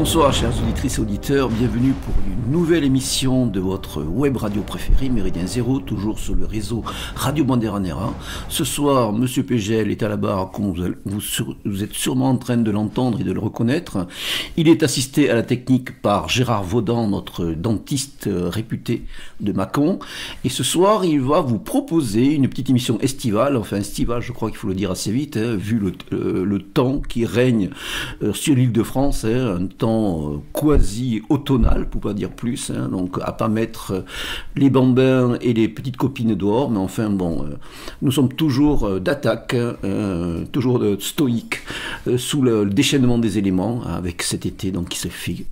Bonsoir chers auditrices et auditeurs, bienvenue pour une nouvelle émission de votre web radio préférée, Méridien Zéro, toujours sur le réseau Radio Banderanera. Ce soir, Monsieur Pégel est à la barre, comme vous êtes sûrement en train de l'entendre et de le reconnaître. Il est assisté à la technique par Gérard Vaudan, notre dentiste réputé de Mâcon. Et ce soir, il va vous proposer une petite émission estivale, enfin estivale, je crois qu'il faut le dire assez vite, vu le temps qui règne sur l'île de France, un temps quasi-automnal, pour pas dire plus, donc à pas mettre les bambins et les petites copines dehors, mais enfin bon, nous sommes toujours d'attaque, toujours stoïques, sous le déchaînement des éléments, avec cet été donc qui se fait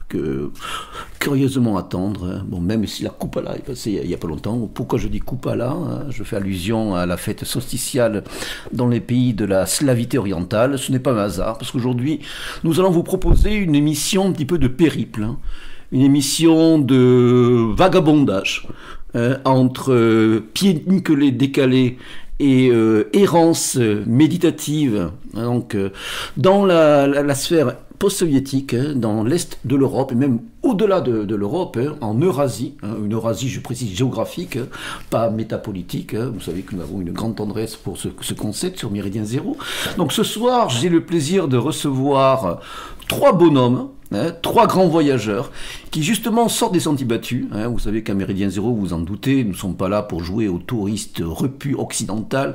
curieusement attendre, bon, même si la Kupala est passée il y a pas longtemps. Pourquoi je dis Kupala, je fais allusion à la fête solsticiale dans les pays de la Slavité orientale, ce n'est pas un hasard, parce qu'aujourd'hui nous allons vous proposer une émission un petit peu de périple, une émission de vagabondage entre pieds nickelés décalés et errance méditative, donc dans la sphère post-soviétique, dans l'est de l'Europe, et même au-delà de l'Europe, en Eurasie, une Eurasie, je précise, géographique, pas métapolitique. Vous savez que nous avons une grande tendresse pour ce concept sur Méridien Zéro. Donc ce soir, j'ai le plaisir de recevoir trois bonhommes, trois grands voyageurs qui justement sortent des sentiers battus. Vous savez qu'à Méridien Zéro, vous en doutez, nous ne sommes pas là pour jouer aux touristes repus occidentaux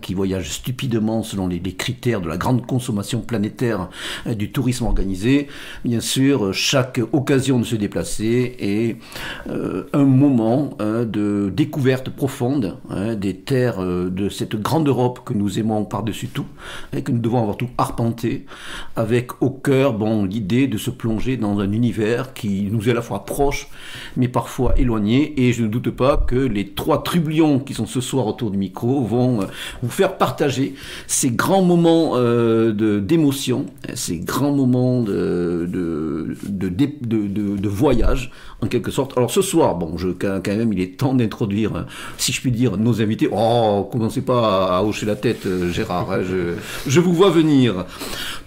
qui voyagent stupidement selon les critères de la grande consommation planétaire du tourisme organisé. Bien sûr, chaque occasion de se déplacer est un moment de découverte profonde des terres de cette grande Europe que nous aimons par-dessus tout et que nous devons avoir tout arpenté, avec au cœur l'idée de se plonger dans un univers qui nous est à la fois proche mais parfois éloigné, et je ne doute pas que les trois trublions qui sont ce soir autour du micro vont vous faire partager ces grands moments d'émotion, ces grands moments de voyage en quelque sorte. Alors ce soir, quand même il est temps d'introduire, si je puis dire, nos invités. Oh, commencez pas à hocher la tête, Gérard, je vous vois venir.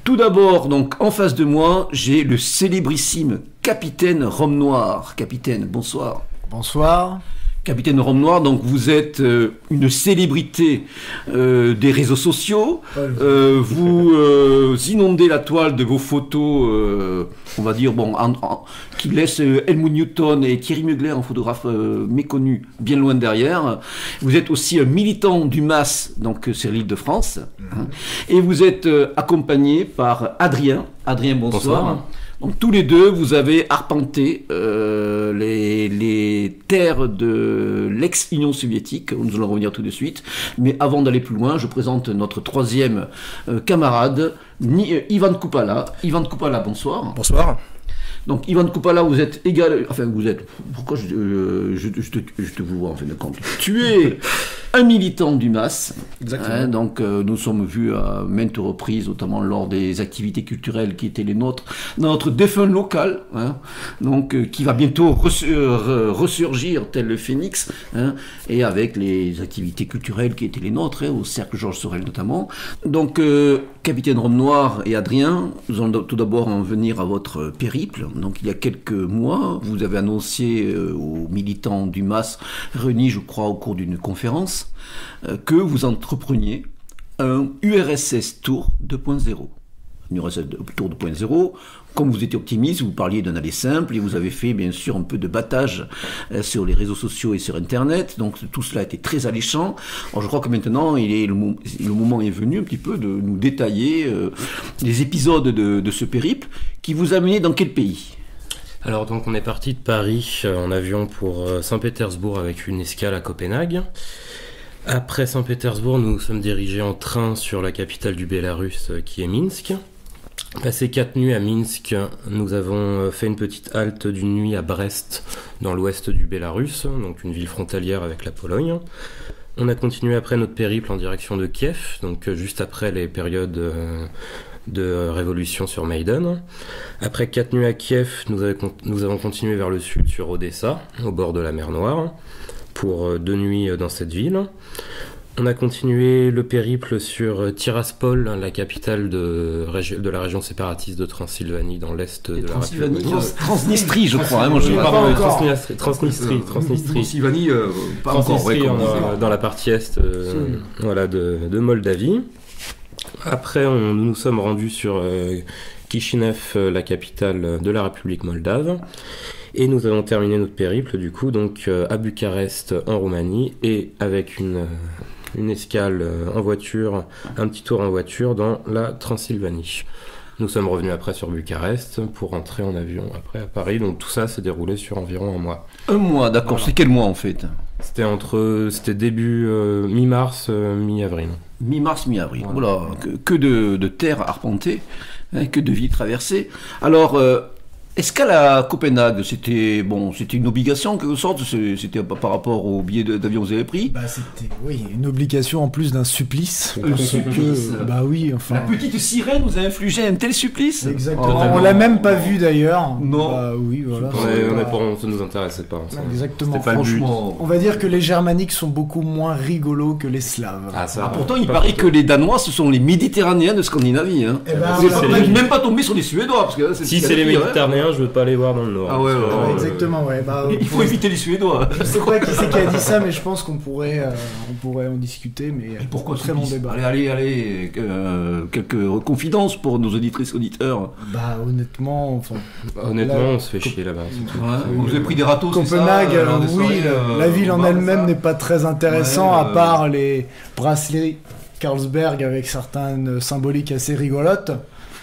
Tout d'abord, donc, en face de moi, j'ai le célébrissime Capitaine Rhum Noir. Capitaine, bonsoir. Bonsoir. Capitaine Rhum Noir, donc vous êtes une célébrité des réseaux sociaux. Vous inondez la toile de vos photos, on va dire, qui laissent Helmut Newton et Thierry Mugler, un photographe méconnu, bien loin derrière. Vous êtes aussi un militant du MAS, donc sur l'île de France. Et vous êtes accompagné par Adrien. Adrien, bonsoir. Donc tous les deux, vous avez arpenté les terres de l'ex-Union soviétique. Nous allons revenir tout de suite. Mais avant d'aller plus loin, je présente notre troisième camarade, Ivan Kupala. Ivan Kupala, bonsoir. Bonsoir. Donc Ivan Kupala, vous êtes égal... Enfin, vous êtes... Pourquoi je te vous vois en fin de compte? Tu es un militant du MAS. Exactement. Donc nous sommes vus à maintes reprises, notamment lors des activités culturelles qui étaient les nôtres, dans notre défunt local, donc qui va bientôt ressurgir tel le phénix, et avec les activités culturelles qui étaient les nôtres, au Cercle Georges Sorel notamment. Donc Capitaine Rhum Noir et Adrien, nous allons tout d'abord en venir à votre périple. Donc il y a quelques mois, vous avez annoncé aux militants du MAS réunis, je crois, au cours d'une conférence, que vous entrepreniez un URSS Tour 2.0. Un URSS Tour 2.0, comme vous étiez optimiste, vous parliez d'un aller simple et vous avez fait bien sûr un peu de battage sur les réseaux sociaux et sur Internet, donc tout cela a été très alléchant. Alors je crois que maintenant le moment est venu un petit peu de nous détailler les épisodes de ce périple qui vous a mené dans quel pays ? Alors donc on est parti de Paris en avion pour Saint-Pétersbourg avec une escale à Copenhague. Après Saint-Pétersbourg, nous nous sommes dirigés en train sur la capitale du Bélarus qui est Minsk. Passé 4 nuits à Minsk, nous avons fait une petite halte d'une nuit à Brest, dans l'ouest du Bélarus, donc une ville frontalière avec la Pologne. On a continué après notre périple en direction de Kiev, donc juste après les périodes de révolution sur Maïdan. Après 4 nuits à Kiev, nous avons continué vers le sud sur Odessa, au bord de la mer Noire, pour 2 nuits dans cette ville. On a continué le périple sur Tiraspol, la capitale de la région séparatiste de Transylvanie, dans l'est de la République. Transnistrie, je crois. Moi, Transnistrie. Transylvanie, pas encore. Dans la partie est de Moldavie. Après, nous nous sommes rendus sur Chisinau, la capitale de la République moldave. Et nous avons terminé notre périple, du coup, donc à Bucarest, en Roumanie, et avec une escale en voiture, un petit tour en voiture dans la Transylvanie. Nous sommes revenus après sur Bucarest pour rentrer en avion après à Paris. Donc tout ça s'est déroulé sur environ un mois. Un mois, d'accord. Voilà. C'est quel mois en fait ? C'était début mi-mars, mi-avril. Mi-mars, mi-avril. Voilà, que de terre arpentée, hein, que de villes traversées. Alors, escale à Copenhague, c'était une obligation en quelque sorte, c'était par rapport au billet d'avion que vous avez pris. C'était une obligation en plus d'un supplice. La petite sirène vous a infligé un tel supplice. Exactement. On l'a même pas vu d'ailleurs. Non. Voilà. Ça nous intéressait pas. Ça. Exactement. Franchement. On va dire que les Germaniques sont beaucoup moins rigolos que les Slaves. Pourtant, il paraît que les Danois, ce sont les Méditerranéens de Scandinavie. Hein. On même pas tombé sur les Suédois parce que si c'est les Méditerranéens. Je veux pas les voir dans le Nord. Exactement, il faut éviter les Suédois. Je sais pas qui c'est qui a dit ça, mais je pense qu'on pourrait en discuter. Mais pourquoi très long débat. Allez, quelques confidences pour nos auditrices auditeurs. Honnêtement, on se fait chier là-bas. Vous avez pris des râteaux. Copenhague, la ville en elle-même n'est pas très intéressante à part les bracelets Carlsberg avec certaines symboliques assez rigolotes.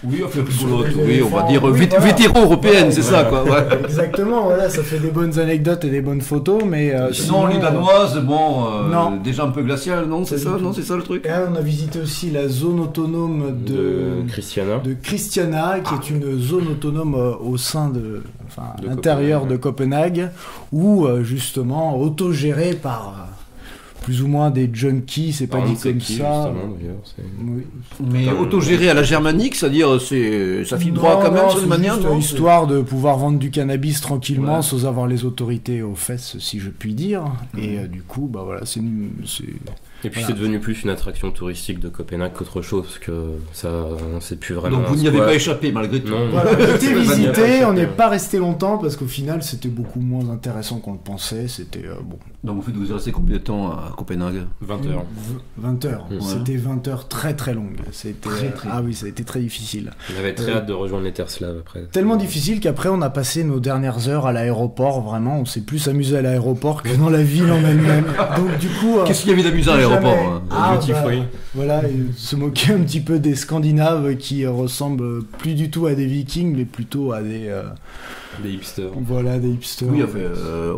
Oui, on va dire vétéro-européenne, c'est ça, quoi. Ouais. Exactement, voilà, ça fait des bonnes anecdotes et des bonnes photos, mais sinon les Danoises, déjà un peu glacial, non, c'est ça, le truc. Et on a visité aussi la zone autonome de Christiania, qui est une zone autonome au sein à l'intérieur de Copenhague, où justement autogérée par plus ou moins des junkies, c'est pas dit comme ça. Mais autogéré à la germanique, c'est-à-dire ça file droit quand même sur une manière, histoire de pouvoir vendre du cannabis tranquillement sans avoir les autorités aux fesses, si je puis dire. Et du coup, c'est Et puis c'est devenu plus une attraction touristique de Copenhague qu'autre chose, parce que ça, on sait plus vraiment. Donc vous n'y avez pas échappé malgré tout. Non. Voilà, on a été visité, on n'est pas resté longtemps parce qu'au final c'était beaucoup moins intéressant qu'on le pensait. C'était bon. Donc vous êtes resté combien de temps à Copenhague ? 20 heures. 20 heures. Ouais. C'était 20 heures très très longues. C'était ah oui, ça a été très difficile. On avait très hâte de rejoindre les Terslaves après. Tellement difficile qu'après on a passé nos dernières heures à l'aéroport. Vraiment, on s'est plus amusé à l'aéroport que dans la ville en elle-même. Donc du coup, qu'est-ce qu'il y avait d'amusant à l'aéroport ? Voilà, se moquer un petit peu des Scandinaves qui ressemblent plus du tout à des Vikings, mais plutôt à des hipsters. Voilà, des hipsters. Oui,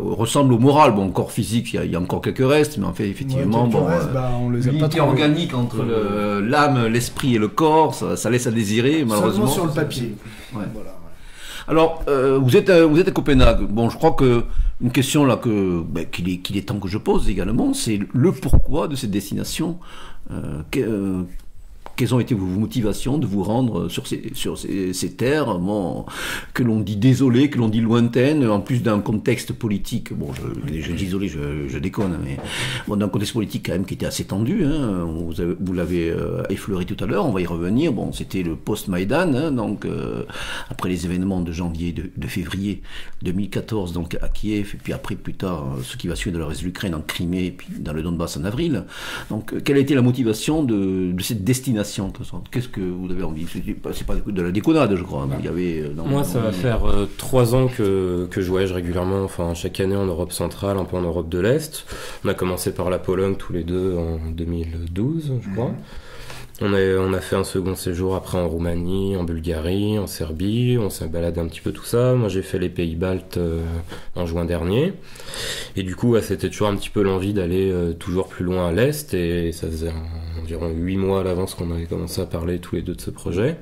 ressemble au moral. Bon, corps physique, il y a encore quelques restes, mais en fait, effectivement, on les a pas l'unité organique entre l'âme, l'esprit et le corps, ça laisse à désirer, malheureusement. Seulement sur le papier. Ouais. Voilà. Alors, vous êtes à Copenhague. Bon, je crois que une question là qu'il est temps que je pose également, c'est le pourquoi de cette destination. Quelles ont été vos motivations de vous rendre sur ces terres, que l'on dit désolées, que l'on dit lointaines, en plus d'un contexte politique, je dis désolé, je déconne, mais d'un contexte politique quand même qui était assez tendu, hein, vous l'avez effleuré tout à l'heure, on va y revenir, c'était le post-Maïdan, hein, donc après les événements de janvier, de février 2014, donc à Kiev, et puis après plus tard, ce qui va suivre de la reste de l'Ukraine en Crimée, et puis dans le Donbass en avril. Donc quelle a été la motivation de cette destination? Qu'est-ce que vous avez envie? C'est pas de la déconnade, je crois. Il y avait, moi, ça va faire 3 ans que je voyage régulièrement, chaque année en Europe centrale, un peu en Europe de l'Est. On a commencé par la Pologne tous les deux en 2012, je crois. On a fait un second séjour après en Roumanie, en Bulgarie, en Serbie, on s'est baladé un petit peu tout ça. Moi j'ai fait les pays baltes en juin dernier. Et du coup c'était toujours un petit peu l'envie d'aller toujours plus loin à l'Est, et ça faisait environ 8 mois à l'avance qu'on avait commencé à parler tous les deux de ce projet.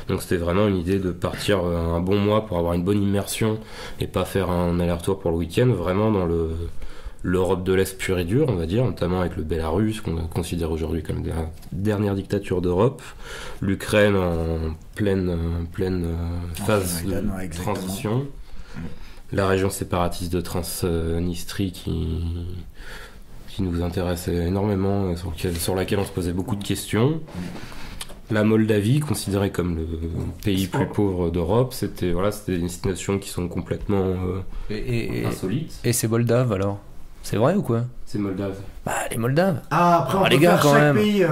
Donc c'était vraiment une idée de partir un bon mois pour avoir une bonne immersion et pas faire un aller-retour pour le week-end, vraiment dans l'Europe de l'Est pure et dure, on va dire, notamment avec le Bélarus, qu'on considère aujourd'hui comme la dernière dictature d'Europe, l'Ukraine en pleine phase de transition, la région séparatiste de Transnistrie qui nous intéressait énormément, sur laquelle on se posait beaucoup de questions. La Moldavie, considérée comme le pays plus pauvre d'Europe, c'était des destinations qui sont complètement insolites. Et c'est moldave alors ? C'est vrai ou quoi ? C'est moldave. Bah, les Moldaves. Après, on peut les gars, faire quand chaque même. pays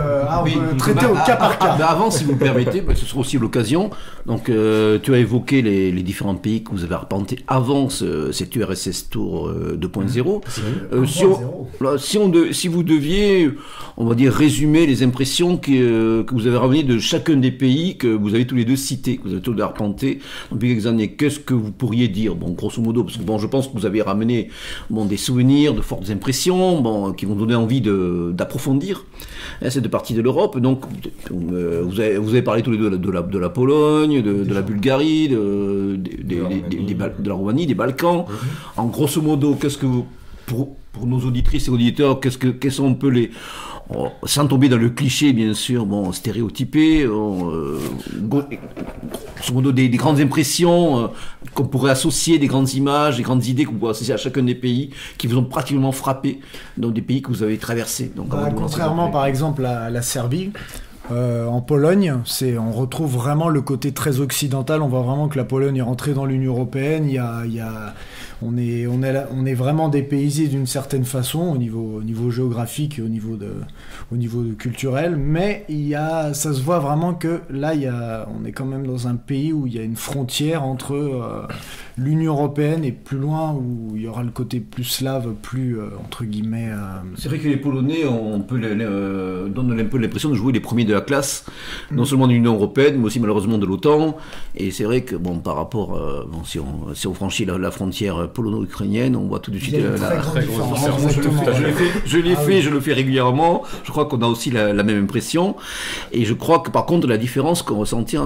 traiter au cas par cas. Avant, si vous le permettez, ce sera aussi l'occasion. Donc, tu as évoqué les différents pays que vous avez arpentés avant cette URSS Tour 2.0. Si vous deviez, on va dire, résumer les impressions que vous avez ramenées de chacun des pays que vous avez tous les deux cités, que vous avez tous les deux arpentés depuis quelques années, qu'est-ce que vous pourriez dire ? Bon, grosso modo, parce que je pense que vous avez ramené des souvenirs, de fortes impressions, qui vont donner envie d'approfondir cette partie de l'Europe. Donc, vous avez parlé tous les deux de la Pologne, de la Bulgarie, de la Roumanie, des Balkans. En grosso modo, qu'est-ce que pour nos auditrices et auditeurs, quels sont un peu les... sans tomber dans le cliché, bien sûr, stéréotypé, grosso modo des grandes impressions qu'on pourrait associer, des grandes images, des grandes idées qu'on pourrait associer à chacun des pays qui vous ont pratiquement frappé dans des pays que vous avez traversés. Donc, contrairement, par exemple, à la Serbie, en Pologne, on retrouve vraiment le côté très occidental. On voit vraiment que la Pologne est rentrée dans l'Union européenne. On est vraiment dépaysé d'une certaine façon au niveau géographique et au niveau culturel, mais ça se voit vraiment que là on est quand même dans un pays où il y a une frontière entre l'Union européenne et plus loin où il y aura le côté plus slave, plus entre guillemets. C'est vrai que les Polonais donnent un peu l'impression de jouer les premiers de la classe, non seulement de l'Union européenne, mais aussi malheureusement de l'OTAN. Et c'est vrai que par rapport, si on franchit la frontière polono-ukrainienne, on voit tout de suite la très grosse différence. Je le fais régulièrement. Je crois qu'on a aussi la même impression. Et je crois que par contre la différence qu'on ressentit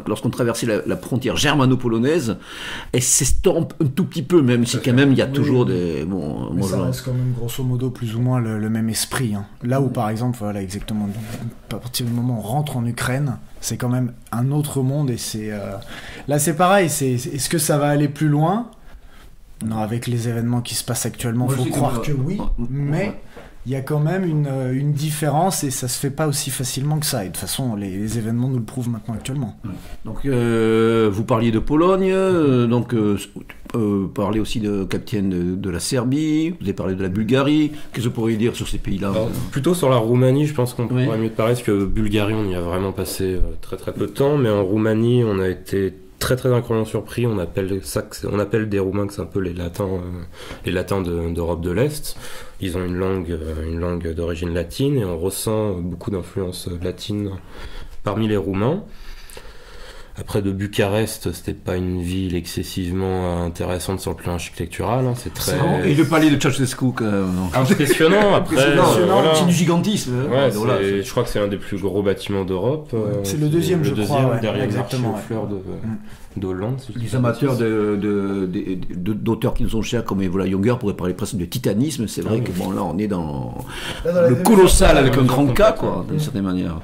lorsqu'on traversait la frontière germano-polonaise, elle s'estompe un tout petit peu, même si quand même il y a toujours des... mais ça reste quand même grosso modo plus ou moins le même esprit. Là où par exemple, voilà exactement, à partir du moment où on rentre en Ukraine, c'est quand même un autre monde et là c'est pareil, est-ce que ça va aller plus loin ? Non, avec les événements qui se passent actuellement, il faut croire que oui, mais il y a quand même une différence et ça se fait pas aussi facilement que ça. Et de toute façon, les événements nous le prouvent maintenant actuellement. Donc, vous parliez de Pologne, parlez aussi de capitaine de la Serbie, vous avez parlé de la Bulgarie. Qu'est-ce que vous pourriez dire sur ces pays-là ? Plutôt sur la Roumanie, je pense qu'on pourrait mieux te parler, parce que Bulgarie, on y a vraiment passé très très peu de temps, mais en Roumanie, on a été très très incroyablement surpris. On appelle des Roumains que c'est un peu les latins d'Europe de l'Est. Ils ont une langue d'origine latine et on ressent beaucoup d'influence latine parmi les Roumains. Après, de Bucarest, c'était pas une ville excessivement intéressante sur le plan architectural. C'est très... Et le palais de Ceausescu, quand même. Impressionnant, après. C'est du gigantisme. Je crois que c'est un des plus gros bâtiments d'Europe. C'est le deuxième, je crois. Derrière l'Arche aux fleurs d'Hollande. Les amateurs d'auteurs qui nous sont chers, comme Evola Younger, pourraient parler presque de titanisme. C'est vrai que là, on est dans le colossal avec un grand K, quoi, d'une certaine manière.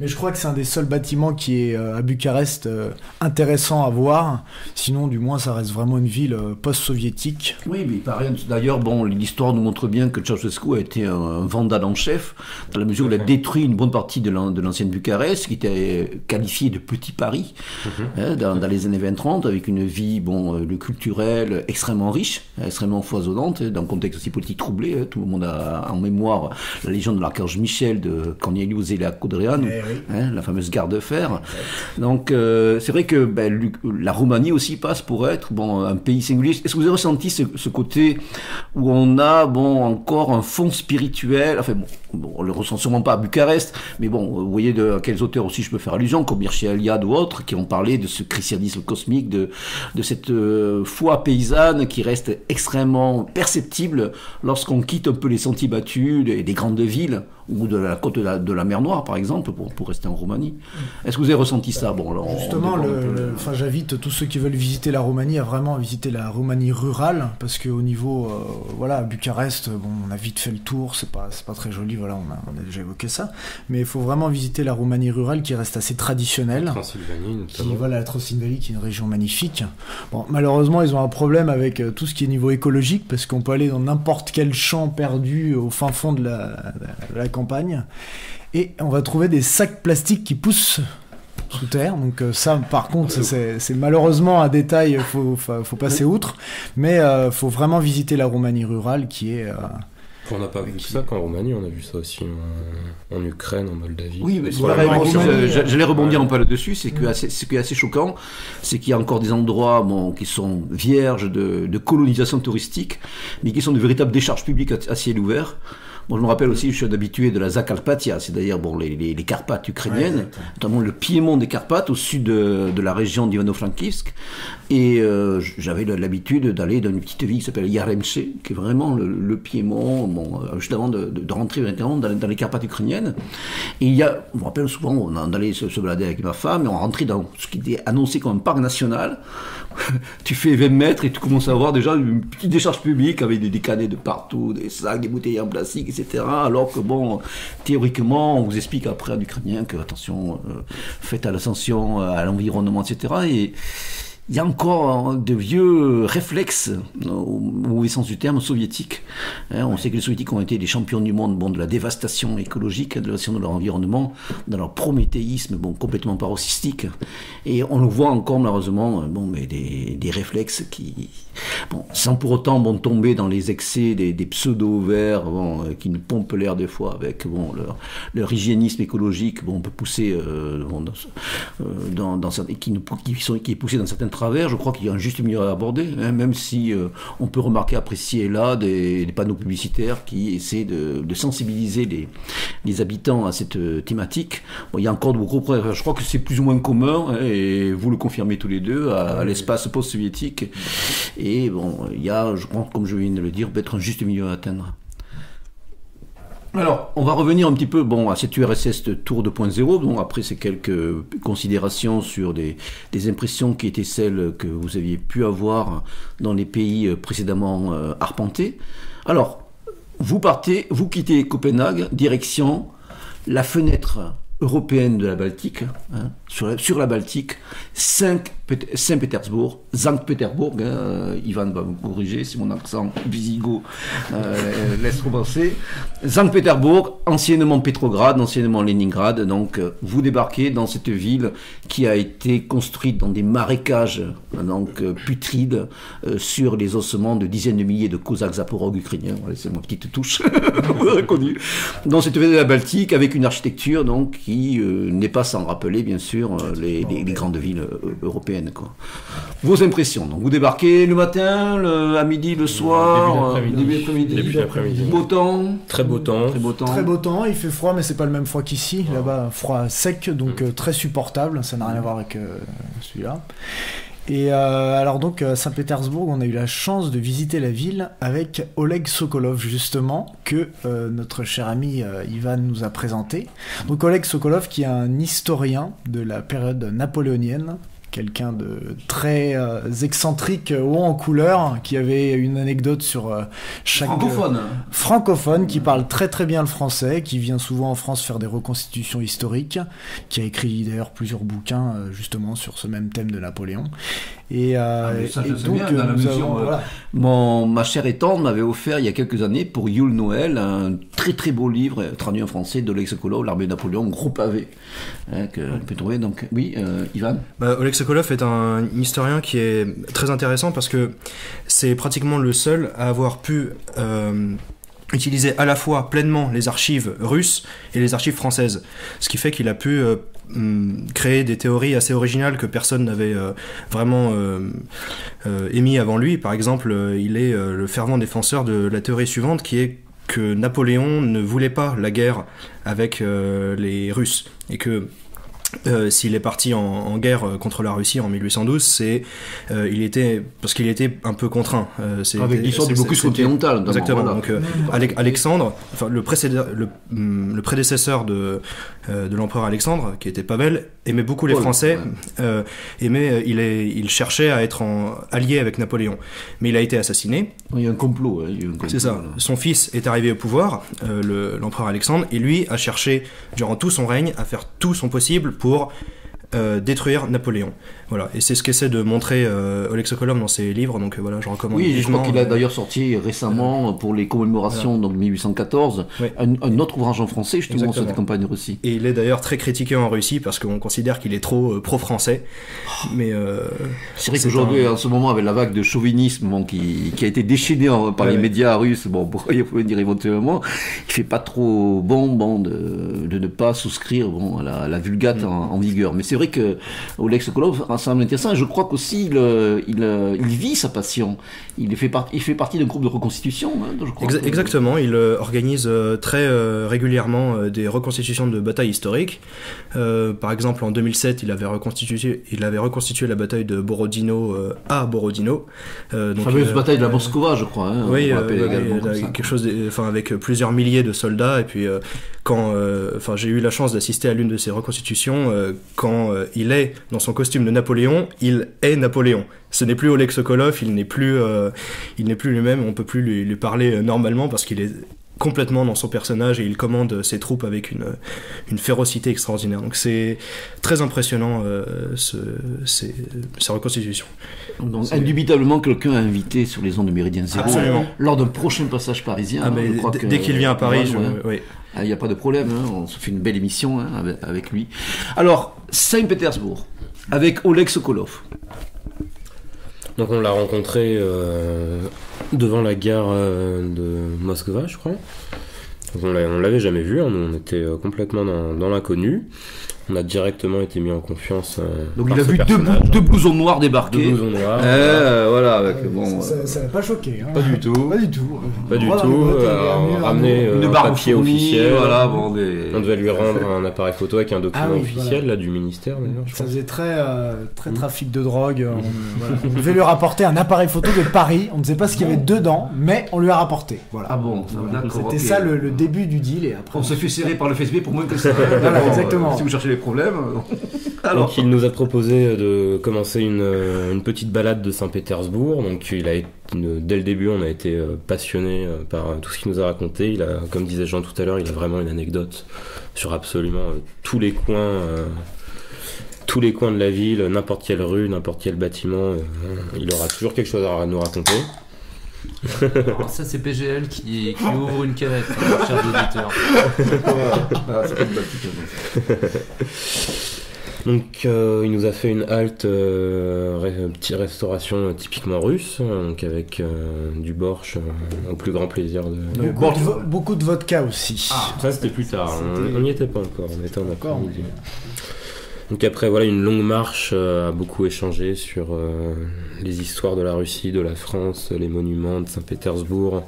Mais je crois que c'est un des seuls bâtiments qui est à Bucarest intéressant à voir. Sinon, du moins, ça reste vraiment une ville post-soviétique. Oui, mais pareil. D'ailleurs, l'histoire nous montre bien que Ceausescu a été un vandale en chef, dans la mesure où il a détruit une bonne partie de l'ancienne Bucarest, qui était qualifiée de petit Paris, dans les années 20-30, avec une vie, le culturel extrêmement riche, extrêmement foisonnante, dans un contexte aussi politique troublé. Tout le monde a en mémoire la légende de l'archange Michel de Corneliu Zelea Codreanu. La fameuse gare de fer. Donc c'est vrai que la Roumanie aussi passe pour être un pays singulier. Est-ce que vous avez ressenti ce côté où on a encore un fond spirituel, on le ressent sûrement pas à Bucarest, mais vous voyez à quels auteurs aussi je peux faire allusion, comme Mircea Eliade ou autres, qui ont parlé de ce christianisme cosmique, de cette foi paysanne qui reste extrêmement perceptible lorsqu'on quitte un peu les sentiers battus des grandes villes. ou de la côte de la mer Noire, par exemple, pour rester en Roumanie. Est-ce que vous avez ressenti ça? Bon, alors, justement, j'invite tous ceux qui veulent visiter la Roumanie à vraiment visiter la Roumanie rurale, parce qu'au niveau, à Bucarest, on a vite fait le tour, c'est pas très joli, voilà, on a déjà évoqué ça, mais il faut vraiment visiter la Roumanie rurale qui reste assez traditionnelle. La Transylvanie, notamment. La Transylvanie qui est une région magnifique. Bon, malheureusement, ils ont un problème avec tout ce qui est niveau écologique, parce qu'on peut aller dans n'importe quel champ perdu au fin fond de la campagne, et on va trouver des sacs plastiques qui poussent sous terre. Donc ça, par contre, c'est malheureusement un détail, faut passer outre, mais faut vraiment visiter la Roumanie rurale qui est... On n'a pas vu ça qu'en Roumanie, on a vu ça aussi en Ukraine, en Moldavie. Oui, mais j'allais rebondir un peu là-dessus. Ce qui est assez choquant, c'est qu'il y a encore des endroits qui sont vierges de colonisation touristique, mais qui sont de véritables décharges publiques à ciel ouvert. Bon, je me rappelle aussi, je suis un habitué de la Zakarpatia, c'est d'ailleurs les Carpates ukrainiennes, notamment le piémont des Carpates au sud de la région d'Ivano-Frankivsk. Et j'avais l'habitude d'aller dans une petite ville qui s'appelle Yaremche, qui est vraiment le piémont, juste avant de rentrer dans les Carpates ukrainiennes. Et je me rappelle souvent, on allait se balader avec ma femme, et on rentrait dans ce qui était annoncé comme un parc national. Tu fais 20 mètres et tu commences à voir déjà une petite décharge publique avec des canettes de partout, des sacs, des bouteilles en plastique, etc. Alors que théoriquement, on vous explique après en ukrainien que attention, faites attention à l'environnement, etc. Et il y a encore de vieux réflexes, au mauvais sens du terme, soviétiques. On sait que les soviétiques ont été les champions du monde de la dévastation écologique, de la dévastation de leur environnement, dans leur prométhéisme complètement paroxystique. Et on le voit encore malheureusement, mais des réflexes qui, sans pour autant tomber dans les excès des pseudo-verts qui nous pompent l'air des fois avec leur hygiénisme écologique. On peut pousser qui est poussé dans certaines travers. Je crois qu'il y a un juste milieu à aborder, même si on peut remarquer après ci et là des panneaux publicitaires qui essaient de sensibiliser les habitants à cette thématique. Il y a encore de gros problèmes. Je crois que c'est plus ou moins commun, et vous le confirmez tous les deux, à l'espace post-soviétique. Et il y a, je crois, comme je viens de le dire, peut-être un juste milieu à atteindre. Alors, on va revenir un petit peu à cette URSS Tour 2.0. Donc après ces quelques considérations sur des impressions qui étaient celles que vous aviez pu avoir dans les pays précédemment arpentés. Alors, vous quittez Copenhague, direction la fenêtre européenne de la Baltique, sur la Baltique, Saint-Pétersbourg, Sankt-Pétersbourg, Ivan va me corriger si mon accent visigoth laisse repenser. Sankt-Pétersbourg, anciennement Pétrograd, anciennement Leningrad, donc vous débarquez dans cette ville qui a été construite dans des marécages putrides sur les ossements de dizaines de milliers de Cosaques zaporogues ukrainiens. Voilà, c'est ma petite touche reconnue. Dans cette ville de la Baltique, avec une architecture qui n'est pas sans rappeler bien sûr les grandes villes européennes, quoi. Vos impressions? Donc vous débarquez le matin, à midi, le soir, début d'après-midi. Beau temps. Très beau temps. Très beau temps. Il fait froid, mais c'est pas le même froid qu'ici. Là-bas, froid sec, donc très supportable. Ça n'a rien à voir avec celui-là. Et alors donc à Saint-Pétersbourg, on a eu la chance de visiter la ville avec Oleg Sokolov justement, que notre cher ami Ivan nous a présenté. Donc Oleg Sokolov qui est un historien de la période napoléonienne, quelqu'un de très excentrique, haut en couleur, qui avait une anecdote sur chaque... francophone, qui parle très très bien le français, qui vient souvent en France faire des reconstitutions historiques, qui a écrit d'ailleurs plusieurs bouquins justement sur ce même thème de Napoléon. Ma chère tante m'avait offert il y a quelques années pour Yule Noël un très très beau livre traduit en français d'Oleg Sokolov, L'armée de Napoléon, gros pavé, que on peut trouver. Donc oui, Ivan. Oleg Sokolov est un historien qui est très intéressant parce que c'est pratiquement le seul à avoir pu utiliser à la fois pleinement les archives russes et les archives françaises, ce qui fait qu'il a pu créer des théories assez originales que personne n'avait vraiment émis avant lui. Par exemple, il est le fervent défenseur de la théorie suivante, qui est que Napoléon ne voulait pas la guerre avec les Russes, et que s'il est parti en guerre contre la Russie en 1812, parce qu'il était un peu contraint. Avec l'histoire du blocus continental. Exactement. Voilà. Donc Alexandre, enfin le prédécesseur de l'empereur Alexandre, qui était Pavel, aimait beaucoup les Français, il cherchait à être allié avec Napoléon, mais il a été assassiné. Il y a un complot. C'est ça. Son fils est arrivé au pouvoir, l'empereur Alexandre, et lui a cherché durant tout son règne à faire tout son possible pour détruire Napoléon. Voilà, et c'est ce qu'essaie de montrer Oleg Sokolov dans ses livres, donc voilà, je recommande. Oui, je crois qu'il a d'ailleurs sorti récemment pour les commémorations de 1814 un autre ouvrage en français justement sur cette campagne Russie. Et il est d'ailleurs très critiqué en Russie parce qu'on considère qu'il est trop pro-français. Mais c'est vrai qu'aujourd'hui, en ce moment, avec la vague de chauvinisme qui a été déchaînée par les médias russes, bon, vous pouvez dire éventuellement, il fait pas trop bon de ne pas souscrire à la vulgate en vigueur. Mais c'est vrai que Oleg Sokolov semble intéressant, et je crois qu'aussi il vit sa passion. Il fait partie d'un groupe de reconstitution. Je crois exactement, il organise très régulièrement des reconstitutions de batailles historiques. Par exemple, en 2007, il avait reconstitué la bataille de Borodino à Borodino. La fameuse bataille de la Moskova, je crois. Oui, quelque chose, avec plusieurs milliers de soldats. Et puis, j'ai eu la chance d'assister à l'une de ces reconstitutions. Quand il est dans son costume de Napoléon, il est Napoléon. Ce n'est plus Oleg Sokolov, il n'est plus lui-même, on peut plus lui parler normalement parce qu'il est complètement dans son personnage et il commande ses troupes avec une férocité extraordinaire. Donc c'est très impressionnant sa reconstitution. Donc indubitablement quelqu'un a invité sur les ondes de Méridien Zéro. Absolument. Lors d'un prochain passage parisien. Dès qu'il vient à Paris, oui. Il n'y a pas de problème, on se fait une belle émission avec lui. Alors, Saint-Pétersbourg, avec Oleg Sokolov. Donc on l'a rencontré devant la gare de Moskva, je crois. Donc on l'avait jamais vu, on était complètement dans l'inconnu. On a directement été mis en confiance. Donc il a vu deux blousons noirs débarquer. Deux blousons noirs. Voilà. Ça n'a pas choqué. Pas du tout. Pas du tout. Ramener un papier officiel. Voilà, on devait lui rendre un appareil photo avec un document officiel là, du ministère d'ailleurs. Ça faisait très trafic de drogue. On devait lui rapporter un appareil photo de Paris. On ne sait pas ce qu'il y avait dedans, mais on lui a rapporté. Voilà. Ah bon, d'accord. C'était ça le début du deal. Et après, on se fait serrer par le FSB pour moins que ça. Voilà, exactement. Si vous cherchez les problèmes. Alors. Donc il nous a proposé de commencer une petite balade de Saint-Pétersbourg. Donc dès le début, on a été passionné par tout ce qu'il nous a raconté. Comme disait Jean tout à l'heure, il a vraiment une anecdote sur absolument tous les coins de la ville, n'importe quelle rue, n'importe quel bâtiment. Il aura toujours quelque chose à nous raconter. Alors ça c'est PGL qui ouvre une canette, chers auditeurs. C'est pas une blague. Donc il nous a fait une halte petite restauration typiquement russe, donc avec du borsch au plus grand plaisir de... Beaucoup de vodka aussi. Ça c'était plus tard, on n'y était pas encore, on était en après-midi. Donc après une longue marche a beaucoup échangé sur les histoires de la Russie, de la France, les monuments de Saint-Pétersbourg.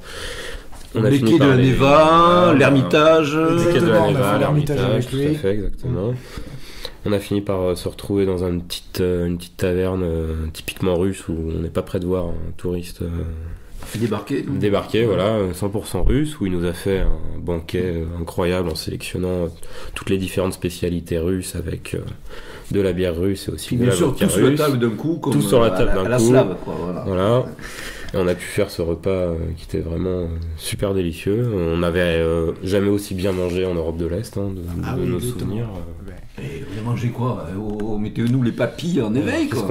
On a fini par la Neva, l'Ermitage. Le quai de la Neva, l'Ermitage, tout à fait, exactement. On a fini par se retrouver dans une petite taverne typiquement russe où on n'est pas prêt de voir un touriste débarquer, voilà, 100% russe, où il nous a fait un banquet incroyable en sélectionnant toutes les différentes spécialités russes avec de la bière russe et aussi de la vodka russe. Tout sur la table d'un coup, comme tout sur la table d'un coup. La slave, quoi, voilà. Et on a pu faire ce repas qui était vraiment super délicieux. On n'avait jamais aussi bien mangé en Europe de l'Est, de nos souvenirs. Et vous avez mangé quoi? Mettez-nous les papilles en éveil, quoi.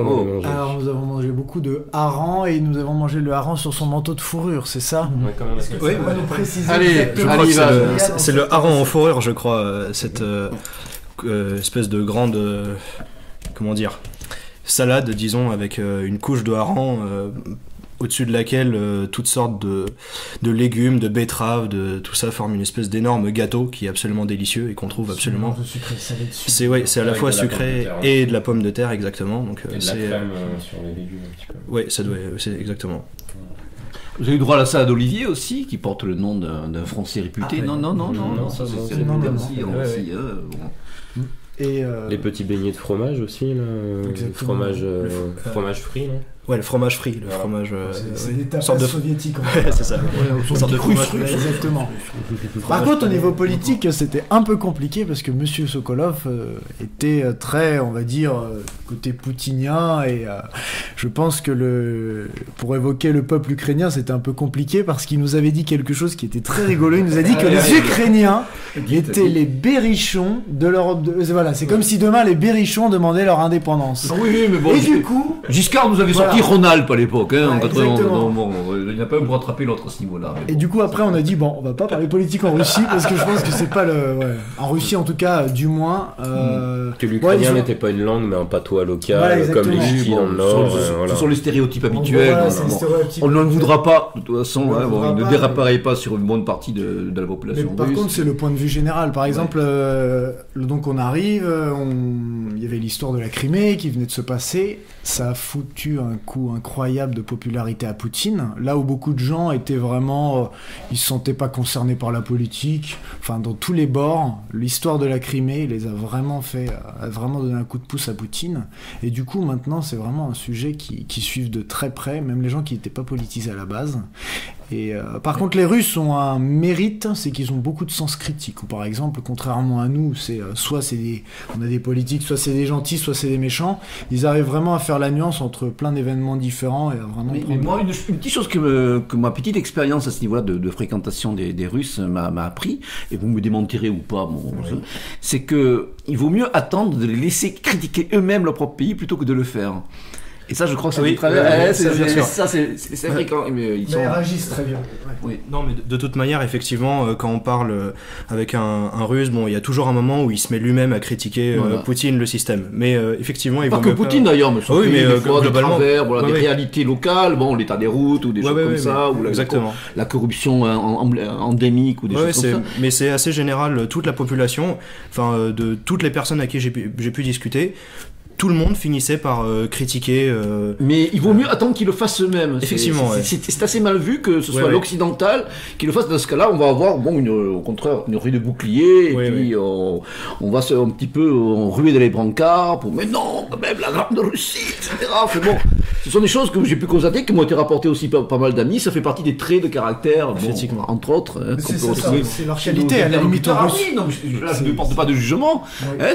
Alors nous avons mangé beaucoup de hareng et nous avons mangé le hareng sur son manteau de fourrure, c'est ça? Ouais, quand même. Oui, on va nous préciser. Allez, c'est le hareng en fourrure, je crois, cette espèce de grande, salade, disons, avec une couche de hareng au-dessus de laquelle toutes sortes de légumes, de betteraves, de tout ça forment une espèce d'énorme gâteau qui est absolument délicieux et qu'on trouve absolument. C'est à la fois sucré et de la pomme de terre, exactement. Donc et de la crème sur les légumes un petit peu. Oui, c'est exactement. Vous avez eu droit à la salade d'Olivier aussi, qui porte le nom d'un Français réputé. Non, ça c'est réputé aussi. Et les petits beignets de fromage aussi, là. Fromage frit, là. Ouais, le fromage frit, fromage. C'est des tapas soviétiques. C'est ça. Une sorte de fromage. Exactement. Par contre, au niveau politique, c'était un peu compliqué parce que Monsieur Sokolov était très, on va dire, côté poutinien et je pense que pour évoquer le peuple ukrainien, c'était un peu compliqué parce qu'il nous avait dit quelque chose qui était très rigolo. Il nous a dit que les Ukrainiens étaient les berrichons de l'Europe. Voilà, c'est comme si demain les berrichons demandaient leur indépendance. Oui, mais bon. Et du coup, Giscard nous avait sorti Ronald à l'époque, en 91. Exactement. Il n'y a pas eu pour rattraper l'autre à ce niveau-là. Et du coup, après, on a dit, bon, on va pas parler politique en Russie, parce que je pense que c'est pas le... Ouais. En Russie, en tout cas, du moins... Que l'ukrainien n'était pas une langue, mais un patois local, comme les ch'tis dans le Nord. Ce sont les stéréotypes habituels. On ne le voudra pas, de toute façon. Il ne déraperait pas sur une bonne partie de la population russe. Par contre, c'est le point de vue général. Par exemple, donc on arrive, il y avait l'histoire de la Crimée qui venait de se passer. Ça a foutu un coup incroyable de popularité à Poutine, là où beaucoup de gens étaient vraiment, ils se sentaient pas concernés par la politique, enfin dans tous les bords, l'histoire de la Crimée les a vraiment donné un coup de pouce à Poutine, et du coup maintenant c'est vraiment un sujet qui suivent de très près, même les gens qui n'étaient pas politisés à la base. Et par contre, les Russes ont un mérite, c'est qu'ils ont beaucoup de sens critique. Ou par exemple, contrairement à nous, c'est on a des politiques, soit c'est des gentils, soit c'est des méchants. Ils arrivent vraiment à faire la nuance entre plein d'événements différents et à vraiment. Mais moi, une petite chose que ma petite expérience à ce niveau-là de fréquentation des Russes m'a appris, et vous me démentirez ou pas, c'est que il vaut mieux attendre de les laisser critiquer eux-mêmes leur propre pays plutôt que de le faire. Et ça, je crois que c'est c'est fréquent. Mais ils réagissent très bien. Oui. Non, mais de toute manière, effectivement, quand on parle avec un Russe, bon, il y a toujours un moment où il se met lui-même à critiquer Poutine, le système. Mais effectivement, il pas que Poutine d'ailleurs, mais oui, mais globalement, des réalités locales, l'état des routes ou des choses comme ça, ou la corruption endémique ou des choses comme ça. Mais c'est assez général, toute la population, enfin, de toutes les personnes à qui j'ai pu discuter. Tout le monde finissait par critiquer. Mais il vaut mieux attendre qu'ils le fassent eux-mêmes. Effectivement, c'est assez mal vu que ce soit l'occidental qui le fasse. Dans ce cas-là, on va avoir, au contraire, une rue de bouclier, et puis on va un petit peu ruer dans les brancards pour, mais non, quand même, la grande Russie, etc. Enfin, bon, ce sont des choses que j'ai pu constater, qui m'ont été rapportées aussi par pas mal d'amis. Ça fait partie des traits de caractère, entre autres. C'est leur qualité, à la limite. Oui, non, je ne porte pas de jugement.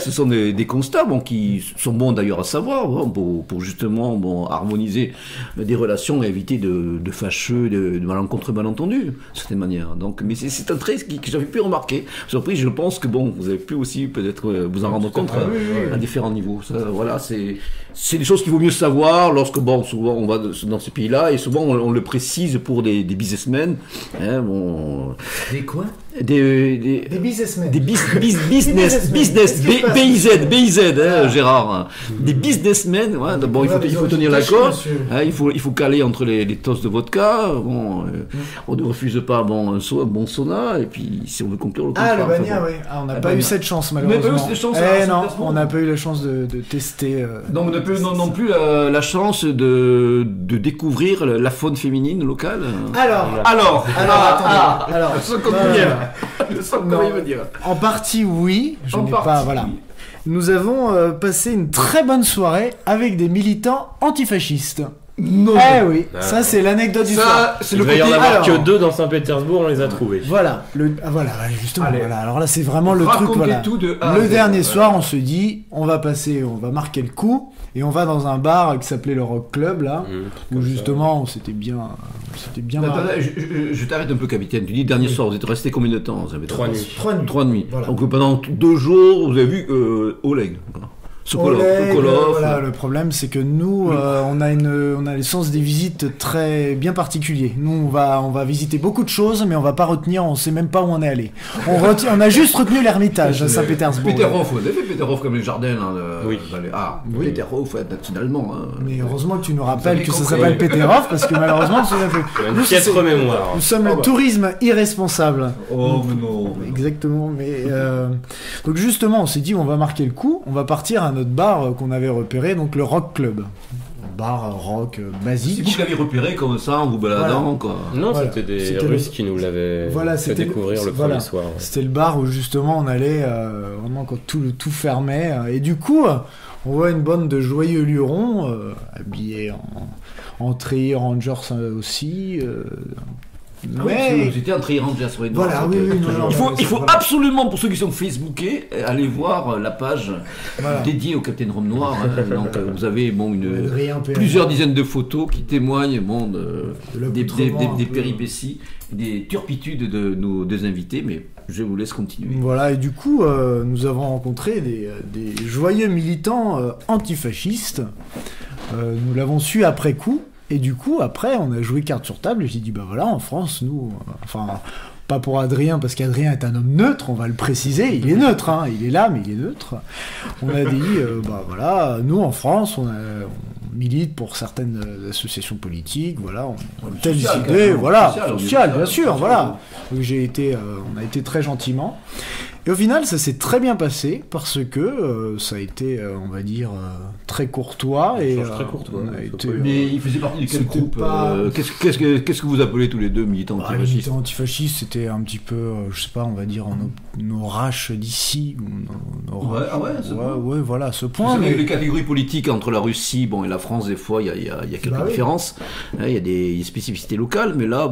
Ce sont des constats qui sont bons d'ailleurs à savoir, pour justement harmoniser des relations et éviter de fâcheux, de malentendus, de certaine manière. Donc, mais c'est un trait que j'avais pu remarquer. Surprise, je pense que vous avez pu aussi peut-être vous en rendre compte à différents niveaux. Ça, voilà, c'est des choses qu'il vaut mieux savoir lorsque souvent on va dans ces pays-là, et souvent on le précise pour des businessmen. Des quoi? Des businessmen. Des business, BIZ, Gérard. Des businessmen, il faut tenir la corde, il faut caler entre les tasses de vodka, on ne refuse pas un bon sauna, et puis si on veut conclure le contrat. Le Bagna, oui. On n'a pas eu cette chance, malheureusement. On n'a pas eu la chance de tester. Donc on n'a pas eu non plus la chance de découvrir la faune féminine locale. Alors, en partie, oui. Nous avons passé une très bonne soirée avec des militants antifascistes. Non. Oui, ça c'est l'anecdote du soir. Il va y en avoir que 2 dans Saint-Pétersbourg, on les a trouvés. Voilà, justement. Alors là, c'est vraiment le truc. Le dernier soir, on se dit, on va marquer le coup, et on va dans un bar qui s'appelait le Rock Club là, où justement, c'était bien marré. Je t'arrête un peu, capitaine. Tu dis dernier soir, vous êtes resté combien de temps? 3 nuits. 3 nuits. Voilà. Donc pendant 2 jours, vous avez vu Oleg. Le problème c'est que nous on a le sens des visites très bien particulier. Nous on va visiter beaucoup de choses, mais on va pas retenir, on sait même pas où on est allé. On a juste retenu l'Ermitage à Saint-Pétersbourg. Peterhof, vous avez fait Peterhof comme les jardins Peterhof nationalement. Mais heureusement que tu nous rappelles que ça s'appelle Peterhof, parce que malheureusement nous sommes le tourisme irresponsable. Oh non. Exactement, mais donc justement on s'est dit on va marquer le coup, on va partir à notre bar qu'on avait repéré, donc le Rock Club. bar rock basique. Si vous l'avez repéré comme ça en vous baladant, quoi. Non, c'était des Russes qui nous l'avaient fait découvrir le premier soir. Ouais. C'était le bar où justement on allait vraiment quand tout fermait. Et du coup, on voit une bande de joyeux lurons habillés en Treillis Rangers aussi. Mais c'était un Treillis Rangers. Ouais, voilà, il faut absolument, pour ceux qui sont facebookés, aller voir la page dédiée au Capitaine Rhum Noir. Donc vous avez plusieurs dizaines de photos qui témoignent des péripéties, des turpitudes de nos deux invités, mais je vous laisse continuer. Voilà, et du coup, nous avons rencontré des joyeux militants antifascistes. Nous l'avons su après coup. Et du coup, après, on a joué carte sur table et j'ai dit, bah voilà, en France, nous, pas pour Adrien, parce qu'Adrien est un homme neutre, on va le préciser, il est neutre, hein, il est là, mais il est neutre. On a dit, bah voilà, nous, en France, on milite pour certaines associations politiques, voilà, on a telle idée, voilà, social, bien sûr, voilà. Donc on a été très gentiment. Et au final, ça s'est très bien passé parce que ça a été, on va dire, très courtois. Très courtois. Mais il faisait partie de quel groupe Qu'est-ce que vous appelez tous les deux militants antifascistes? Militants antifascistes, c'était un petit peu, je sais pas, on va dire, nos raches d'ici. Voilà, à ce point. Vous savez, les catégories politiques entre la Russie et la France, des fois, il y a quelques différences. Il y a des spécificités locales, mais là,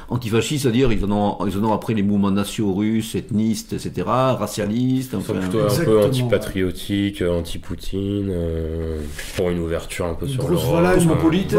antifascistes, c'est-à-dire, ils en ont après les mouvements nationaux russes, ethnistes, etc., racialistes. Enfin, plutôt un peu anti-patriotique, anti-Poutine, pour une ouverture un peu sur l'Europe. Voilà, cosmopolite,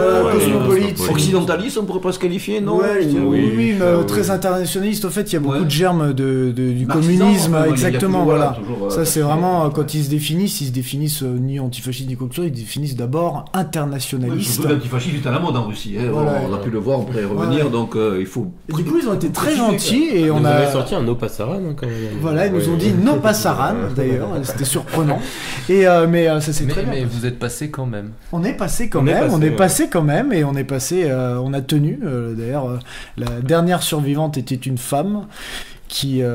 occidentaliste, on pourrait presque qualifier, non? Oui, mais très internationaliste. Au fait, il y a beaucoup de germes du communisme, exactement. Voilà. Ça, c'est vraiment quand ils se définissent ni antifascistes ni quoi que ce soit, ils définissent d'abord internationalistes. Surtout l'antifascisme est à la mode en Russie. On a pu le voir, on pourrait y revenir. Donc, il faut. Et du coup, ils ont été très gentils et on a sorti un No Passaran quand même. Voilà, ils nous ont dit No Passaran, d'ailleurs, c'était surprenant. Et mais ça s'est très bien. Mais vous êtes passé quand même. On est passé quand même, et on a tenu. D'ailleurs, la dernière survivante était une femme qui a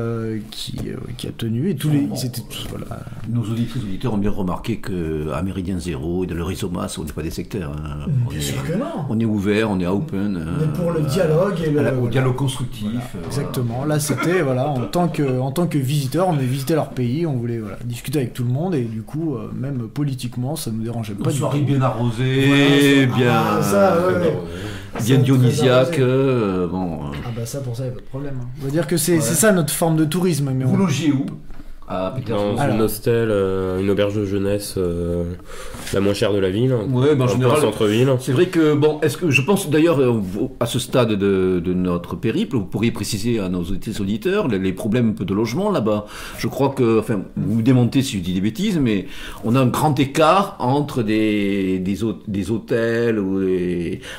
tenu, et ils étaient tous, voilà. Nos auditeurs ont bien remarqué qu'à Méridien Zéro et dans le Rhizomas, on n'est pas des sectaires. Hein. Bien sûr que non. On est ouvert, on est open. On est pour le dialogue et au dialogue constructif. Voilà. Exactement. Là, c'était en tant que visiteur, on est visité leur pays, on voulait discuter avec tout le monde, et du coup, même politiquement, ça nous dérangeait pas. Une soirée bien arrosée, bien dionysiaque. Ça, pour ça, il n'y a pas de problème. On va dire que c'est ça notre forme de tourisme. Mais vous logez où? Dans une hostel, une auberge de jeunesse, la moins chère de la ville. En général, centre-ville. C'est vrai que est-ce que je pense d'ailleurs à ce stade de notre périple, vous pourriez préciser à nos auditeurs les problèmes un peu de logement là-bas. Je crois que, vous me démontez si je dis des bêtises, mais on a un grand écart entre des hôtels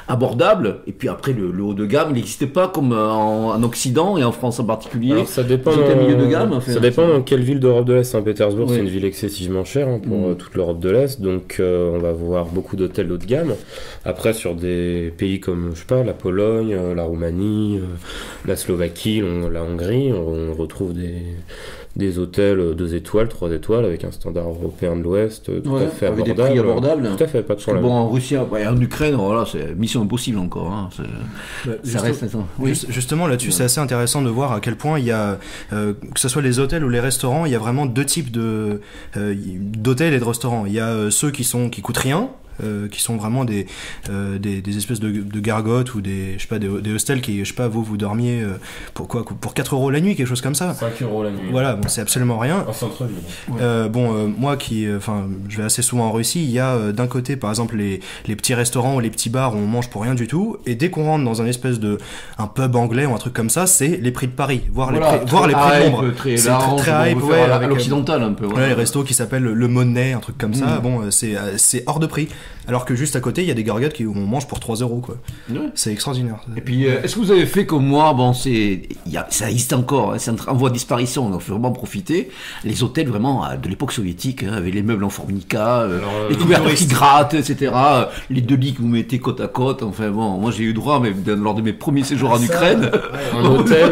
abordables et puis après le haut de gamme. Il n'existe pas comme en Occident et en France en particulier. Alors, ça dépend. Milieu de gamme. Ça dépend dans quelle ville d'Europe de l'Est. Saint-Pétersbourg, c'est une ville excessivement chère pour toute l'Europe de l'Est, donc on va voir beaucoup d'hôtels haut de gamme. Après, sur des pays comme, je sais pas, la Pologne, la Roumanie, la Slovaquie, la Hongrie, on retrouve des hôtels 2 étoiles, 3 étoiles avec un standard européen de l'Ouest tout à fait abordable. Des prix abordables. Tout à fait, pas de problème. En Russie, en Ukraine, voilà, c'est mission impossible encore. Hein. Ça reste. Justement, là-dessus, c'est assez intéressant de voir à quel point il y a, que ce soit les hôtels ou les restaurants, il y a vraiment 2 types d'hôtels et de restaurants. Il y a ceux qui coûtent rien. Qui sont vraiment des espèces de gargotes ou des hostels qui, je sais pas, vous dormiez pour 4 € la nuit, quelque chose comme ça. 5 € la nuit. Voilà, c'est absolument rien. En centre-ville. Moi je vais assez souvent en Russie, il y a d'un côté par exemple les petits restaurants ou les petits bars où on mange pour rien du tout, et dès qu'on rentre dans un espèce un pub anglais ou un truc comme ça, c'est les prix de Paris, voir les prix de Londres. C'est très hype, à l'occidental un peu. Les restos qui s'appellent le Monnaie, un truc comme ça, c'est hors de prix. Alors que juste à côté, il y a des gargotes où on mange pour 3 €, quoi. Ouais. C'est extraordinaire. Et puis, est-ce que vous avez fait comme moi, ça existe encore, hein, c'est en voie de disparition, donc il faut vraiment profiter. Les hôtels vraiment de l'époque soviétique, avec les meubles en formica, les couvertures qui grattent, etc. Les 2 lits que vous mettez côte à côte. Moi j'ai eu droit, mais lors de mes premiers séjours en Ukraine. Un hôtel,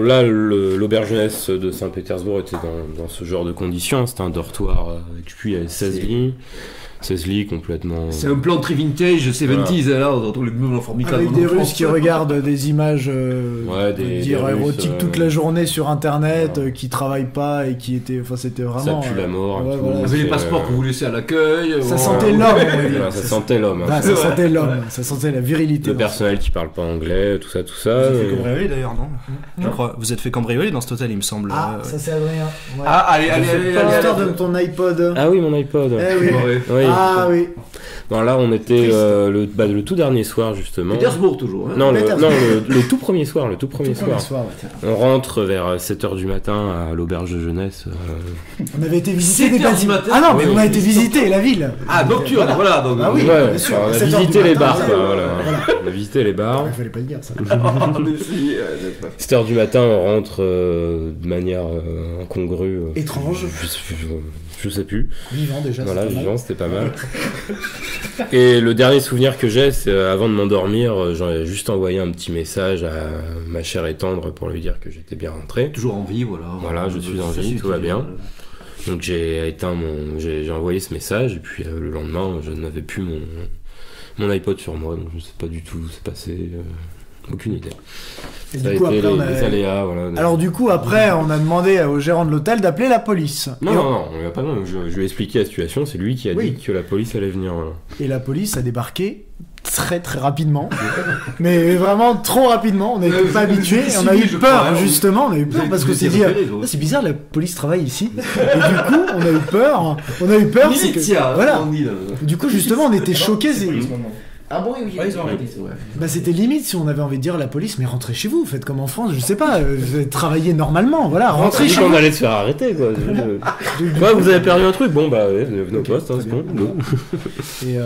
là, l'auberge jeunesse de Saint-Pétersbourg était dans ce genre de conditions. C'était un dortoir avec 16 lits. Cecily complètement. C'est un plan très vintage, 70s, là, dans le meuble formidable. Avec des Russes qui regardent des images des érotiques toute la journée sur internet, qui travaillent pas et qui étaient. Enfin, c'était vraiment. Ça pue la mort. Ouais, Vous avez les passeports que vous laissez à l'accueil. Ça sentait l'homme, on va dire. Ça sentait l'homme. Ah, ça sentait l'homme, ça sentait la virilité. Le personnel qui parle pas anglais, tout ça. Vous êtes fait cambrioler d'ailleurs, non? Je crois. Vous êtes fait cambrioler dans cet hôtel, il me semble. Ah, ça c'est Adrien. Ouais. Ah, allez. L'histoire de ton iPod. Ah oui, mon iPod. Eh oui. Oui. Ah oui. Bon, là, on était le tout dernier soir, justement. Pétersbourg, toujours. Hein. Non, le tout premier soir. Soir, ouais. On rentre vers 7h du matin à l'auberge de jeunesse. On avait été visiter des 7h du bâtiments. matin. Ah non, mais on a été visiter la ville. Ah, nocturne, voilà. Donc, Ah oui, Ouais, bien sûr. on a 7h du visité les matin, bars, ça. quoi, voilà. On a visité les bars. Il fallait pas le dire, ça. 7h du matin, on rentre de manière incongrue. Étrange. Je sais plus. Vivant déjà. Voilà, c'était pas mal. vivant, c'était pas mal. Et le dernier souvenir que j'ai, c'est avant de m'endormir, j'en ai juste envoyé un petit message à ma chère et tendre pour lui dire que j'étais bien rentré. Toujours en vie, voilà. Voilà, je suis en vie, tout va bien. Donc j'ai envoyé ce message et puis le lendemain, je n'avais plus mon iPod sur moi, donc je sais pas du tout où c'est passé. Aucune idée. Et Ça a du coup, été après, les aléas, voilà. Alors du coup, après, on a demandé au gérant de l'hôtel d'appeler la police. Non, on lui a pas non. Je lui ai expliqué la situation. C'est lui qui a dit que la police allait venir. Voilà. Et la police a débarqué très très rapidement. Mais vraiment trop rapidement. On n'était pas habitués. On a eu peur, justement. On a eu peur parce que c'est dit, c'est bizarre, la police travaille ici. Et du coup, on a eu peur. C'est que, voilà. Du coup, justement, on était choqués. Ah bon, oui, ils ont arrêté. Bah c'était limite si on avait envie de dire à la police, mais rentrez chez vous, faites comme en France, je sais pas, travaillez normalement, voilà, rentrez chez vous. On allait se faire arrêter, quoi. Ouais, vous avez perdu un truc, bon bah venez au poste, c'est bon. Et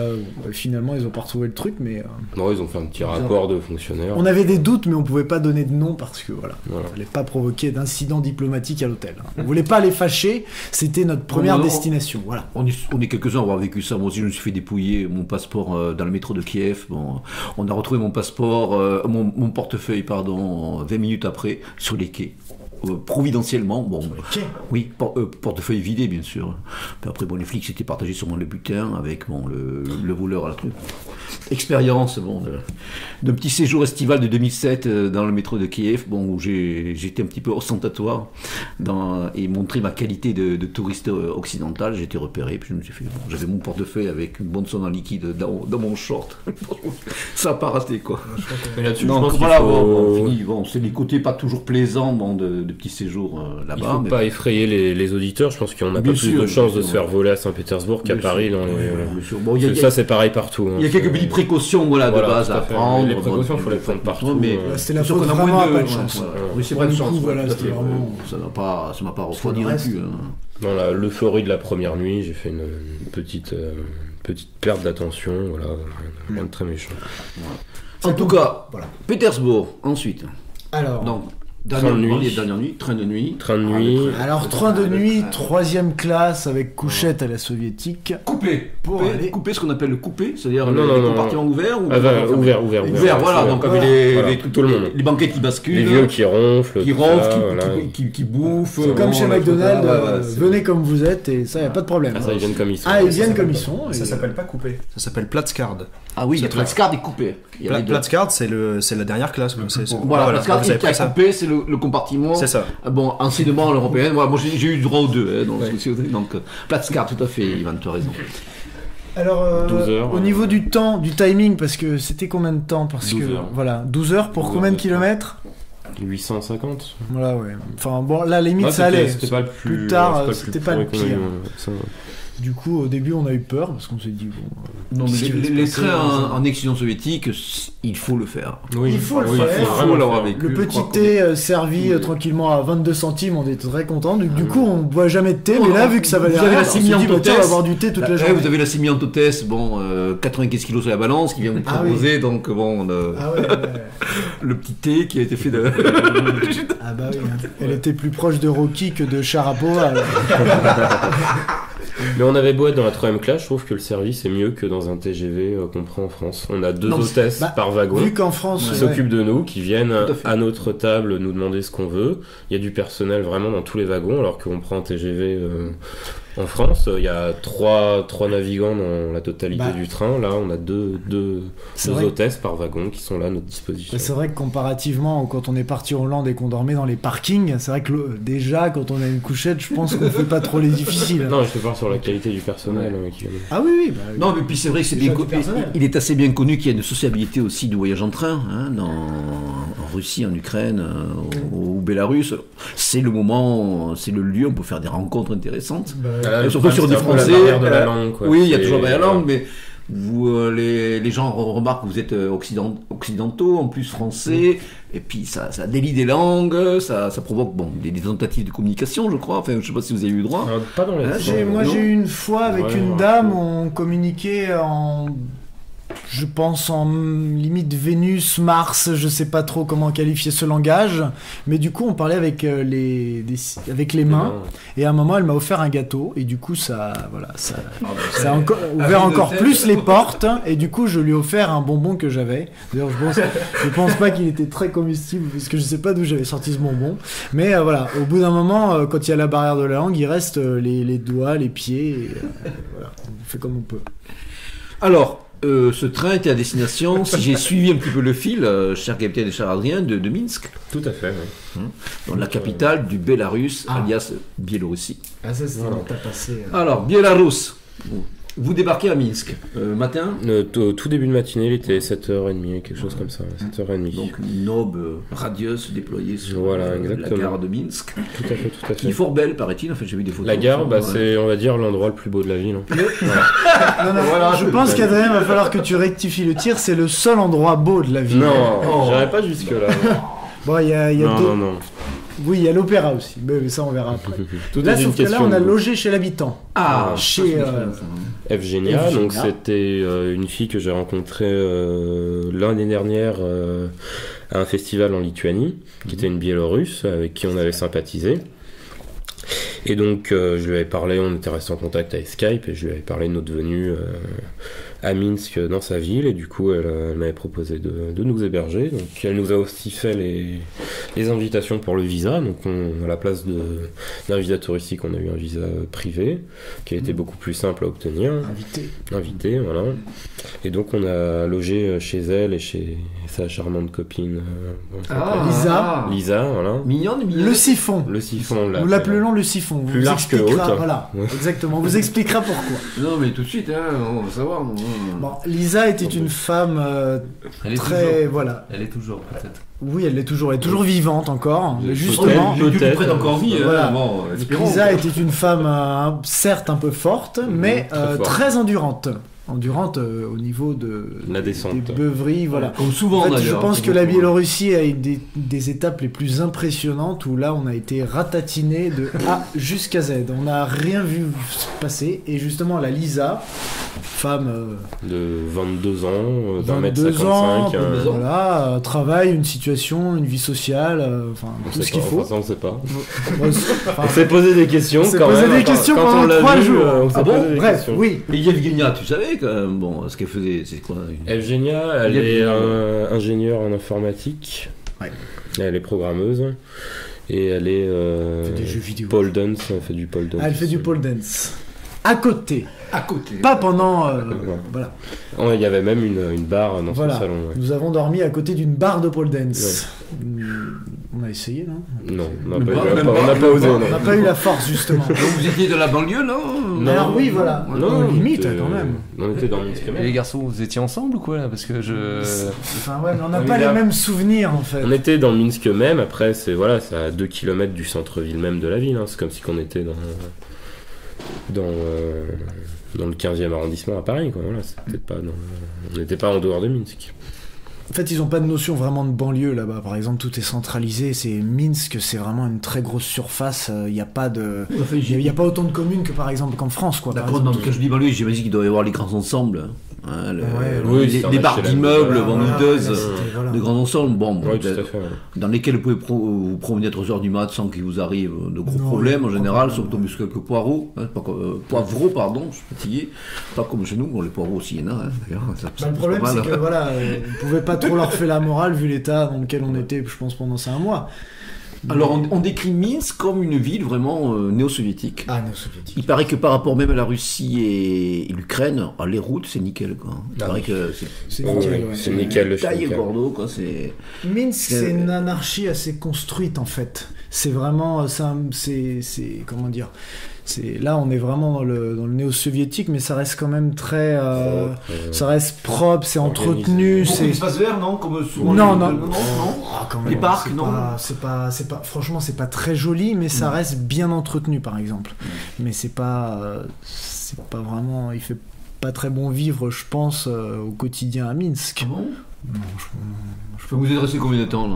finalement ils ont pas retrouvé le truc, mais non, ils ont fait un petit rapport de fonctionnaires. On avait des doutes, mais on pouvait pas donner de nom parce que voilà. On voulait pas provoquer d'incidents diplomatiques à l'hôtel. On voulait pas les fâcher, c'était notre première destination, voilà. On est quelques-uns à avoir vécu ça. Moi aussi, je me suis fait dépouiller mon passeport dans le métro de Kiev. Bon, on a retrouvé mon passeport, mon portefeuille, pardon, 20 minutes après, sur les quais. Providentiellement, bon, oui, portefeuille vidé bien sûr. Puis après, bon, les flics s'étaient partagés sur le butin avec bon, le voleur à la truc. Expérience, bon, d'un petit séjour estival de 2007 dans le métro de Kiev, bon, où j'étais un petit peu ostentatoire et montrer ma qualité de touriste occidental. J'ai été repéré, puis je me suis fait, bon, j'avais mon portefeuille avec une bonne somme en liquide dans mon short. Ça n'a pas raté, quoi. Mais là-dessus, donc je pense voilà, faut... bon, c'est les côtés pas toujours plaisants de petits séjours là-bas. Il ne faut pas effrayer les auditeurs. Je pense qu'on n'a pas plus de chances de se faire voler à Saint-Pétersbourg qu'à Paris. Bon, ça, c'est pareil partout. Il y a quelques petites précautions de base à prendre. Les précautions, il faut les prendre partout. Mais c'est la faute vraiment à pas de chance. Oui, c'est pas de chance. Ça m'a pas refroidi non plus. Dans l'euphorie de la première nuit, j'ai fait une petite perte d'attention. Voilà, rien de très méchant. En tout cas, Pétersbourg, ensuite. Alors... Dernière nuit, train de nuit. Alors, train de nuit, 3e classe avec couchette à la soviétique. Coupé, ce qu'on appelle le coupé, c'est-à-dire les compartiments ouverts ou ouvert, voilà, donc avec les banquettes qui basculent. Les vieux qui ronflent. Qui bouffent. C'est comme chez McDonald's, venez comme vous êtes et ça, y a pas de problème. Ça, ils viennent comme ils sont. Ils viennent comme ils sont. Ça s'appelle pas coupé, ça s'appelle Platzkard. Ah oui, Platzkard est coupé. Platzkard, c'est la dernière classe. Voilà, Platzkard qui a coupé, c'est le compartiment. C'est ça. Bon, enseignement européen. Moi, j'ai eu droit aux deux. Donc, Platzkard, tout à fait, Ivan, tu as raison. Alors, 12 heures, au niveau du temps, du timing, parce que c'était combien de temps? 12 heures pour combien de kilomètres? 850. Voilà, ouais. Enfin, bon, là, limite, ça allait. C'était pas le plus tard, c'était pas le pire. Ça. Du coup, au début, on a eu peur parce qu'on s'est dit non, mais les trains en ex-Union soviétique, il faut le faire. Oui, il faut le faire. Il faut vraiment l'avoir vécu. Le petit thé servi tranquillement à 22 centimes, on était très contents. Du coup, on ne boit jamais de thé, mais là, vu que ça valait rien, on s'est dit, on va avoir du thé toute la journée. Vous avez la simiantotesse, 95 kilos sur la balance qui vient vous proposer, donc bon, le petit thé qui a été fait de. Ah bah oui, elle était plus proche de Rocky que de Sharapova. Mais on avait beau être dans la 3ème classe, je trouve que le service est mieux que dans un TGV qu'on prend en France. On a 2 hôtesses par wagon vu qu'en France, qui s'occupent de nous, qui viennent à notre table nous demander ce qu'on veut. Il y a du personnel vraiment dans tous les wagons, alors qu'on prend un TGV En France, il y a trois navigants dans la totalité du train. Là, on a deux hôtesses par wagon qui sont là à notre disposition. C'est vrai que comparativement, quand on est parti en Hollande et qu'on dormait dans les parkings, c'est vrai que déjà, quand on a une couchette, je pense qu'on fait pas trop les difficiles. Non, je te parle sur la qualité du personnel. Ah oui. Non, mais puis c'est vrai que c'est bien il est assez bien connu qu'il y a une sociabilité aussi du voyage en train, hein, en Russie, en Ukraine, au Bélarus. C'est le moment, c'est le lieu, on peut faire des rencontres intéressantes. Surtout sur des Français. De la langue, quoi. Oui, il y a toujours la langue, mais vous, les gens remarquent que vous êtes occidentaux, en plus français, et puis ça délie des langues, ça provoque des tentatives de communication, je crois. Enfin, je sais pas si vous avez eu droit. Pas dans les. J'ai eu une fois avec une dame, on communiquait je pense en limite Vénus, Mars, je sais pas trop comment qualifier ce langage, mais du coup on parlait avec les mains, et à un moment elle m'a offert un gâteau, et du coup ça a ouvert encore plus les portes, et du coup je lui ai offert un bonbon que j'avais. D'ailleurs je pense pas qu'il était très comestible, parce que je sais pas d'où j'avais sorti ce bonbon, mais voilà, au bout d'un moment, quand il y a la barrière de la langue, il reste les doigts, les pieds, et voilà, on fait comme on peut. Alors, ce train était à destination, si j'ai suivi un petit peu le fil, cher capitaine et cher Adrien, de Minsk. Tout à fait, oui. Dans la capitale du Bélarus, alias Biélorussie. Ah, ça, c'est t'as passé. Alors, Biélarus. Vous débarquez à Minsk, matin tout début de matinée, il était 7h30, quelque chose comme ça, 7h30. Donc une aube radieuse déployée sur la gare de Minsk. Tout à fait. Qui est fort belle, paraît-il. En fait, j'ai vu des photos. La gare, c'est, on va dire, l'endroit le plus beau de la ville. Je pense qu'Adrien, va falloir que tu rectifies le tir, c'est le seul endroit beau de la ville. Non, j'irai pas jusque-là. Bon, il y a non. Oui, il y a l'opéra aussi, mais ça on verra après. Là, sauf que là, on a logé chez l'habitant. Chez Evgenia, donc c'était une fille que j'ai rencontrée l'année dernière à un festival en Lituanie, qui était une Biélorusse, avec qui on avait sympathisé. Et donc, je lui avais parlé, on était resté en contact avec Skype, et je lui avais parlé de notre venue à Minsk, dans sa ville, et du coup, elle m'avait proposé de nous héberger. Donc, elle nous a aussi fait les invitations pour le visa. Donc, à la place d'un visa touristique, on a eu un visa privé, qui a été beaucoup plus simple à obtenir. Invité, voilà. Et donc, on a logé chez elle et chez sa charmante copine. Lisa, voilà. Mignonne. Le siphon. Nous l'appelons le siphon. Plus large que haute. Voilà, exactement. On vous expliquera pourquoi. Non, mais tout de suite, on va savoir. Bon, Lisa était une femme voilà. Elle est toujours, peut-être. Oui, elle est toujours vivante encore. Mais justement, peut-être encore vie. Voilà. Lisa était une femme certes un peu forte, mais très endurante. Au niveau de la descente, des beuveries, voilà. Comme souvent, je pense que la Biélorussie a eu des étapes les plus impressionnantes où là on a été ratatiné de A jusqu'à Z. On n'a rien vu se passer, et justement la Lisa, femme de 22 ans, d'1m55, voilà, travail, une situation, une vie sociale, tout ce qu'il faut. Ça on sait pas. On s'est posé des questions quand même. Des questions pendant 3 jours. Bref, oui. Et Yevgenia, tu savais ce qu'elle faisait, c'est quoi Evgenia, elle est ingénieure en informatique. Ouais. Elle est programmeuse. Et elle est fait des jeux vidéo. Pole dance, elle fait du pole dance. Elle fait du pole dance. À côté. Pas pendant. Voilà. Il y avait même une barre dans son salon. Ouais. Nous avons dormi à côté d'une barre de pole dance. Ouais. On a essayé, non? Non, on n'a pas osé. On n'a pas eu la force, justement. Donc vous étiez de la banlieue, non? Alors oui, voilà. Non, limite, quand même. On était dans Minsk. Et les garçons, vous étiez ensemble ou quoi là? Parce que mais on n'a pas les mêmes souvenirs, en fait. On était dans Minsk même. Après, c'est à 2 km du centre-ville même de la ville. C'est comme si on était dans le 15e arrondissement à Paris, quoi. Voilà, on n'était pas en dehors de Minsk. En fait, ils n'ont pas de notion vraiment de banlieue là-bas. Par exemple, tout est centralisé. Minsk, c'est vraiment une très grosse surface. Il n'y a pas autant de communes que par exemple qu'en France, quoi. D'accord, quand je dis banlieue, j'imagine qu'il doit y avoir les grands ensembles. Les barres d'immeubles vendeuses de grands ensembles, dans lesquels vous pouvez vous promener à 3h du mat sans qu'il vous arrive de gros problèmes en général, sauf tomber sur quelques poireaux, poivreaux, pardon, je suis fatigué, pas comme chez nous, les poireaux aussi, il y en a, d'ailleurs. Le problème, c'est que vous ne pouvez pas trop leur faire la morale vu l'état dans lequel on était, je pense, pendant 5 mois. Alors on décrit Minsk comme une ville vraiment néo-soviétique. Ah, néo-soviétique. Il paraît que par rapport même à la Russie et l'Ukraine, les routes c'est nickel quoi. Il paraît que c'est nickel, ouais. C'est nickel le taille et schnickel. Bordeaux quoi. C'est Minsk, c'est une anarchie assez construite en fait. C'est vraiment, c'est comment dire. Là, on est vraiment dans le néo-soviétique, mais ça reste quand même très, ça reste propre, c'est entretenu. C'est espace vert, non, comme souvent. Non. Quand même, les parcs, non. C'est pas, franchement, c'est pas très joli, mais ça reste bien entretenu, par exemple. Mais c'est pas vraiment, il fait pas très bon vivre, je pense, au quotidien à Minsk. Ah bon? Non, Vous êtes resté combien de temps là?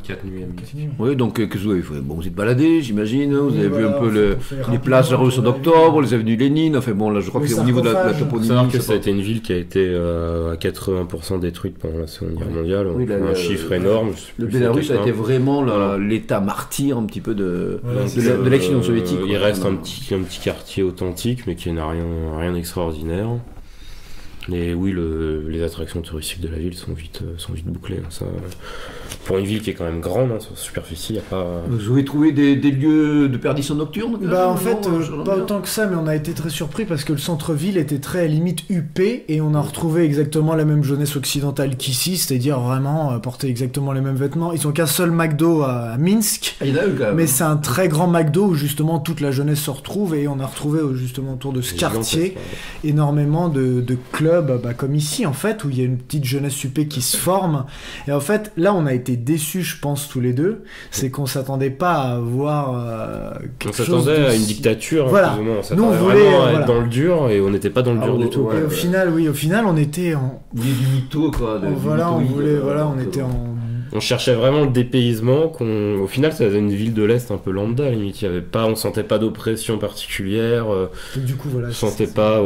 4 nuits à Minsk. Oui, donc qu'est-ce que vous avez fait? Bon, vous êtes baladé, j'imagine, vous avez vu un peu les places de la Révolution d'Octobre, les avenues Lénine, enfin bon, là je crois que c'est au niveau de la toponymie. Savoir que ça a été une ville qui a été à 80% détruite pendant la Seconde Guerre mondiale, un chiffre énorme. Le Bélarus a été vraiment l'état martyr un petit peu de l'ex-Union soviétique. Il reste un petit quartier authentique, mais qui n'a rien d'extraordinaire. Et oui, les attractions touristiques de la ville sont vite bouclées. Ça, pour une ville qui est quand même grande, sur superficie, il n'y a pas... Vous avez trouvé des lieux de perdition nocturne? En fait, pas autant que ça, mais on a été très surpris parce que le centre-ville était très limite huppé et on a retrouvé exactement la même jeunesse occidentale qu'ici, c'est-à-dire vraiment porter exactement les mêmes vêtements. Ils ont qu'un seul McDo à Minsk, mais c'est un très grand McDo où justement toute la jeunesse se retrouve et on a retrouvé justement autour de ce quartier énormément de clubs comme ici en fait où il y a une petite jeunesse huppée qui se forme et en fait là on a été déçus je pense tous les deux, c'est qu'on s'attendait pas à voir quelque chose. On s'attendait à une dictature, voilà. On s'attendait vraiment à être dans le dur et on n'était pas dans le dur du tout. Et au final on était en... Vous vouliez du mytho quoi. On était en... On cherchait vraiment le dépaysement. Au final, ça faisait une ville de l'Est un peu lambda, limite. On sentait pas d'oppression particulière. Du coup, voilà. On sentait pas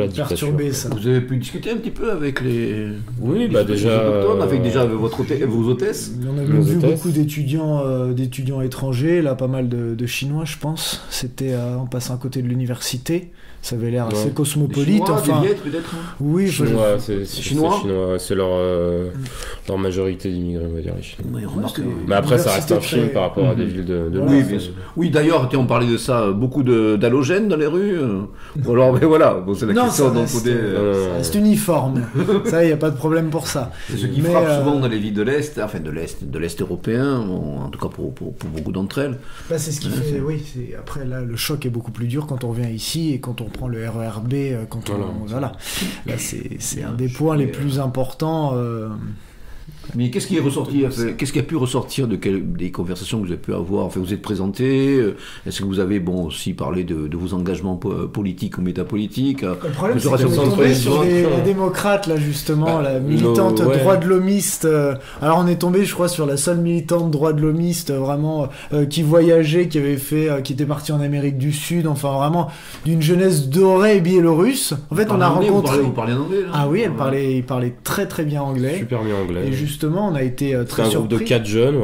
la dictature. Perturbé, ça. Vous avez pu discuter un petit peu avec les. Oui, déjà. Avec vos hôtesses. On a vu beaucoup d'étudiants étrangers, là, pas mal de Chinois, je pense. C'était en passant à côté de l'université. Ça avait l'air assez cosmopolite. Chinois, enfin, des Viettes, peut-être. Oui, Chinois, Chinois. C'est leur majorité d'immigrés, on va dire les Chinois. Mais après, ça reste un film par rapport à des villes de oui, bien sûr. Oui, d'ailleurs, on parlait de ça, beaucoup d'halogènes dans les rues. Alors, mais voilà, c'est la question d'un côté. C'est uniforme. Ça, il n'y a pas de problème pour ça. C'est ce qui frappe souvent dans les villes de l'Est, enfin de l'Est européen, en tout cas pour beaucoup d'entre elles. C'est ce qui fait, oui. Après, là, le choc est beaucoup plus dur quand on revient ici et quand on prend le RERB, Là, c'est un des points les plus importants. Mais qu'est-ce qui est ressorti, qu'est-ce qui a pu ressortir des conversations que vous avez pu avoir? Enfin, vous êtes présenté. Est-ce que vous avez aussi parlé de vos engagements politiques ou métapolitiques? Le problème, c'est qu'on est tombé sur les démocrates, là, justement, la militante droit de l'homiste. Alors, on est tombé, je crois, sur la seule militante droit de l'homiste, vraiment, qui voyageait, qui était partie en Amérique du Sud, enfin, vraiment, d'une jeunesse dorée biélorusse. En fait, on a rencontré... Vous parlez en anglais, là? Ah oui, il parlait très très bien anglais. Super bien anglais. Et justement, on a été très surpris. C'est un groupe de 4 jeunes,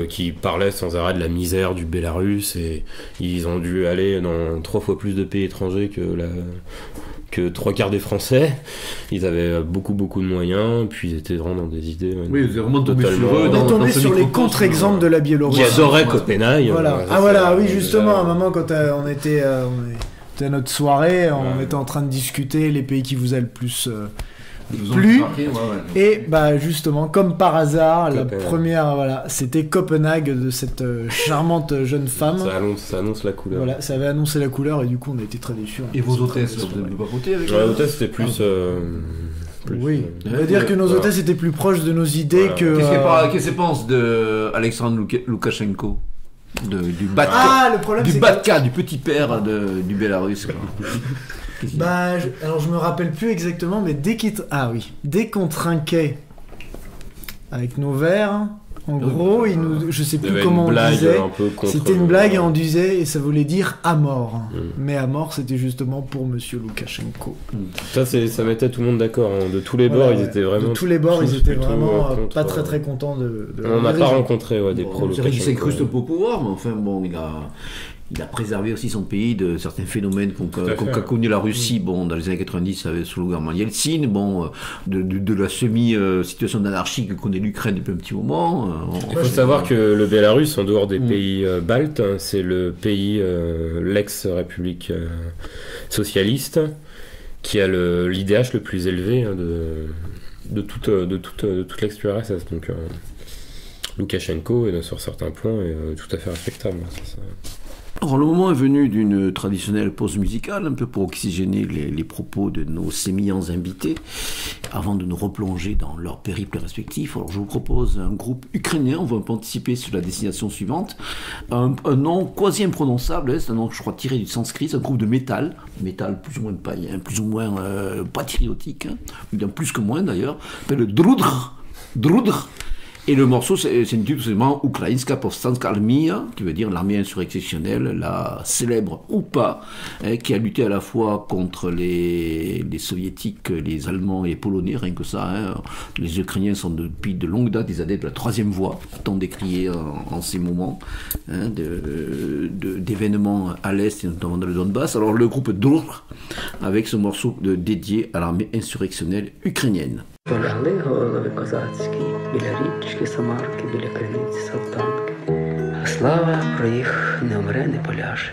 qui parlaient sans arrêt de la misère du Bélarus, et ils ont dû aller dans 3 fois plus de pays étrangers que 3/4 des Français. Ils avaient beaucoup de moyens, puis ils étaient vraiment dans des idées. Oui, vous êtes vraiment tombé sur eux. On est tombé sur les contre-exemples de la Biélorussie. Qui adoraient Copenhague. Voilà. Oui, justement, à un moment, quand on était à notre soirée, on était en train de discuter les pays qui vous a le plus plu. Et justement, comme par hasard, la première, c'était Copenhague, de cette charmante jeune femme. Ça annonce la couleur. Voilà, ça avait annoncé la couleur et du coup on a été très déçus. Et vos hôtesses, vous n'avez pas voté avec les hôtesses, c'était plus. Oui, on va dire que nos hôtesses étaient plus proches de nos idées que. Qu'est-ce que pense de Alexandre Loukachenko? Du Batka, du petit père du Bélarus. Alors je me rappelle plus exactement, mais dès qu'on trinquait avec nos verres, en gros, je sais plus comment on disait. C'était une blague et on disait, et ça voulait dire à mort. Mais à mort, c'était justement pour Monsieur Loukachenko. Ça mettait tout le monde d'accord. De tous les bords, ils étaient vraiment. De tous les bords, ils étaient vraiment pas très contents de. On n'a pas rencontré des pro-Loukachenko. Il s'est cru au pouvoir, mais enfin bon, il a préservé aussi son pays de certains phénomènes qu'a connu la Russie, bon, dans les années 90 sous le gouvernement Yeltsin, bon, de la situation d'anarchie que connaît l'Ukraine depuis un petit moment. Il faut savoir que le Bélarus, en dehors des pays baltes, c'est le pays, l'ex-république socialiste, qui a l'IDH le plus élevé de toute l'ex-URSS. Donc Loukachenko, sur certains points, est tout à fait respectable. Alors, le moment est venu d'une traditionnelle pause musicale, un peu pour oxygéner les propos de nos sémillants invités, avant de nous replonger dans leur périple respectif. Alors, je vous propose un groupe ukrainien, on va un peu anticiper sur la destination suivante. Un nom quasi imprononçable, c'est un nom que je crois tiré du sanskrit, c'est un groupe de métal plus ou moins païen, plus ou moins patriotique, bien plus que moins d'ailleurs, s'appelle Drudr. Et le morceau, c'est une tout simplement Ukrainska Povstanska Armia, qui veut dire l'armée insurrectionnelle, la célèbre ou pas, qui a lutté à la fois contre les soviétiques, les Allemands et les Polonais, rien que ça. Les Ukrainiens sont depuis de longue date des adeptes de la troisième voie, tant décriée en ces moments d'événements à l'Est et notamment dans le Donbass. Alors le groupe Drur, avec ce morceau dédié à l'armée insurrectionnelle ukrainienne. Полягли голови козацькі, біля річки Самарки, біля криниці Салтанки, а слава про їх не умре, не поляже.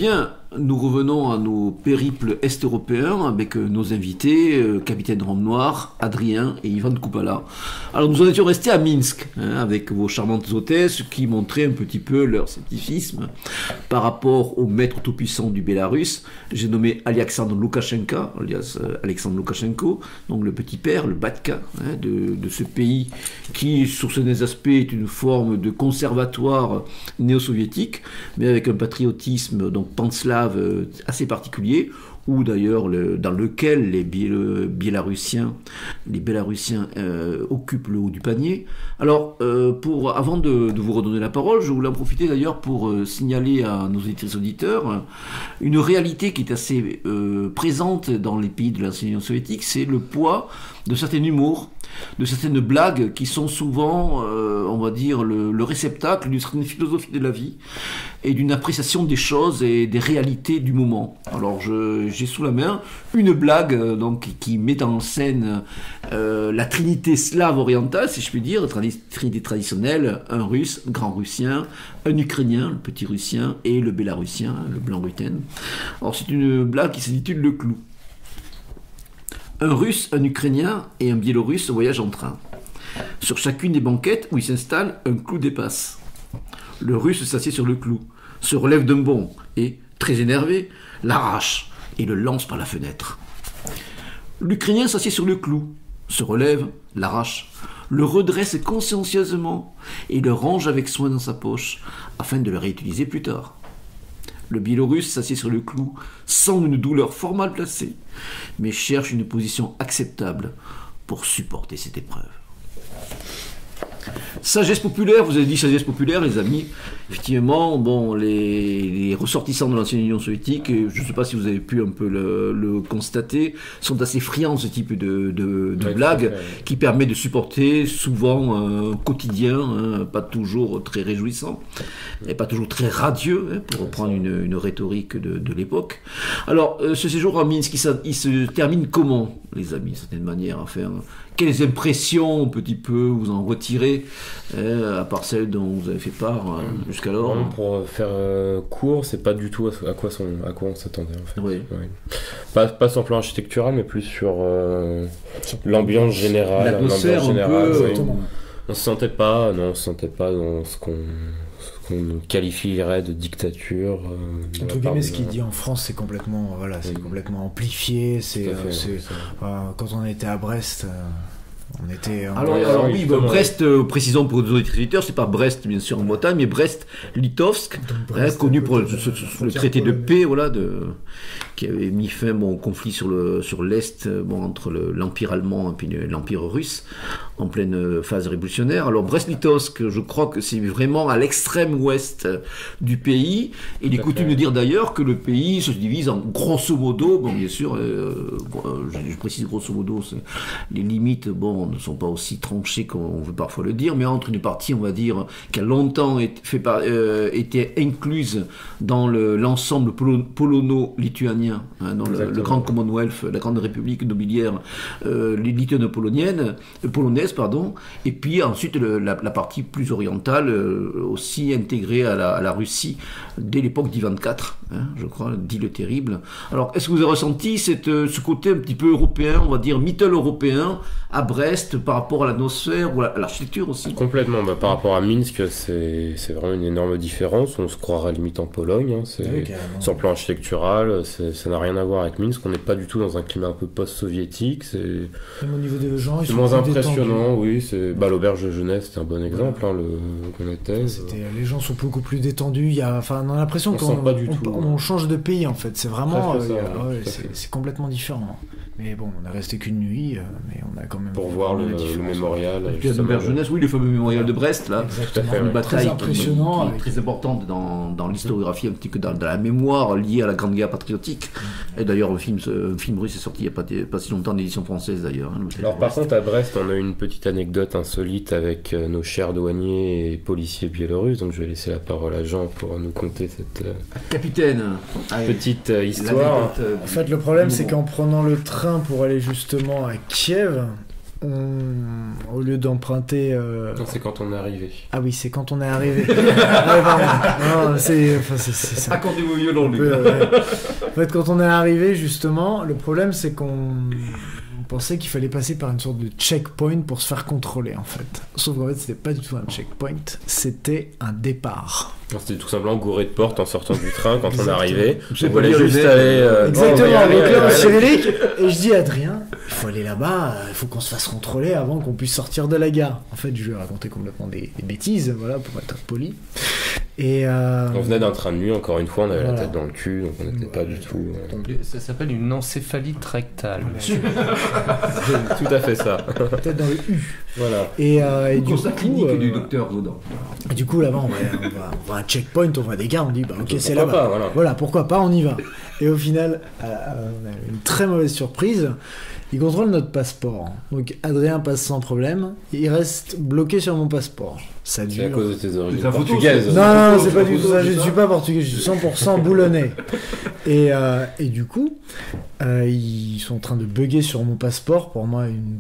Bien, nous revenons à nos périples est-européens avec nos invités, Capitaine Rome Noir, Adrien et Ivan Koupala. Alors nous en étions restés à Minsk, avec vos charmantes hôtesses qui montraient un petit peu leur scepticisme par rapport au maître tout-puissant du Bélarus. J'ai nommé Alexandre Loukachenko, alias Alexandre Loukachenko, donc le petit père, le Batka, de ce pays qui, sur certains aspects, est une forme de conservatoire néo-soviétique, mais avec un patriotisme donc panslave assez particulier, ou d'ailleurs dans lequel les Bélarusiens occupent le haut du panier. Alors, avant de vous redonner la parole, je voulais en profiter d'ailleurs pour signaler à nos auditeurs une réalité qui est assez présente dans les pays de l'ancienne Union soviétique, c'est le poids de certains humours, de certaines blagues qui sont souvent, on va dire, le réceptacle d'une certaine philosophie de la vie et d'une appréciation des choses et des réalités du moment. Alors j'ai sous la main une blague donc, qui met en scène la trinité slave orientale, si je puis dire, la trinité traditionnelle, un russe, grand russien, un ukrainien, le petit russien, et le bélarusien, le blanc ruthène. Alors c'est une blague qui s'intitule Le Clou. Un russe, un ukrainien et un biélorusse voyagent en train. Sur chacune des banquettes où ils s'installent, un clou dépasse. Le russe s'assied sur le clou, se relève d'un bond et, très énervé, l'arrache et le lance par la fenêtre. L'Ukrainien s'assied sur le clou, se relève, l'arrache, le redresse consciencieusement et le range avec soin dans sa poche afin de le réutiliser plus tard. Le Biélorusse s'assied sur le clou, sent une douleur fort mal placée, mais cherche une position acceptable pour supporter cette épreuve. Sagesse populaire, vous avez dit sagesse populaire, les amis. Effectivement, bon, les ressortissants de l'ancienne Union soviétique, je ne sais pas si vous avez pu un peu le constater, sont assez friands de ce type de blagues qui permet de supporter souvent un quotidien, pas toujours très réjouissant et pas toujours très radieux, pour reprendre une rhétorique de l'époque. Alors, ce séjour à Minsk, il se termine comment, les amis, d'une certaine manière, enfin, quelles impressions, un petit peu, vous en retirez, à part celles dont vous avez fait part jusqu'alors? Pour faire court, c'est pas du tout à quoi on s'attendait, en fait. Oui. Ouais. Pas sur le plan architectural, mais plus sur l'ambiance générale. L'atmosphère, On se sentait pas dans ce qu'on qualifierait de dictature. Entre guillemets, ce qu'il dit en France, c'est complètement, c'est complètement amplifié. Quand on était à Brest, on était. Alors oui, Brest, précisons pour nos auditeurs, c'est pas Brest bien sûr en Bretagne, mais Brest-Litovsk, connu pour le traité de paix, qui avait mis fin au conflit sur l'Est, entre l'Empire allemand et puis l'Empire russe, en pleine phase révolutionnaire. Alors Brest-Litovsk, je crois que c'est vraiment à l'extrême ouest du pays. Il est coutume de dire d'ailleurs que le pays se divise en grosso modo, bien sûr, je précise grosso modo, les limites, ne sont pas aussi tranchées qu'on veut parfois le dire, mais entre une partie, on va dire, qui a longtemps été incluse dans l'ensemble polono-lituanien, dans le grand Commonwealth, la grande république nobiliaire polonaise, et puis ensuite la partie plus orientale, aussi intégrée à la Russie dès l'époque d'Ivan IV, je crois, dit le Terrible. Alors, est-ce que vous avez ressenti ce côté un petit peu européen, on va dire mittel-européen, à Brest, par rapport à l'atmosphère ou à l'architecture aussi? Complètement, par rapport à Minsk, c'est vraiment une énorme différence, on se croirait limite en Pologne, sur le plan architectural, ça n'a rien à voir avec Minsk, on n'est pas du tout dans un climat un peu post-soviétique, même au niveau des gens, c'est moins impressionnant, oui, l'auberge de jeunesse, c'était un bon exemple, qu'on était. Les gens sont beaucoup plus détendus, on a l'impression qu'on change de pays en fait, c'est vraiment, c'est complètement différent. Mais bon, on est resté qu'une nuit, mais on a quand même... Pour voir le mémorial. L'auberge jeunesse, le fameux mémorial de Brest, là. Exactement. Une bataille très impressionnant, qui est très importante dans l'historiographie, un petit peu dans la mémoire liée à la Grande Guerre patriotique. Et d'ailleurs, un film russe est sorti il n'y a pas si longtemps, d'édition française d'ailleurs. Alors par contre, à Brest, on a une petite anecdote insolite avec nos chers douaniers et policiers biélorusses, donc je vais laisser la parole à Jean pour nous conter cette Capitaine, petite histoire. En fait, le problème, c'est qu'en prenant le train pour aller justement à Kiev, au lieu d'emprunter... Non, c'est quand on est arrivé. Ah oui, c'est quand on est arrivé. Non, c'est ça. Racontez-vous mieux dans lui. En fait, quand on est arrivé, justement, le problème, c'est qu'on pensait qu'il fallait passer par une sorte de checkpoint pour se faire contrôler, en fait. Sauf qu'en fait, c'était pas du tout un checkpoint, c'était un départ. C'était tout simplement gouré de portes en sortant du train quand on est arrivé. Je On voulait juste aller... Exactement, donc là, en cyrillique, et je dis à Adrien, il faut aller là-bas, il faut qu'on se fasse contrôler avant qu'on puisse sortir de la gare. En fait, je lui ai raconté complètement des bêtises, voilà, pour être poli. Et on venait d'un train de nuit, encore une fois, on avait la tête dans le cul, donc on n'était pas du tout... Ça s'appelle une encéphalite rectale. Tout à fait ça. Peut-être dans le U. Voilà. Et du coup, clinique du docteur Godin. Et du coup, là-bas, on va à un checkpoint, on voit des gars, on dit, bah ok, c'est là-bas. Pas, voilà, pourquoi pas, on y va. Et au final, on a une très mauvaise surprise. Ils contrôlent notre passeport. Donc Adrien passe sans problème. Il reste bloqué sur mon passeport. Ça dure. C'est à cause de tes origines portugaises. Non, c'est pas du tout ça. Je ne suis pas portugais. Je suis 100% boulonnais. Et du coup, ils sont en train de bugger sur mon passeport pour moi une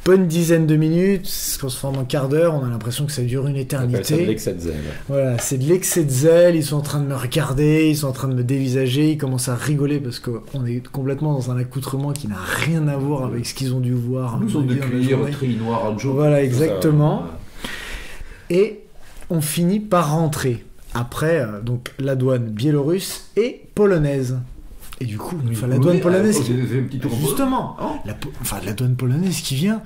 bonne dizaine de minutes. Ça se transforme en quart d'heure. On a l'impression que ça dure une éternité. C'est de l'excès de zèle. Voilà, c'est de l'excès de zèle. Ils sont en train de me regarder, ils sont en train de me dévisager, ils commencent à rigoler parce qu'on est complètement dans un accoutrement qui n'a rien à voir avec ce qu'ils ont dû voir. Nous sommes de cuir, tri noir en jaune. Voilà, exactement. Et on finit par rentrer. Après, donc la douane biélorusse et polonaise. Et du coup, la douane polonaise justement, la douane polonaise qui vient,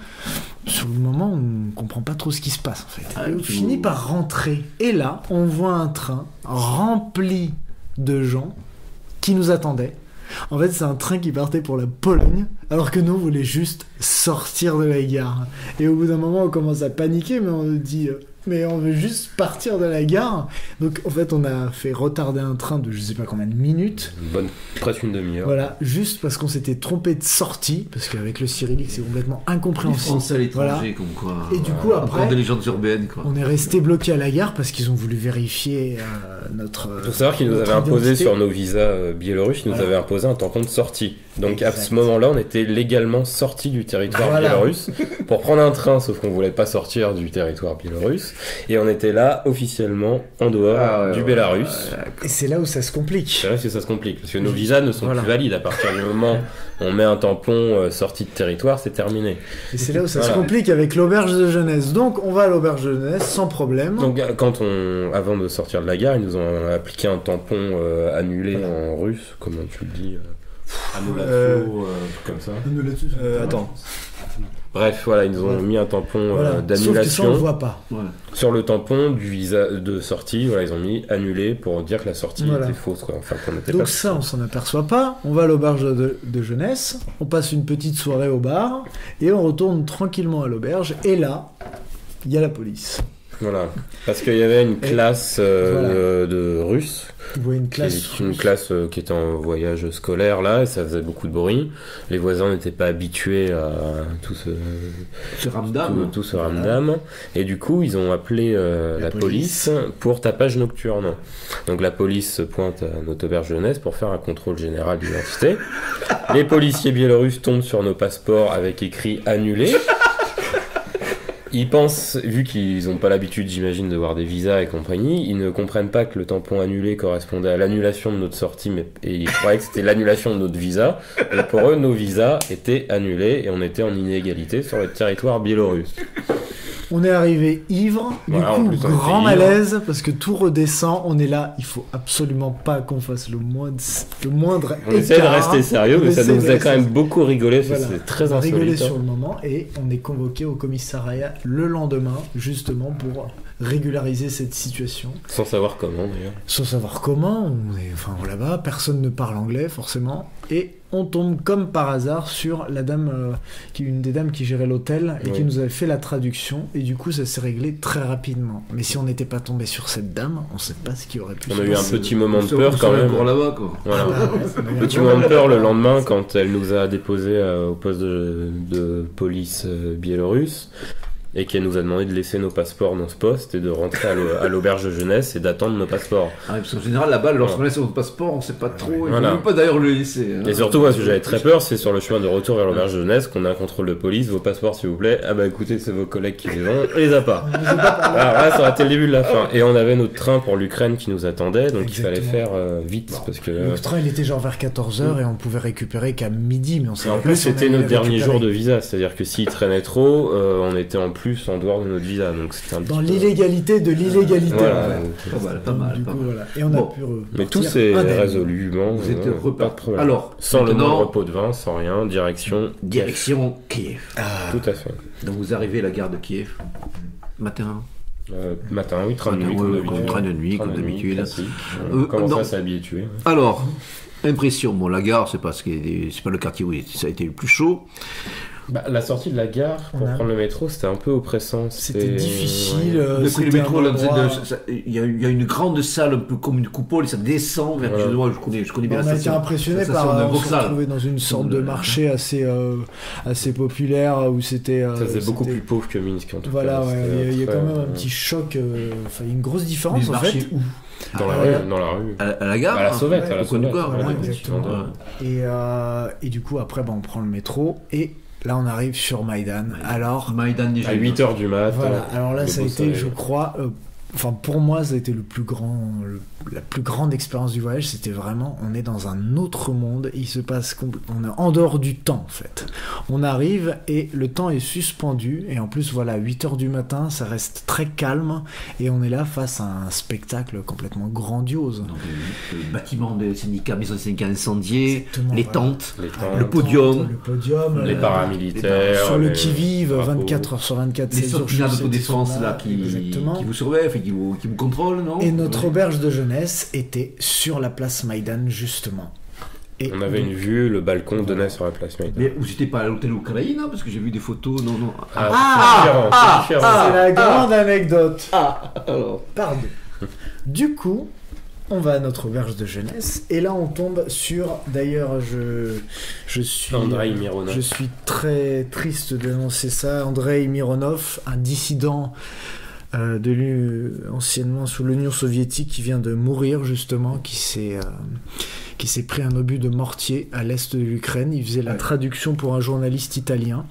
sur le moment, on comprend pas trop ce qui se passe en fait. Et on finit par rentrer. Et là, on voit un train rempli de gens qui nous attendaient. En fait, c'est un train qui partait pour la Pologne, alors que nous, on voulait juste sortir de la gare. Et au bout d'un moment, on commence à paniquer, mais on nous dit... mais on veut juste partir de la gare. Donc en fait on a fait retarder un train de je sais pas combien de minutes. Presque une demi-heure. Voilà, juste parce qu'on s'était trompé de sortie, parce qu'avec le cyrillique c'est complètement incompréhensible. Français à l'étranger, comme quoi. Et du coup après, des légendes urbaines, quoi. On est resté bloqué à la gare parce qu'ils ont voulu vérifier notre... Il faut savoir qu'ils nous avaient imposé sur nos visas biélorusses, ils nous avaient imposé un tampon de sortie. Donc à ce moment-là on était légalement sortis du territoire biélorusse pour prendre un train, sauf qu'on voulait pas sortir du territoire biélorusse. Et on était là officiellement en dehors du Bélarus. Et c'est là où ça se complique. C'est là que ça se complique parce que nos visas ne sont plus valides à partir du moment où on met un tampon sortie de territoire, c'est terminé. Et c'est là où ça se complique avec l'auberge de jeunesse. Donc on va à l'auberge de jeunesse sans problème. Donc avant de sortir de la gare, ils nous ont appliqué un tampon annulé en russe, comment tu le dis annulation, comme ça. Attends. Bref, voilà, ils nous ont mis un tampon d'annulation. Sauf que ça, on le voit pas. Sur le tampon du visa de sortie, voilà, ils ont mis annulé pour dire que la sortie était fausse, quoi. Enfin, qu'on n'était pas. Donc ça, on s'en aperçoit pas. On va à l'auberge de jeunesse, on passe une petite soirée au bar et on retourne tranquillement à l'auberge. Et là, il y a la police. Voilà, parce qu'il y avait une classe de Russes. Une classe qui était en voyage scolaire là, et ça faisait beaucoup de bruit. Les voisins n'étaient pas habitués à tout ce ramdam. Et du coup, ils ont appelé la police pour tapage nocturne. Donc la police se pointe à notre auberge jeunesse pour faire un contrôle général d'identité. Les policiers biélorusses tombent sur nos passeports avec écrit annulé. Ils pensent, vu qu'ils n'ont pas l'habitude, j'imagine, de voir des visas et compagnie, ils ne comprennent pas que le tampon annulé correspondait à l'annulation de notre sortie, et ils croyaient que c'était l'annulation de notre visa. Et pour eux, nos visas étaient annulés et on était en inégalité sur le territoire biélorusse. On est arrivé ivre, du coup, grand malaise, parce que tout redescend, on est là, il faut absolument pas qu'on fasse le moindre écart. On essaie de rester sérieux, mais ça nous a quand même beaucoup rigolé, c'est très insolite. On a rigolé sur le moment, et on est convoqué au commissariat le lendemain, justement, pour régulariser cette situation. Sans savoir comment, d'ailleurs. Sans savoir comment, là-bas, personne ne parle anglais, forcément, et on tombe comme par hasard sur la dame, une des dames qui gérait l'hôtel et qui nous avait fait la traduction, et du coup ça s'est réglé très rapidement. Mais si on n'était pas tombé sur cette dame, on ne sait pas ce qui aurait pu se passer. On a eu un petit moment de peur quand même. Là-bas, quoi. Voilà. Petit moment de peur le lendemain quand elle nous a déposé au poste de police biélorusse. et qui nous a demandé de laisser nos passeports dans ce poste et de rentrer à l'auberge de jeunesse et d'attendre nos passeports. Parce qu'en général, là-bas, lorsqu'on laisse notre passeport, on sait pas trop, il ne Voilà. faut pas d'ailleurs le laisser. Et surtout, moi, ce que j'avais très peur, c'est sur le chemin de retour vers l'auberge de jeunesse qu'on a un contrôle de police, vos passeports s'il vous plaît, ah bah écoutez, c'est vos collègues qui les ont, on les a pas. Alors là, ça aurait été le début de la fin. Et on avait notre train pour l'Ukraine qui nous attendait, donc il fallait faire vite, parce que... Le train, il était genre vers 14h et on pouvait récupérer qu'à midi, mais on savait En pas plus, si on c'était allait notre dernier récupérer. jour de visa, c'est-à-dire que s'il traînait trop, on était en plus en dehors de notre visa, donc c'était un petit Dans peu- l'illégalité de l'illégalité. Voilà, en fait. donc, Pas mal. Du coup, voilà. Et on a Bon. pu mais tout repartir s'est indemne. résolument, Vous êtes pas de reparti. problème. Alors, Sans le maintenant- moindre pot de vin, sans rien, direction, Direction Kiev. tout à fait. Donc vous arrivez à la gare de Kiev, matin. Matin, oui, train de nuit, Ouais, comme ouais, d'habitude. train de nuit, comme d'habitude. classique. Euh, Comment non. ça s'est habitué. Alors, impression, bon la gare, c'est pas le quartier où ça a été le plus chaud. La sortie de la gare pour On a- prendre le métro, c'était un peu oppressant. C'était difficile. ouais. Le c'était métro, un là, endroit- il y a une grande salle, un peu comme une coupole, et ça descend vers. Voilà. Je connais bien On la a été station. impressionné La station par. de On s'est Vauxhall. retrouvé dans une sorte de marché assez populaire où c'était. Ça faisait beaucoup c'était- plus pauvre que Minsk en tout Voilà, cas. ouais, C'était il y a très, quand même un petit choc, enfin une grosse différence Mais en marché fait. où Dans la Ah, rue, dans la rue. À la gare À la hein, sauvette, à la au coin du sauvette. corps, Voilà, ouais, des petits exactement. vendeurs. Et du coup après on prend le métro et là on arrive sur Maïdan. Alors Maïdan déjà. À 8h du mat. voilà, alors là le ça a beau été soleil. je crois enfin pour moi ça a été la plus grande expérience du voyage, c'était vraiment on est dans un autre monde, il se passe on est en dehors du temps en fait. On arrive et le temps est suspendu et en plus voilà 8h du matin, ça reste très calme et on est là face à un spectacle complètement grandiose. Donc, le bâtiment des syndicats, maison des syndicats incendiés, Exactement, les voilà. tentes, Les temps, le podium, Le podium, les paramilitaires. sur le les qui-vive, drapeaux. 24h sur 24, les 7 jours sorties sur 7, d'autodéfense ils sont là qui exactement. vous surveillent, enfin, qui vous contrôlent, non Et notre auberge de jeunesse était sur la place Maïdan, justement. Et On avait donc, une vue, le balcon donnait sur la place Maïdan. Mais vous n'étiez pas à l'hôtel Ukraine, hein, parce que j'ai vu des photos, non. C'est différent. c'est la grande anecdote. Alors. Pardon. Du coup, on va à notre auberge de jeunesse, et là on tombe sur... D'ailleurs, je suis... Andreï Mironov. Je suis très triste d'annoncer ça. Andreï Mironov, un dissident anciennement sous l'Union soviétique, qui vient de mourir justement, qui s'est pris un obus de mortier à l'est de l'Ukraine. Il faisait la traduction pour un journaliste italien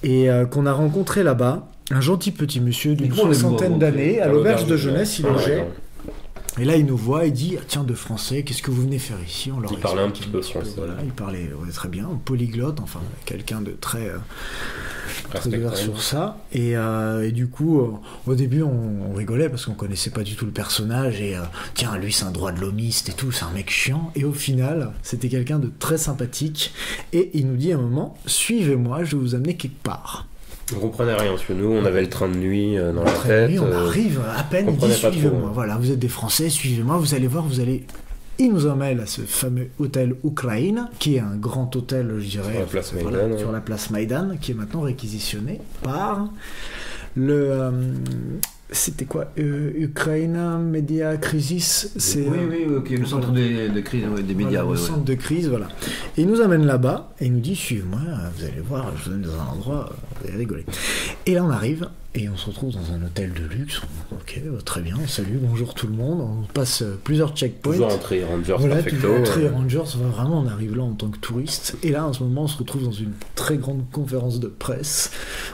et qu'on a rencontré là-bas. Un gentil petit monsieur d'une Mais comment on les voit, soixantaine donc, d'années, à l'auberge de jeunesse, il Ah, logeait. d'accord. Et là, il nous voit, il dit: ah, tiens, de français, qu'est-ce que vous venez faire ici? On leur Il parlait un explique petit peu français. Voilà, il parlait très bien, polyglotte, enfin, quelqu'un de très ouvert sur ça. Et du coup, au début, on rigolait parce qu'on connaissait pas du tout le personnage. Et tiens, lui, c'est un droit de l'homiste et tout, c'est un mec chiant. Et au final, c'était quelqu'un de très sympathique. Et il nous dit à un moment: suivez-moi, je vais vous amener quelque part. On comprenait rien, parce que nous, on avait le train de nuit dans la Très tête. bien, on arrive à peine, il dit: comprenait pas trop, suivez-moi. ouais. Voilà, vous êtes des Français, suivez-moi, vous allez voir, vous allez. Il nous emmène à ce fameux hôtel Ukraine, qui est un grand hôtel, je dirais, Sur la place Maïdan, voilà, ouais. sur la place Maïdan, qui est maintenant réquisitionné par le... c'était quoi, Ukraine Media Crisis, c'est... Oui, ok, le centre de crise des médias. Voilà, le centre de crise, voilà. Et il nous amène là-bas, et il nous dit: suivez-moi, vous allez voir, je vous donne dans un endroit, vous allez rigoler. Et là, on arrive, et on se retrouve dans un hôtel de luxe. Ok, très bien, salut, bonjour tout le monde. On passe plusieurs checkpoints. Toujours entrée Rangers Voilà, perfecto. toujours très Rangers, vraiment, on arrive là en tant que touriste. Et là, en ce moment, on se retrouve dans une très grande conférence de presse.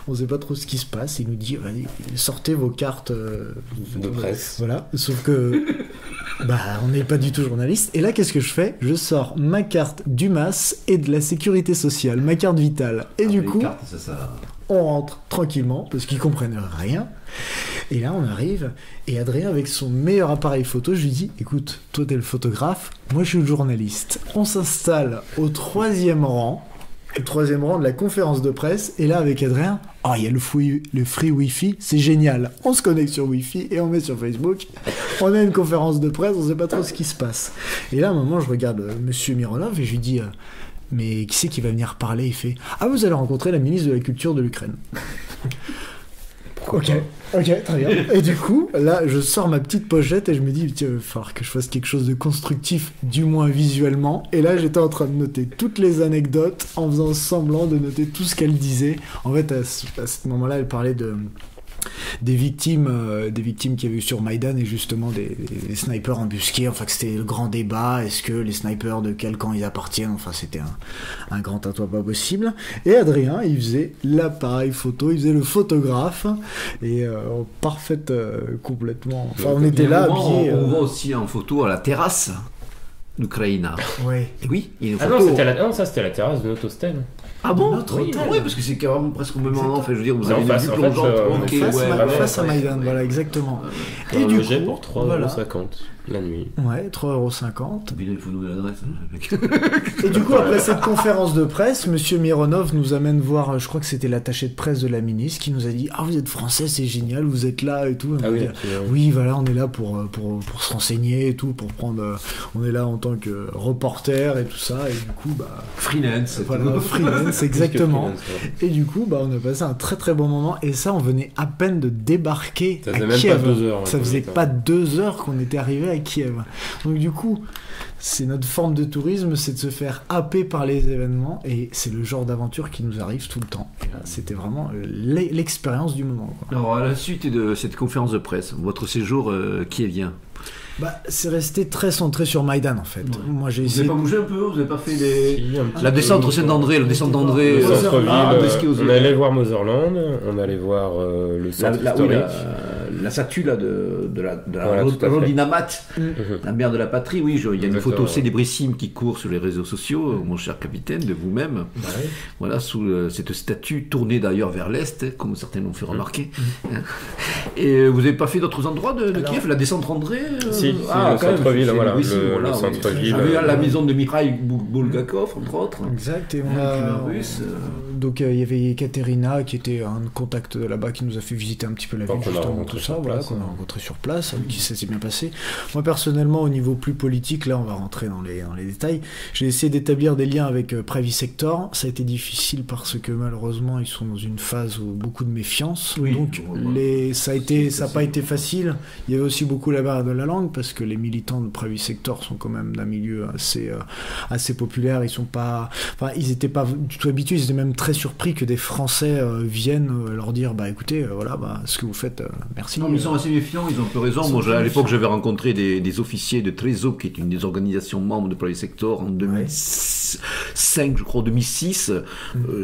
On sait pas trop ce qui se passe. Il nous dit: allez, sortez vos cartes de presse. Voilà, sauf que on n'est pas du tout journaliste. Et là, qu'est-ce que je fais? Je sors ma carte du MAS et de la sécurité sociale, ma carte vitale. Et du coup, on rentre tranquillement parce qu'ils comprennent rien. Et là, on arrive, et Adrien, avec son meilleur appareil photo, je lui dis: écoute, toi t'es le photographe, moi je suis le journaliste. On s'installe au troisième rang de la conférence de presse, et là, avec Adrien, il y a le free Wi-Fi, c'est génial. On se connecte sur Wi-Fi et on met sur Facebook. On a une conférence de presse, on sait pas trop ce qui se passe. Et là, à un moment, je regarde Monsieur Mironov et je lui dis: mais qui c'est qui va venir parler? Il fait: ah, vous allez rencontrer la ministre de la Culture de l'Ukraine. Ok, très bien. Et du coup, là, je sors ma petite pochette et je me dis, tiens, il va falloir que je fasse quelque chose de constructif, du moins visuellement. Et là, j'étais en train de noter toutes les anecdotes en faisant semblant de noter tout ce qu'elle disait. En fait, à ce moment-là, elle parlait des victimes qu'il y avait eu sur Maïdan et justement des snipers embusqués. Enfin, que c'était le grand débat. Est-ce que les snipers de quel camp ils appartiennent? Enfin, c'était un grand tatouage pas possible. Et Adrien, il faisait l'appareil photo, il faisait le photographe et parfaite complètement. Enfin, on était là habillés. On voit aussi en photo à la terrasse d'Ukraine. Ouais. Et oui, il y a une Ah photo. non, ça c'était la terrasse de notre hostel. Ah bon? Oui, parce que c'est carrément presque au même moment. Enfin, je veux dire, vous avez une vue en plongeante. Face à Maïdan, voilà, exactement. Et du coup, pour 3,50€ la nuit. Ouais, 3,50€. Il faut nous l'adresse. Et du coup, après cette conférence de presse, Monsieur Mironov nous amène voir, je crois que c'était l'attaché de presse de la ministre, qui nous a dit: ah, vous êtes français, c'est génial, vous êtes là et tout. Oui, voilà, on est là pour se renseigner et tout, pour prendre. On est là en tant que reporter et tout ça, et du coup, freelance. Voilà, freelance, exactement. Et du coup, on a passé un très très bon moment, et ça, on venait à peine de débarquer à Kiev. Ça faisait pas 2 heures qu'on était arrivé à Kiev. Donc du coup, c'est notre forme de tourisme, c'est de se faire happer par les événements, et c'est le genre d'aventure qui nous arrive tout le temps. Et là, c'était vraiment l'expérience du moment, quoi. Alors, à la suite de cette conférence de presse, votre séjour kievien, c'est resté très centré sur Maïdan, en fait. Ouais. Moi, j'ai essayé. Vous n'avez pas bougé un peu? Vous n'avez pas fait la descente au Saint-André, la descente d'André, on allait voir Motherland, on allait voir le centre historique. La statue là, de la Rodina Mat, la mère de la patrie. Oui, il y a une photo célébrissime qui court sur les réseaux sociaux, mon cher capitaine, de vous-même. Voilà, sous cette statue tournée d'ailleurs vers l'Est, comme certains l'ont fait remarquer. Et vous n'avez pas fait d'autres endroits de Kiev? La descente André? Si, le centre-ville, voilà. Le centre-ville. J'avais la maison de Mikhail Bulgakov, entre autres. Exact, et on a. Donc il y avait Ekaterina qui était un contact de là-bas qui nous a fait visiter un petit peu la ville, justement, tout ça, voilà, qu'on a rencontré sur place, avec qui ça s'est bien passé. Moi personnellement, au niveau plus politique, là on va rentrer dans les détails, j'ai essayé d'établir des liens avec Privy Sector. Ça a été difficile parce que malheureusement ils sont dans une phase où beaucoup de méfiance, donc ça n'a pas été facile. Il y avait aussi beaucoup la barrière de la langue parce que les militants de Privy Sector sont quand même d'un milieu assez populaire. Ils étaient pas du tout habitués, ils étaient même très surpris que des Français viennent leur dire écoutez, ce que vous faites, merci. Non, mais ils sont assez méfiants, ils ont un peu raison. Moi, à l'époque, j'avais rencontré des officiers de Trezor, qui est une des organisations membres de Privy Sector, en 2005, je crois, 2006.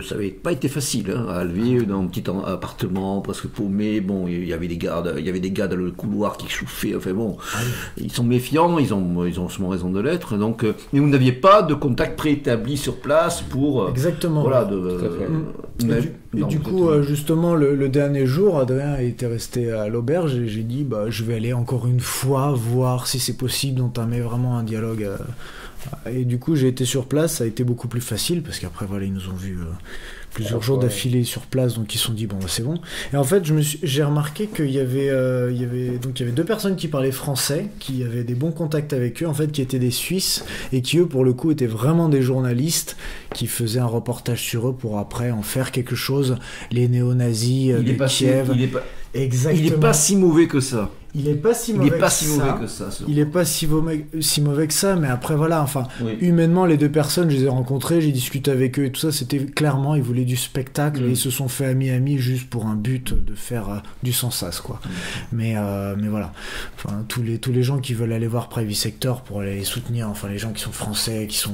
Ça n'avait pas été facile à lever dans un petit appartement presque paumé. Bon, il y avait des gars dans le couloir qui chauffaient. Enfin bon, ils sont méfiants, ils ont sûrement raison de l'être. Donc, mais vous n'aviez pas de contact préétabli sur place pour. Exactement. Voilà. Et du coup, justement, le dernier jour, Adrien était resté à l'auberge et j'ai dit je vais aller encore une fois voir si c'est possible d'entamer vraiment un dialogue. Et du coup, j'ai été sur place, ça a été beaucoup plus facile parce qu'après, ils nous ont vus plusieurs jours d'affilée sur place, donc ils se sont dit c'est bon. Et en fait, j'ai remarqué qu'il y avait 2 personnes qui parlaient français, qui avaient des bons contacts avec eux, en fait, qui étaient des Suisses et qui eux, pour le coup, étaient vraiment des journalistes qui faisaient un reportage sur eux pour après en faire quelque chose. Les néo-nazis de Kiev. Exactement. Il n'est pas si mauvais que ça. Il est pas si mauvais que ça. Il est pas si mauvais que ça, mais après humainement, les 2 personnes, je les ai rencontrées, j'ai discuté avec eux et tout ça, c'était clairement, ils voulaient du spectacle et ils se sont fait amis juste pour un but de faire du sans-sas, quoi. Mais voilà, tous les gens qui veulent aller voir Privy Sector pour aller les soutenir, les gens qui sont français, qui sont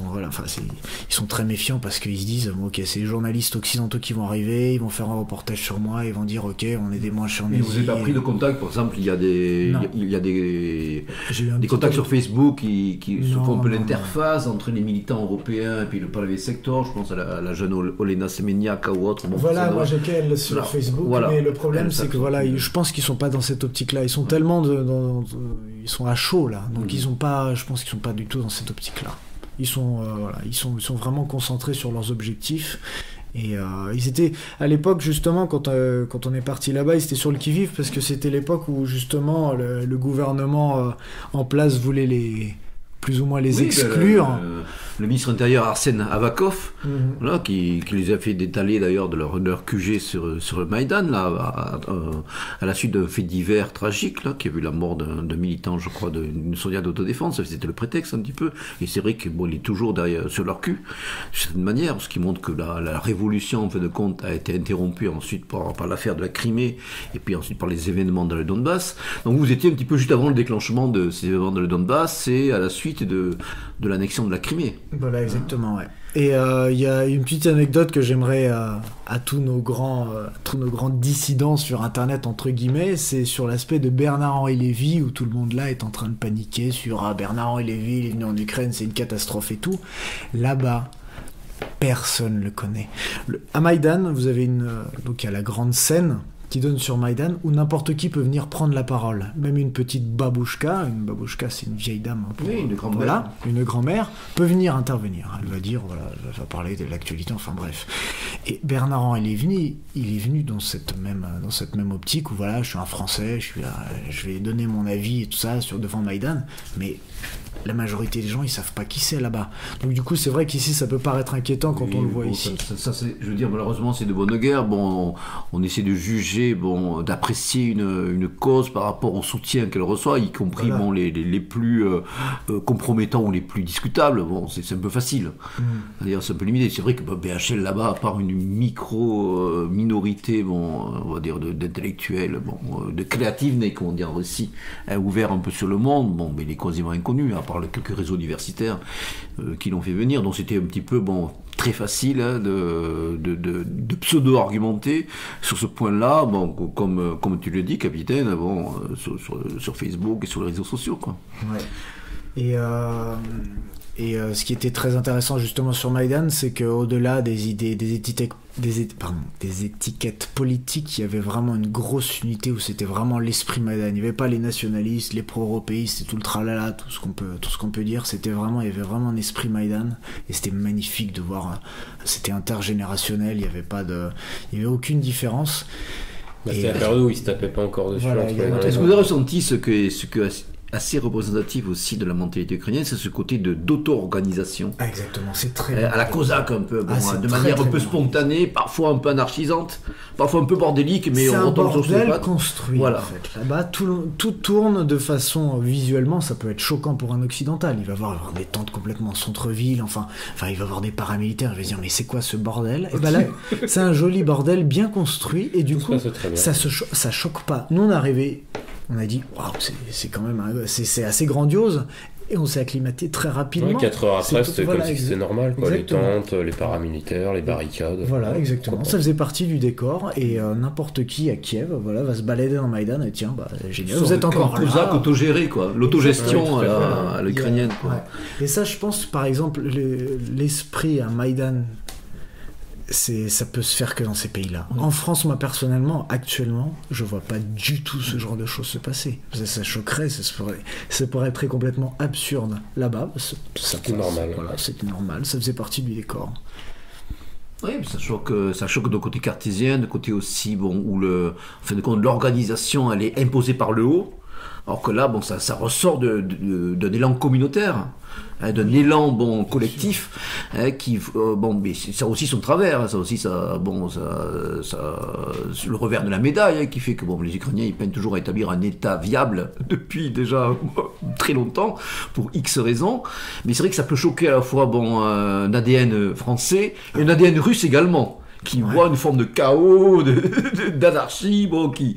ils sont très méfiants parce qu'ils se disent ok, c'est les journalistes occidentaux qui vont arriver, ils vont faire un reportage sur moi, ils vont dire ok, on est des manches en. Mais vous n'avez pas pris de contact, par exemple, il y a des contacts sur Facebook qui font un peu l'interface entre les militants européens et puis le Privy Sector. Je pense à la jeune Olena Semeniak ou autre. Moi j'ai qu'elle sur Facebook, mais le problème c'est que je pense qu'ils sont pas dans cette optique-là. Ils sont tellement ils sont à chaud là, donc je pense qu'ils sont pas du tout dans cette optique-là. Ils sont vraiment concentrés sur leurs objectifs. Et ils étaient à l'époque justement quand on est parti là-bas, ils étaient sur le qui-vive parce que c'était l'époque où justement le gouvernement en place voulait plus ou moins les exclure. le ministre intérieur Arsène Avakov, voilà, qui les a fait détaler d'ailleurs de leur QG sur le Maïdan, là, à la suite d'un fait divers tragique, là, qui a vu la mort d'un militant, je crois, d'une soldat d'autodéfense. C'était le prétexte un petit peu. Et c'est vrai qu'il est toujours derrière, sur leur cul, d'une certaine manière, ce qui montre que la révolution, en fin de compte, a été interrompue ensuite par l'affaire de la Crimée, et puis ensuite par les événements dans le Donbass. Donc vous étiez un petit peu juste avant le déclenchement de ces événements dans le Donbass, et à la suite de l'annexion de la Crimée. Voilà, exactement, ouais. Et il y a une petite anecdote que j'aimerais à tous nos grands dissidents sur Internet, entre guillemets, c'est sur l'aspect de Bernard-Henri Lévy, où tout le monde là est en train de paniquer sur Bernard-Henri Lévy, il est venu en Ukraine, c'est une catastrophe et tout. Là-bas, personne ne le connaît. À Maïdan, vous avez donc il y a la grande scène qui donne sur Maïdan, où n'importe qui peut venir prendre la parole. Même une petite babouchka, c'est une vieille dame, une grand-mère. Voilà, une grand-mère, peut venir intervenir. Elle va dire, voilà, elle va parler de l'actualité, enfin bref. Et Bernard-Henri Lévy, il est venu dans cette même optique où voilà, je suis un Français, je vais donner mon avis et tout ça devant Maïdan, mais la majorité des gens, ils savent pas qui c'est là-bas. Donc du coup, c'est vrai qu'ici, ça peut paraître inquiétant quand on le voit ici. Ça, je veux dire, malheureusement, c'est de bonne guerre. Bon, on essaie de juger, d'apprécier une cause par rapport au soutien qu'elle reçoit, y compris les plus compromettants ou les plus discutables. Bon, c'est un peu facile. C'est-à-dire, c'est un peu limité. C'est vrai que BHL là-bas, à part une micro-minorité, on va dire d'intellectuels, de créatifs, comme on dit en Russie, ouvert un peu sur le monde, mais il est quasiment inconnu, à part quelques réseaux universitaires qui l'ont fait venir. Donc c'était un petit peu très facile de pseudo-argumenter sur ce point-là, comme tu le dis, capitaine, sur Facebook et sur les réseaux sociaux, quoi. Ouais. Et ce qui était très intéressant justement sur Maïdan, c'est qu'au-delà des étiquettes politiques, il y avait vraiment une grosse unité où c'était vraiment l'esprit Maïdan. Il n'y avait pas les nationalistes, les pro-européistes et tout le tralala, tout ce qu'on peut dire. Il y avait vraiment un esprit Maïdan et c'était magnifique de voir. C'était intergénérationnel, il n'y avait aucune différence. C'est la période où ils se tapaient pas encore dessus. Voilà, est-ce que vous avez ressenti ce que assez représentatif aussi de la mentalité ukrainienne, c'est ce côté d'auto-organisation. Ah, exactement, c'est très à la Cosaque un peu, de manière un peu spontanée, parfois un peu anarchisante, parfois un peu bordélique, mais on retombe sur ses pattes. C'est un bordel construit, en fait. Là-bas, tout tourne de façon, visuellement, ça peut être choquant pour un occidental. Il va avoir des tentes complètement centre-ville, enfin, il va avoir des paramilitaires, il va se dire, mais c'est quoi ce bordel? Et là, c'est un joli bordel bien construit, et du coup, ça choque pas. Nous, on est arrivés, on a dit, waouh, c'est quand même, c'est assez grandiose. Et on s'est acclimaté très rapidement. Ouais, 4 heures après, c'était comme si c'était normal, quoi. Les tentes, les paramilitaires, les barricades. Voilà, exactement. Ça faisait partie du décor. Et n'importe qui à Kiev va se balader dans Maïdan et tiens, génial, vous êtes encore là. Kozak autogéré, quoi. L'autogestion à l'ukrainienne. Quoi. Ouais. Et ça, je pense, par exemple, l'esprit à Maïdan, ça peut se faire que dans ces pays-là. En France, moi personnellement, actuellement, je vois pas du tout ce genre de choses se passer. Ça choquerait, ça pourrait être complètement absurde. Là-bas, c'était normal. Voilà, c'était normal, ça faisait partie du décor. Oui, ça choque de côté cartésien, de côté aussi où l'organisation elle est imposée par le haut. Alors que là, ça ressort d'un élan communautaire, d'un élan collectif, qui mais ça a aussi son travers, ça aussi le revers de la médaille, qui fait que les Ukrainiens ils peinent toujours à établir un État viable depuis déjà très longtemps pour X raisons. Mais c'est vrai que ça peut choquer à la fois un ADN français et un ADN russe également, qui voit une forme de chaos, d'anarchie, qui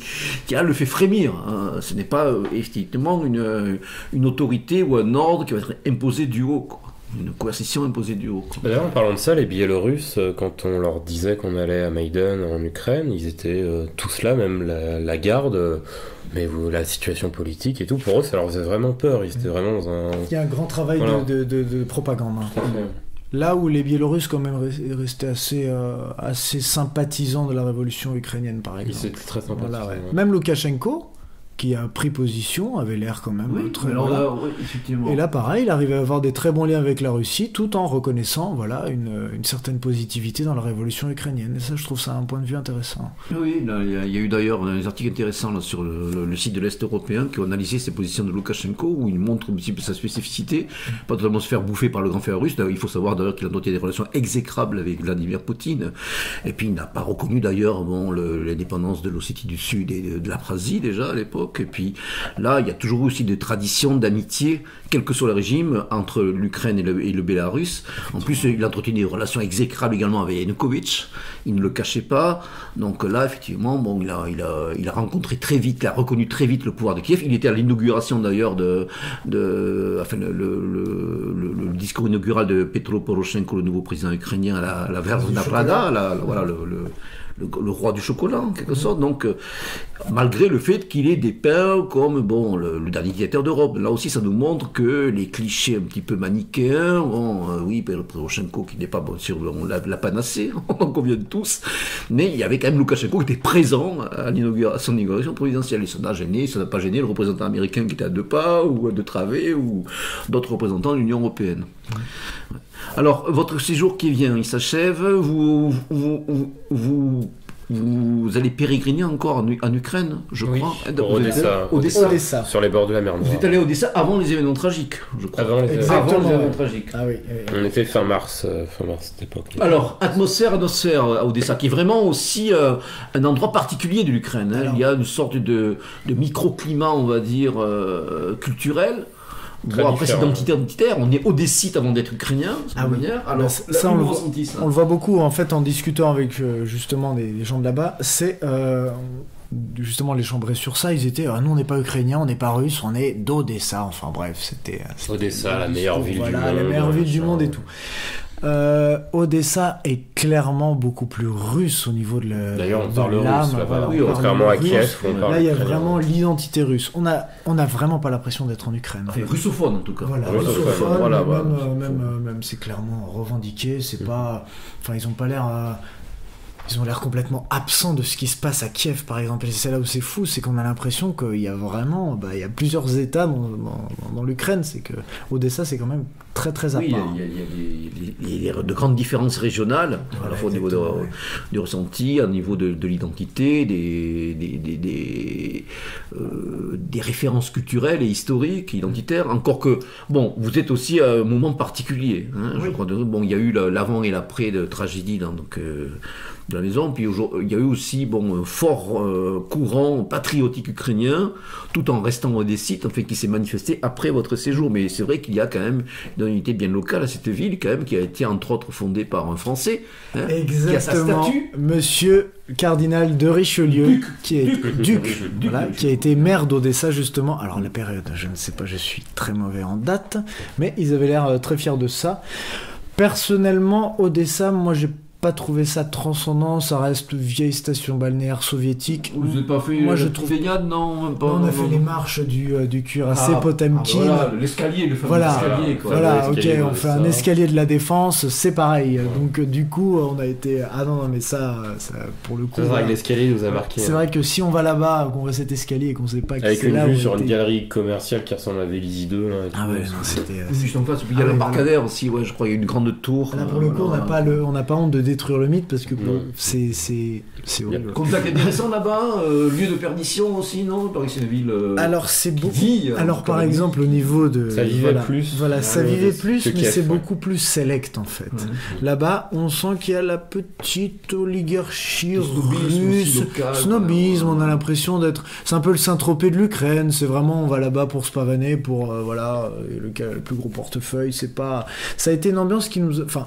le fait frémir. Ce n'est pas effectivement une autorité ou un ordre qui va être imposé du haut, quoi. Une coercition imposée du haut. D'ailleurs, en parlant de ça, les Biélorusses, quand on leur disait qu'on allait à Maïdan en Ukraine, ils étaient tous là, même la garde. Mais la situation politique et tout, pour eux, ça leur faisait vraiment peur. Ils étaient vraiment dans un... Il y a un grand travail de propagande. Là où les Biélorusses quand même restaient assez sympathisants de la révolution ukrainienne, par exemple. C'était très sympathisant. Voilà, ouais. Même Loukachenko, qui a pris position, avait l'air quand même très... Alors là, effectivement. Et là, pareil, il arrivait à avoir des très bons liens avec la Russie, tout en reconnaissant une certaine positivité dans la révolution ukrainienne. Et ça, je trouve ça un point de vue intéressant. Oui, il y a eu d'ailleurs des articles intéressants là, sur le site de l'Est européen qui ont analysé ces positions de Loukachenko, où il montre un petit peu sa spécificité, pas totalement se faire bouffer par le grand frère russe. Il faut savoir d'ailleurs qu'il a entretenu des relations exécrables avec Vladimir Poutine. Et puis il n'a pas reconnu d'ailleurs l'indépendance de l'Ossétie du Sud et de l'Abkhazie déjà à l'époque. Et puis là, il y a toujours aussi des traditions d'amitié, quel que soit le régime, entre l'Ukraine et le Bélarus. En plus, il a entretenu des relations exécrables également avec Yanukovych. Il ne le cachait pas. Donc là, effectivement, il a rencontré très vite, il a reconnu très vite le pouvoir de Kiev. Il était à l'inauguration d'ailleurs le discours inaugural de Petro Poroshenko, le nouveau président ukrainien, à la Verkhna Rada, le roi du chocolat en quelque sorte, donc malgré le fait qu'il est dépeint comme le dernier dictateur d'Europe. Là aussi ça nous montre que les clichés un petit peu manichéens, Poroshenko qui n'est pas sûr la panacée, on en convient tous, mais il y avait quand même Loukachenko qui était présent à son inauguration présidentielle, et ça n'a pas gêné le représentant américain qui était à 2 pas ou à 2 travées ou d'autres représentants de l'Union européenne. Alors, votre séjour qui vient, il s'achève, vous allez pérégriner encore en Ukraine, je crois. Odessa, sur les bords de la mer Noire. Vous êtes allé à Odessa avant les événements tragiques, je crois. Avant les événements tragiques. Ah oui. On était fin mars cette époque. Alors, atmosphère à Odessa, qui est vraiment aussi un endroit particulier de l'Ukraine. Il y a une sorte de microclimat, on va dire, culturel. Après cette identitaire, on est odessite avant d'être ukrainien, de toute manière. Alors, ça, on le voit beaucoup en fait en discutant avec justement des gens de là-bas. C'est justement les chambrer sur ça. Ils étaient, nous on n'est pas ukrainiens, on n'est pas russes, on est d'Odessa. Enfin bref, c'était Odessa, la meilleure ville du monde. La meilleure ville du monde et tout. Odessa est clairement beaucoup plus russe au niveau de la. D'ailleurs, on parle russe là-bas. Oui, contrairement à Kiev, on parle. Là, il y a vraiment l'identité russe. On a vraiment pas l'impression d'être en Ukraine. Russophone en tout cas. Voilà, même c'est clairement revendiqué. C'est pas. Enfin, ils ont pas l'air. Ils ont l'air complètement absents de ce qui se passe à Kiev, par exemple. Et c'est là où c'est fou, c'est qu'on a l'impression qu'il y a vraiment, il y a plusieurs États dans l'Ukraine. C'est que Odessa, c'est quand même très très à part. Il y a de grandes différences régionales, à la fois au niveau du ressenti, au niveau de l'identité, des références culturelles et historiques, identitaires. Encore que, vous êtes aussi à un moment particulier. Je crois. Il y a eu l'avant et l'après de tragédie de la maison, puis il y a eu aussi un fort courant patriotique ukrainien, tout en restant odessite, qui s'est manifesté après votre séjour. Mais c'est vrai qu'il y a quand même une unité bien locale à cette ville, quand même, qui a été entre autres fondée par un Français, exactement, qui a sa statue. Monsieur Cardinal de Richelieu, qui a été maire d'Odessa justement. Alors la période, je ne sais pas, je suis très mauvais en date, mais ils avaient l'air très fiers de ça. Personnellement, Odessa, moi j'ai pas trouvé ça transcendant, ça reste vieille station balnéaire soviétique. Vous n'avez pas fait baignade, non, on a fait les marches du cuirassé Potemkin. L'escalier, le fameux escalier. Voilà, ok, on fait un escalier de la Défense, c'est pareil. Donc du coup, on a été... Ah non, mais ça pour le coup... C'est vrai que l'escalier nous a marqué. C'est vrai que si on va là-bas, qu'on voit cet escalier et qu'on sait pas qui avec c'est là... Avec une vue sur une galerie commerciale qui ressemble à Vélizy 2. Là, ah ouais, non, c'était... Juste en face, il y a l'embarcadère aussi, je crois, il y a une grande tour. Là, pour le coup, on n'a pas honte de détruire le mythe parce que c'est horrible. Contact intéressant là-bas, lieu de perdition aussi, non? Paris, c'est une ville. Alors c'est beaucoup. Alors par exemple au niveau de. Ça vivait plus. Voilà, ça vivait plus, mais c'est beaucoup plus select en fait. Là-bas, on sent qu'il y a la petite oligarchie russe, snobisme. On a l'impression d'être. C'est un peu le Saint-Tropez de l'Ukraine. C'est vraiment on va là-bas pour se pavaner, pour le plus gros portefeuille. C'est pas. Ça a été une ambiance qui nous. Enfin.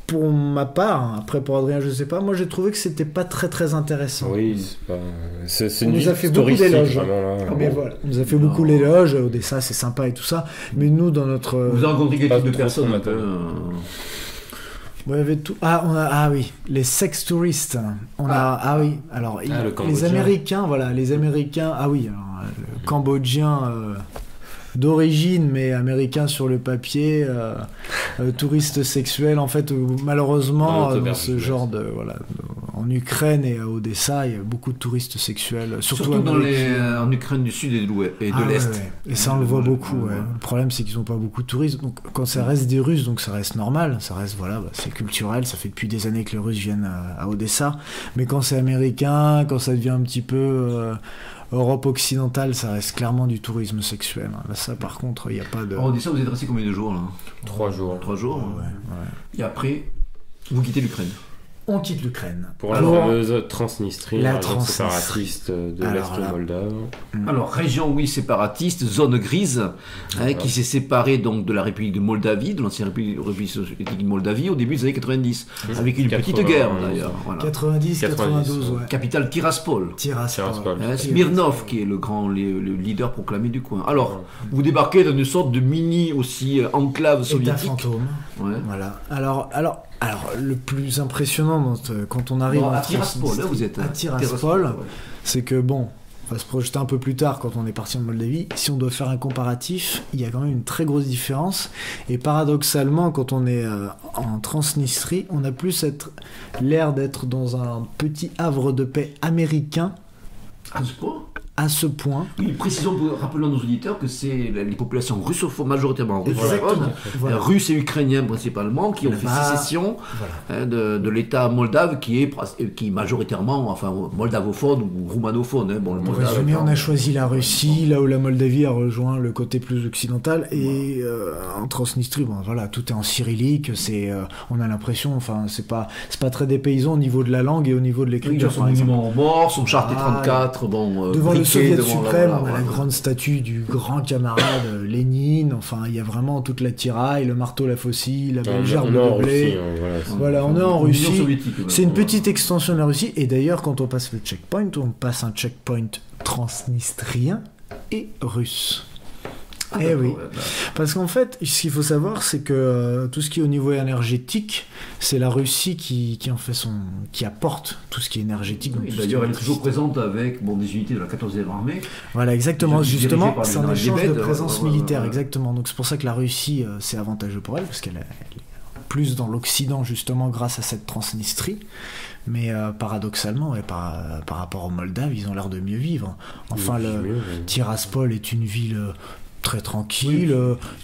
Pour ma part, après pour Adrien, je sais pas, moi j'ai trouvé que c'était pas très très intéressant. Oui, c'est une on nous a fait beaucoup d'éloges. On nous a fait beaucoup d'éloges, Odessa c'est sympa et tout ça, mais nous dans notre. Vous avez rencontré quel type de personnes un peu il y avait tout. Oui, les sex touristes. Alors les Américains, le Cambodgien. D'origine, mais américain sur le papier, touriste sexuel, en fait, malheureusement, dans ce genre en Ukraine et à Odessa, il y a beaucoup de touristes sexuels, surtout en Ukraine du Sud et de l'Est. Ouais. Et ça, on le voit beaucoup. Ouais. Le problème, c'est qu'ils n'ont pas beaucoup de touristes. Donc, quand ça reste des Russes, donc ça reste normal. Ça reste, c'est culturel. Ça fait depuis des années que les Russes viennent à Odessa. Mais quand c'est américain, quand ça devient un petit peu Europe occidentale, ça reste clairement du tourisme sexuel. Là, ça, par contre, il n'y a pas de... Alors, Odessa, vous êtes resté combien de jours là ? 3 jours. 3 jours. Ouais. Et après, vous quittez l'Ukraine. On quitte l'Ukraine. Pour la fameuse Transnistrie, la séparatiste de l'Est moldave. Alors, région, séparatiste, zone grise, qui s'est séparée donc de la République de Moldavie, de l'ancienne République soviétique de Moldavie, au début des années 90, avec une petite guerre d'ailleurs. Voilà. 90-92, ouais. Capitale Tiraspol. Smirnov, qui est le leader proclamé du coin. Alors, vous débarquez dans une sorte de mini aussi enclave soviétique. État fantôme. Ouais. Voilà. Alors, le plus impressionnant quand on arrive à Tiraspol, là vous êtes à Tiraspol, c'est que on va se projeter un peu plus tard quand on est parti en Moldavie. Si on doit faire un comparatif, il y a quand même une très grosse différence. Et paradoxalement, quand on est en Transnistrie, on a plus l'air d'être dans un petit havre de paix américain. À ce point. Oui, rappelons à nos auditeurs que c'est les populations russophones, majoritairement russophones, russes et ukrainiens principalement, qui ont fait sécession de l'État moldave qui est majoritairement moldavophone ou roumanophone. Pour résumer, on a choisi la Russie, là où la Moldavie a rejoint le côté plus occidental, et en Transnistrie, tout est en cyrillique, on a l'impression, c'est pas très dépaysant au niveau de la langue et au niveau de l'écriture. Son monument aux morts, son charte 34, devant le Soviet suprême, on a la grande statue du grand camarade Lénine. Il y a vraiment toute la tiraille, le marteau, la faucille, la belle gerbe de blé. On est en Russie. C'est une petite extension de la Russie. Et d'ailleurs, quand on passe le checkpoint, on passe un checkpoint transnistrien et russe. Oui. Parce qu'en fait, ce qu'il faut savoir, c'est que tout ce qui est au niveau énergétique, c'est la Russie qui apporte tout ce qui est énergétique. D'ailleurs, elle est toujours présente avec des unités de la 14e armée. Voilà, exactement. Justement, c'est un échange de présence militaire. Exactement. Donc c'est pour ça que la Russie, c'est avantageux pour elle, parce qu'elle est plus dans l'Occident, justement, grâce à cette Transnistrie. Mais paradoxalement, par rapport aux Moldaves, ils ont l'air de mieux vivre. Tiraspol est une ville très tranquille,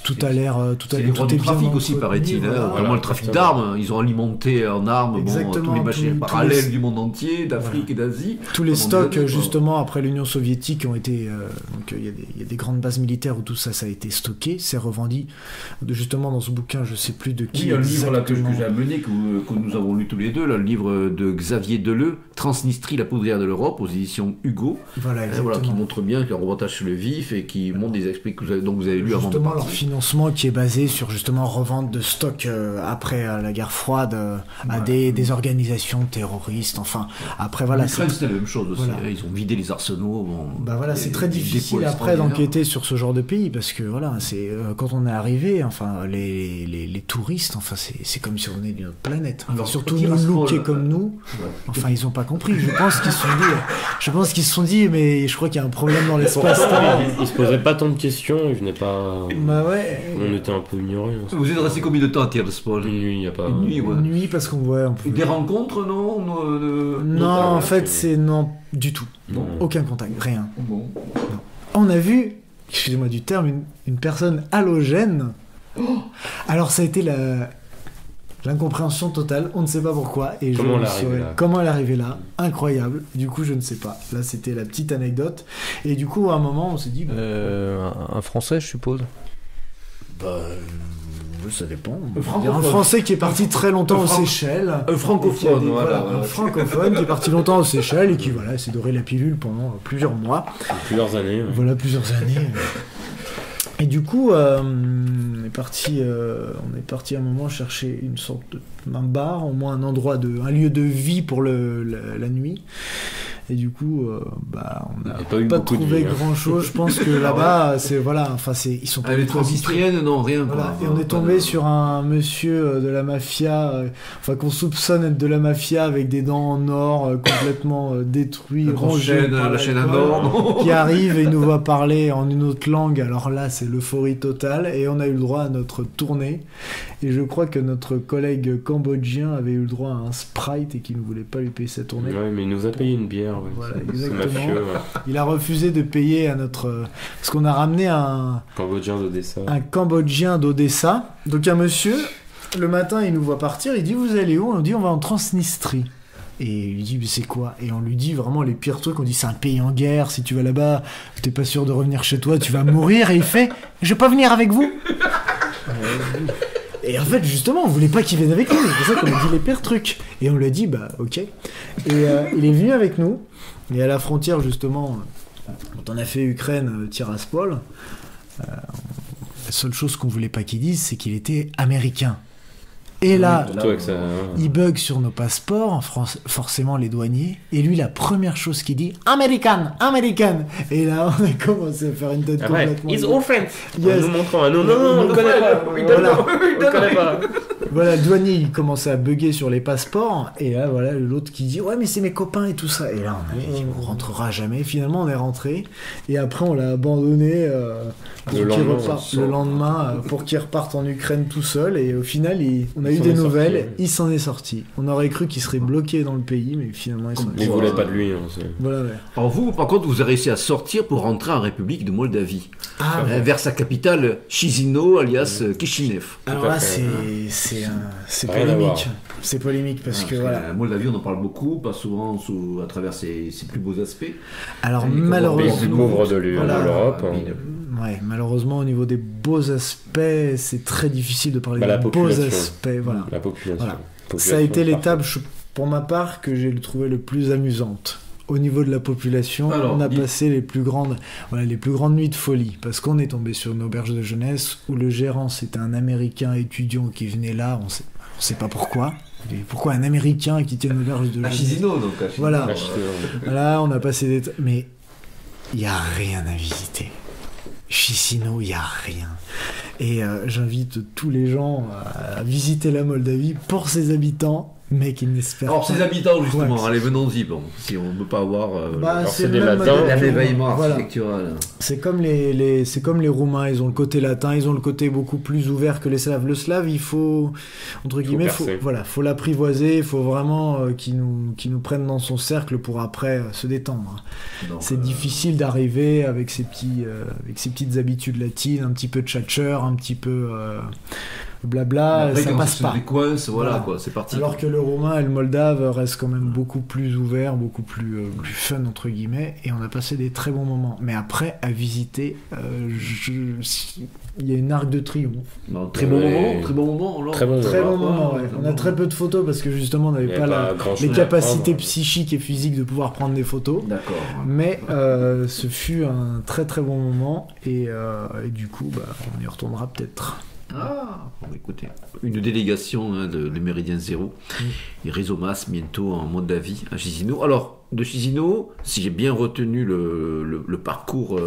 tout a l'air tout est bien trafic aussi, paraît-il, vraiment le trafic d'armes, ils ont alimenté en armes tous les machines parallèles du monde entier, d'Afrique et d'Asie. Tous les stocks, justement, après l'Union soviétique ont été il y a des grandes bases militaires où tout ça a été stocké, c'est revendu justement dans ce bouquin, je sais plus de qui. Oui, un livre là que j'ai amené, que nous avons lu tous les deux, là, le livre de Xavier Deleu, Transnistrie, la poudrière de l'Europe, aux éditions Hugo, qui montre bien, qui remontage sur le vif et qui montre des aspects dont vous avez lu avant de partir. Leur financement qui est basé sur justement revente de stocks après la guerre froide à des organisations terroristes. Après l'Ukraine, c'était la même chose aussi. Ils ont vidé les arsenaux. C'est très difficile après d'enquêter sur ce genre de pays parce que c'est quand on est arrivé, les touristes, c'est comme si on venait d'une autre planète. Surtout nous lookés comme nous. Ils n'ont pas compris. Je pense qu'ils se sont dit, mais je crois qu'il y a un problème dans l'espace-temps. Ils se posaient pas tant de questions. Je n'ai pas. On était un peu ignorés. Vous êtes resté combien de temps à Tiraspol ? Une nuit, il n'y a pas. Une nuit parce qu'on voit. Des rencontres, non ? Non, en fait, c'est non du tout. Non. Aucun contact, rien. Bon. On a vu, excusez-moi du terme, une personne halogène. Alors ça a été l'incompréhension totale, on ne sait pas pourquoi. Et comment elle est arrivée là ? Incroyable. Du coup, je ne sais pas. Là, c'était la petite anecdote. Et du coup, à un moment, on s'est dit... un Français, je suppose ? Ça dépend. Un Français qui est parti très longtemps aux Seychelles. Un francophone, un francophone qui est parti longtemps aux Seychelles et qui s'est doré la pilule pendant plusieurs mois. Plusieurs années. Plusieurs années. Et du coup, on est parti à un moment chercher une sorte d'un bar, au moins un lieu de vie pour la nuit. Et du coup, on n'a pas trouvé grand-chose. Je pense que là-bas, ils sont pas les du tout habitués. Transnistriennes, non, rien. Voilà. Et on est tombé sur un monsieur de la mafia, qu'on soupçonne être de la mafia, avec des dents en or, complètement détruits, rongés par la chaîne à or, qui arrive et il nous voit parler en une autre langue. Alors là, c'est l'euphorie totale. Et on a eu le droit à notre tournée. Et je crois que notre collègue cambodgien avait eu le droit à un Sprite et qu'il ne voulait pas lui payer sa tournée. Ouais, mais il nous a payé une bière. Ouais. Voilà, c'est exactement. mafieux. Ouais. Il a refusé de payer à notre... Parce qu'on a ramené un Cambodgien d'Odessa. Donc un monsieur, le matin, il nous voit partir, il dit « Vous allez où ?» On dit « On va en Transnistrie. » Et il lui dit mais c'est quoi? Et on lui dit vraiment les pires trucs. On dit c'est un pays en guerre, si tu vas là-bas t'es pas sûr de revenir chez toi, tu vas mourir. Et il fait je vais pas venir avec vous. Et en fait justement on voulait pas qu'il vienne avec nous, c'est pour ça qu'on a dit les pires trucs. Et on lui a dit bah ok. Et il est venu avec nous. Et à la frontière justement quand on a fait Ukraine-Tiraspol, la seule chose qu'on voulait pas qu'il dise c'est qu'il était américain. Et là, il bug sur nos passeports, en France, forcément les douaniers. Et lui, la première chose qu'il dit, American. Et là, on a commencé à faire une tête complètement. He's all friends. Yes. En nous montrant, non, on ne connaît pas. Voilà, le douanier, il commençait à bugger sur les passeports. Et là, voilà, l'autre qui dit, ouais, mais c'est mes copains et tout ça. Et là, on a dit, on rentrera jamais. Finalement, on est rentré. Et après, on l'a abandonné le lendemain pour qu'il reparte en Ukraine tout seul. Et au final, on a eu des nouvelles, il s'en est sorti. On aurait cru qu'il serait bloqué dans le pays, mais finalement il s'en est sorti. Ils voulaient pas de lui. Voilà, ouais. Alors vous, par contre, vous avez réussi à sortir pour rentrer en République de Moldavie, vers sa capitale Chisinau, alias Kishinev. Alors là, c'est polémique. C'est polémique parce que voilà. La Moldavie, on en parle beaucoup, pas souvent à travers ses plus beaux aspects. Alors malheureusement, le plus pauvre de l'Europe. Ouais, malheureusement au niveau des beaux aspects, c'est très difficile de parler de beaux aspects. Voilà. La population. Voilà. Ça a été l'étape, pour ma part, que j'ai trouvé le plus amusante. Au niveau de la population, on a passé les plus grandes nuits de folie, parce qu'on est tombé sur une auberge de jeunesse où le gérant c'était un Américain étudiant qui venait là, on sait pas pourquoi. Pourquoi un Américain qui tient une auberge de jeunesse? À Chisinau, donc. Voilà, on a passé des... Mais il n'y a rien à visiter. Chisinau, il n'y a rien. Et j'invite tous les gens à visiter la Moldavie pour ses habitants, mais qui n'espèrent pas. Alors, ses habitants, justement, allez, venons-y. Bon, si on ne peut pas avoir. c'est des latins. L'événement architectural. C'est comme les Roumains, ils ont le côté latin, ils ont le côté beaucoup plus ouvert que les Slaves. Le Slave, il faut, entre guillemets, faut l'apprivoiser, il faut vraiment qu'il nous prenne dans son cercle pour après se détendre. Donc, c'est difficile d'arriver avec ses petites habitudes latines, un petit peu de tchatcheur, un petit peu blabla, après, ça passe pas. Voilà. Quoi, c'est parti. Alors que le Roumain et le Moldave restent quand même beaucoup plus ouverts, beaucoup plus fun entre guillemets, et on a passé des très bons moments. Mais après, à visiter, il y a une arc de triomphe. Très bon moment. Très bon moment. Ouais. On a très peu de photos parce que justement on n'avait pas les capacités psychiques et physiques de pouvoir prendre des photos. D'accord. Mais ce fut un très très bon moment et du coup on y retournera peut-être. Écoutez, une délégation de Méridien Zéro et Réseau Masse bientôt en Moldavie, à Chisinau. Alors, de Chisinau, si j'ai bien retenu le parcours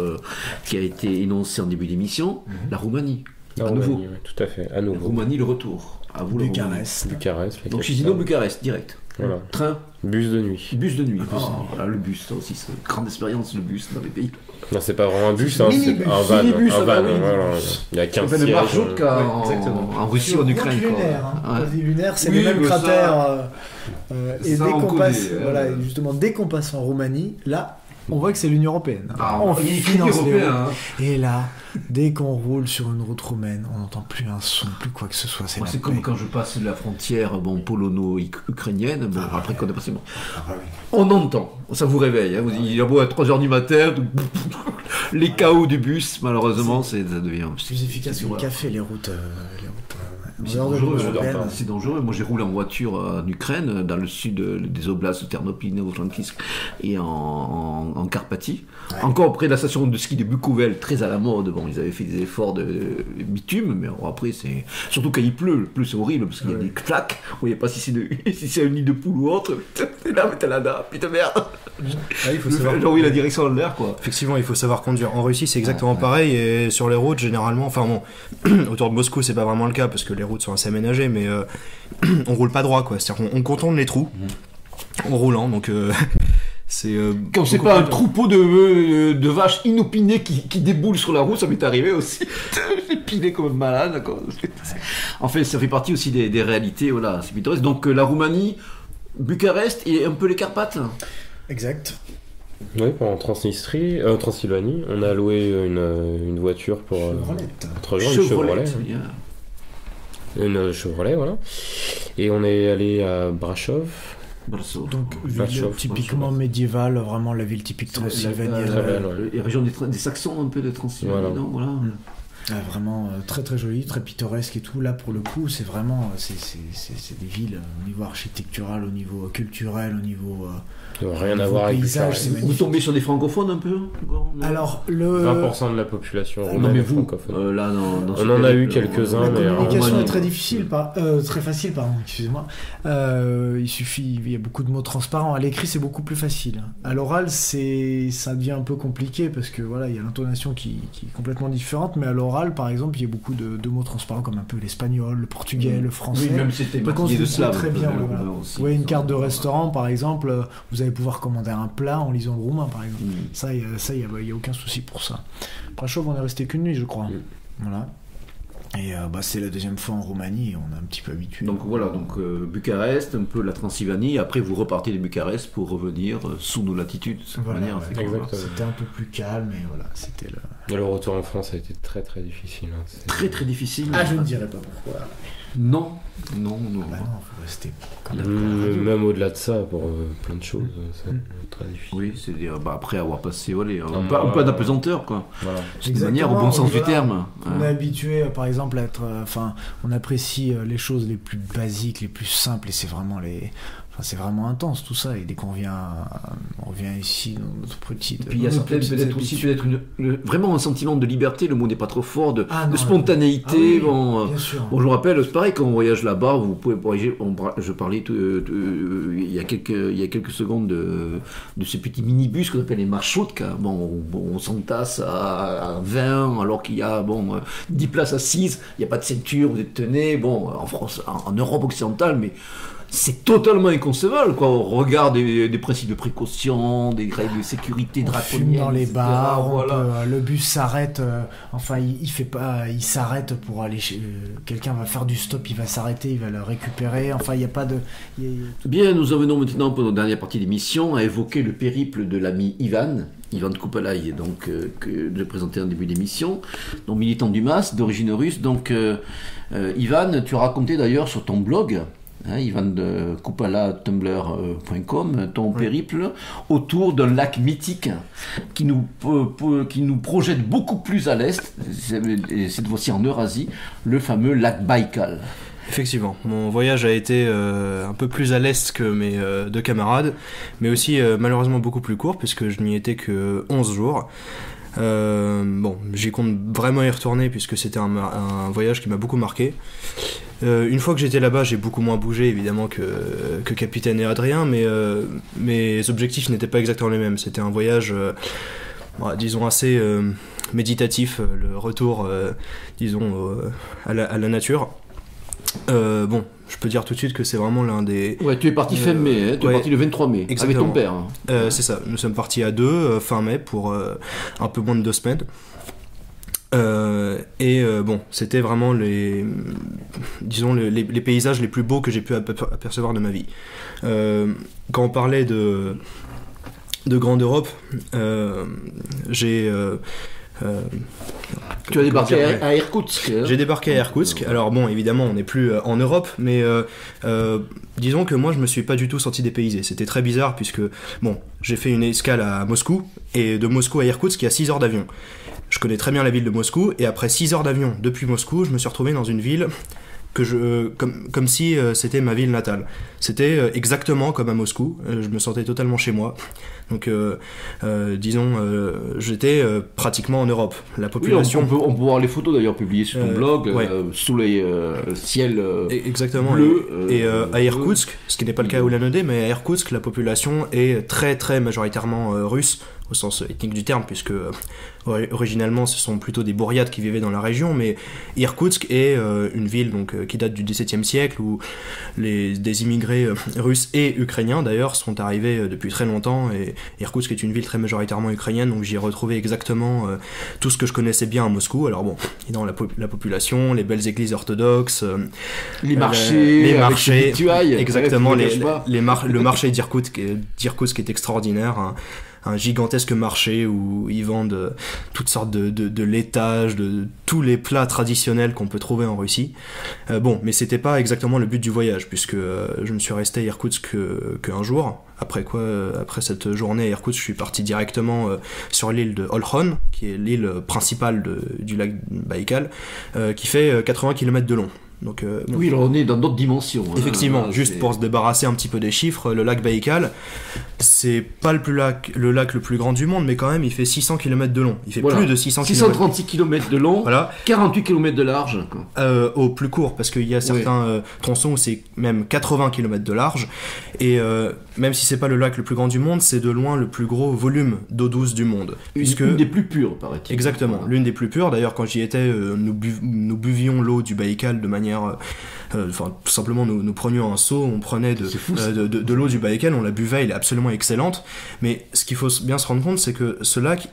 qui a été énoncé en début d'émission, la Roumanie. À nouveau. Oui, tout à fait, à nouveau. Roumanie, le retour. À vous, Bucarest. Donc Chisinau, Bucarest, direct. Voilà. Train. Bus de nuit. Voilà, le bus, ça aussi, c'est une grande expérience, le bus dans les pays. Non, c'est pas vraiment un bus, c'est un van. Il y a 15 sièges. Le marjoute en Russie ou en Ukraine. Lunaire, c'est les mêmes cratères. Et dès qu'on passe en Roumanie, là, on voit que c'est l'Union Européenne. On finance les routes. Et là, dès qu'on roule sur une route roumaine, on n'entend plus un son, plus quoi que ce soit. C'est comme quand je passe la frontière polono-ukrainienne, après qu'on a passé... On entend, ça vous réveille. Il est beau à 3h du matin, les chaos du bus, malheureusement, ça devient... plus efficace que le café, les routes. C'est dangereux. Moi, j'ai roulé en voiture en Ukraine, dans le sud des oblasts de Ternopil, Novo-Frankivsk et en Carpathie. Ouais. Encore près de la station de ski de Bukovel, très à la mode. Bon, ils avaient fait des efforts de bitume, mais après, c'est surtout quand il pleut. Le pleut, c'est horrible parce qu'il y a des claques. On ne voyait pas si c'est un nid de poule ou autre. T'es là, mais t'es là, putain merde. Il faut savoir. Genre, oui, la direction de l'air, quoi. Effectivement, il faut savoir conduire. En Russie, c'est exactement pareil. Et sur les routes, généralement, enfin bon, autour de Moscou, c'est pas vraiment le cas parce que les routes sont assez aménagées, mais on roule pas droit, quoi. C'est-à-dire qu'on contourne les trous en roulant, donc c'est. Quand c'est pas un troupeau de vaches inopinées qui déboulent sur la route, ça m'est arrivé aussi. J'ai pilé comme un malade, quoi. En fait, ça fait partie aussi des réalités, voilà, c'est pittoresque. Donc la Roumanie, Bucarest et un peu les Carpates. Exact. Oui, pendant Transylvanie, on a loué une voiture pour Chevrolet. Une Chevrolet, voilà. Et on est allé à Brasov. Donc, ville typiquement médiévale, vraiment la ville typique transylvanienne. La région des Saxons, un peu de Transylvanie, voilà. Vraiment très très joli, très pittoresque et tout. Là pour le coup, c'est vraiment c'est des villes au niveau architectural, au niveau culturel, au niveau rien à voir avec paysage. Vous tombez sur des francophones un peu. Alors 20% de la population roumaine est francophone. Là, on en a eu quelques-uns, mais la communication est très difficile, très facile, pardon. Excusez-moi. Il y a beaucoup de mots transparents. À l'écrit, c'est beaucoup plus facile. À l'oral, ça devient un peu compliqué parce que voilà, il y a l'intonation qui est complètement différente, mais à l'oral, par exemple, il y a beaucoup de mots transparents comme un peu l'espagnol, le portugais, le français. Oui, même si c'était maquillé de slave. Très bien. Vous voyez une carte de restaurant, par exemple, vous allez pouvoir commander un plat en lisant le roumain, par exemple. Ça, il y a aucun souci pour ça. Brasov, on est resté qu'une nuit, je crois. Voilà. Et c'est la deuxième fois en Roumanie et on est un petit peu habitué. Donc voilà, Bucarest, un peu la Transylvanie, et après vous repartez de Bucarest pour revenir sous nos latitudes. C'était un peu plus calme et voilà, c'était le retour en France a été très très difficile. Très très difficile. Je ne dirais pas pourquoi. Non, il faut rester. Même au-delà de ça, pour plein de choses, c'est très difficile. Oui, c'est-à-dire après avoir passé un peu d'apesanteur, quoi. Voilà. C'est une manière au bon sens du terme. On est habitué, par exemple, à être. On apprécie les choses les plus basiques, les plus simples, et c'est vraiment intense tout ça. Et dès qu'on revient ici dans notre petite. Et puis il y a peut-être aussi vraiment un sentiment de liberté. Le mot n'est pas trop fort, de spontanéité. Bien sûr. Bon, je me rappelle, c'est pareil quand on voyage là-bas, vous pouvez voyager. Je parlais il y a quelques secondes de ces petits minibus qu'on appelle les marchoutka. Bon, on s'entasse à 20 alors qu'il y a 10 places assises. Il n'y a pas de ceinture, vous êtes tenés. Bon, en France, en Europe occidentale, mais c'est totalement inconcevable, quoi, au regard des principes de précaution, des règles de sécurité draconiennes. Dans les bars, le bus s'arrête, il s'arrête pour aller quelqu'un va faire du stop, il va s'arrêter, il va le récupérer, il n'y a pas de... Bien, nous en venons maintenant pour notre dernière partie d'émission à évoquer le périple de l'ami Ivan Kupalaï, donc que je présentais en début d'émission, donc militant du MAS, d'origine russe. Donc Ivan, tu as raconté d'ailleurs sur ton blog, Ivan de Kupala, tumblr.com, ton périple autour d'un lac mythique qui nous projette beaucoup plus à l'est, et cette fois-ci en Eurasie, le fameux lac Baïkal. Effectivement, mon voyage a été un peu plus à l'est que mes deux camarades, mais aussi malheureusement beaucoup plus court puisque je n'y étais que 11 jours. J'y compte vraiment y retourner puisque c'était un voyage qui m'a beaucoup marqué. Une fois que j'étais là-bas, j'ai beaucoup moins bougé évidemment que Capitaine et Adrien, mais mes objectifs n'étaient pas exactement les mêmes. C'était un voyage, disons, assez méditatif, le retour, à la nature. Je peux dire tout de suite que c'est vraiment l'un des... Ouais, tu es parti fin mai, tu es parti le 23 mai, exactement. Avec ton père. C'est ça, nous sommes partis à deux, fin mai, pour un peu moins de 2 semaines. C'était vraiment les paysages les plus beaux que j'ai pu apercevoir de ma vie. Quand on parlait de Grande Europe, tu as débarqué à Irkoutsk. J'ai débarqué à Irkoutsk. Alors bon, évidemment, on n'est plus en Europe, mais disons que moi, je me suis pas du tout senti dépaysé. C'était très bizarre puisque j'ai fait une escale à Moscou et de Moscou à Irkoutsk, il y a 6 heures d'avion. Je connais très bien la ville de Moscou et après 6 heures d'avion depuis Moscou, je me suis retrouvé dans une ville comme si c'était ma ville natale. C'était exactement comme à Moscou. Je me sentais totalement chez moi. Donc, disons, j'étais pratiquement en Europe. La population. Oui, on peut voir les photos d'ailleurs publiées sur ton blog, sous les ciels exactement. bleus. Et à Irkoutsk, ce qui n'est pas le cas à Ulan-Ude, mais à Irkoutsk, la population est très très majoritairement russe, au sens ethnique du terme, puisque originalement ce sont plutôt des bouriates qui vivaient dans la région, mais Irkoutsk est une ville donc, qui date du XVIIe siècle, où des immigrés russes et ukrainiens d'ailleurs sont arrivés depuis très longtemps, et Irkoutsk est une ville très majoritairement ukrainienne, donc j'y ai retrouvé exactement tout ce que je connaissais bien à Moscou. Alors bon, dans la population, les belles églises orthodoxes, les marchés, exactement, le marché d'Irkoutsk est extraordinaire, un gigantesque marché où ils vendent toutes sortes de laitages, de tous les plats traditionnels qu'on peut trouver en Russie. Bon, mais c'était pas exactement le but du voyage, puisque je me suis resté à Irkoutsk qu'un jour. Après cette journée à Irkoutsk, je suis parti directement sur l'île de Olkhon, qui est l'île principale du lac Baïkal, qui fait 80 km de long. Donc, oui, alors on est dans d'autres dimensions. Effectivement, juste pour se débarrasser un petit peu des chiffres, le lac Baïkal, c'est pas le lac le plus grand du monde, mais quand même il fait 600 km de long. Il fait plus de 600 km. 636 km de long, 48 km de large. Au plus court, parce qu'il y a certains tronçons où c'est même 80 km de large. Et même si c'est pas le lac le plus grand du monde, c'est de loin le plus gros volume d'eau douce du monde. Une des plus pures, paraît-il. Exactement, l'une des plus pures. D'ailleurs, quand j'y étais, nous buvions l'eau du Baïkal de manière tout simplement nous prenions un seau, on prenait de l'eau du Baïkal, on la buvait, elle est absolument excellente. Mais ce qu'il faut bien se rendre compte, c'est que ce lac,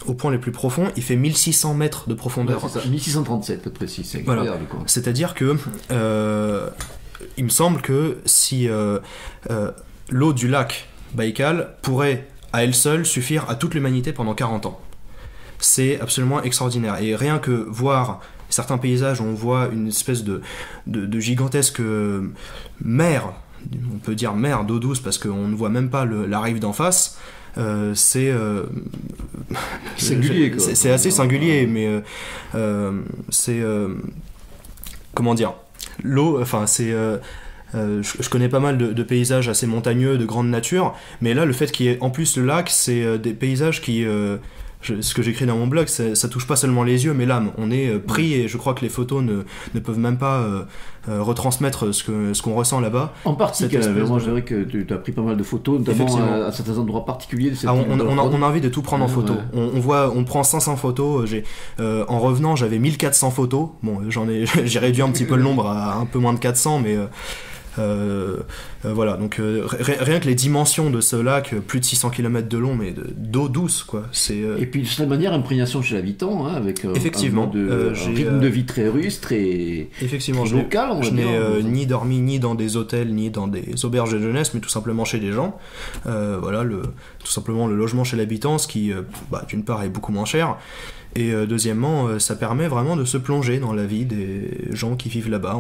au point le plus profond, il fait 1600 mètres de profondeur. C'est ça, 1637 pour être précis, c'est voilà. C'est-à-dire que il me semble que si l'eau du lac Baïkal pourrait à elle seule suffire à toute l'humanité pendant 40 ans. C'est absolument extraordinaire. Et rien que voir certains paysages où on voit une espèce de gigantesque mer, on peut dire mer d'eau douce parce qu'on ne voit même pas la rive d'en face, c'est singulier, quoi. C'est assez singulier, mais c'est comment dire, l'eau, enfin c'est je connais pas mal de paysages assez montagneux, de grande nature, mais là le fait qu'il y ait en plus le lac, c'est des paysages qui ce que j'écris dans mon blog, ça touche pas seulement les yeux mais l'âme. On est pris, et je crois que les photos ne peuvent même pas retransmettre ce qu'on ressent là-bas. En particulier, moi je dirais que tu as pris pas mal de photos, notamment à certains endroits particuliers de cette on a envie de tout prendre en photo. Ouais. On prend 500 photos. En revenant, j'avais 1400 photos. Bon, j'ai réduit un petit peu le nombre à un peu moins de 400, mais voilà, donc rien que les dimensions de ce lac, plus de 600 km de long, mais d'eau douce, quoi. Et puis de cette manière, imprégnation chez l'habitant, avec effectivement, un rythme de vie très russe, très local. Je n'ai ni dormi ni dans des hôtels, ni dans des auberges de jeunesse, mais tout simplement chez des gens. Voilà, tout simplement le logement chez l'habitant, ce qui, d'une part, est beaucoup moins cher. Et deuxièmement, ça permet vraiment de se plonger dans la vie des gens qui vivent là-bas.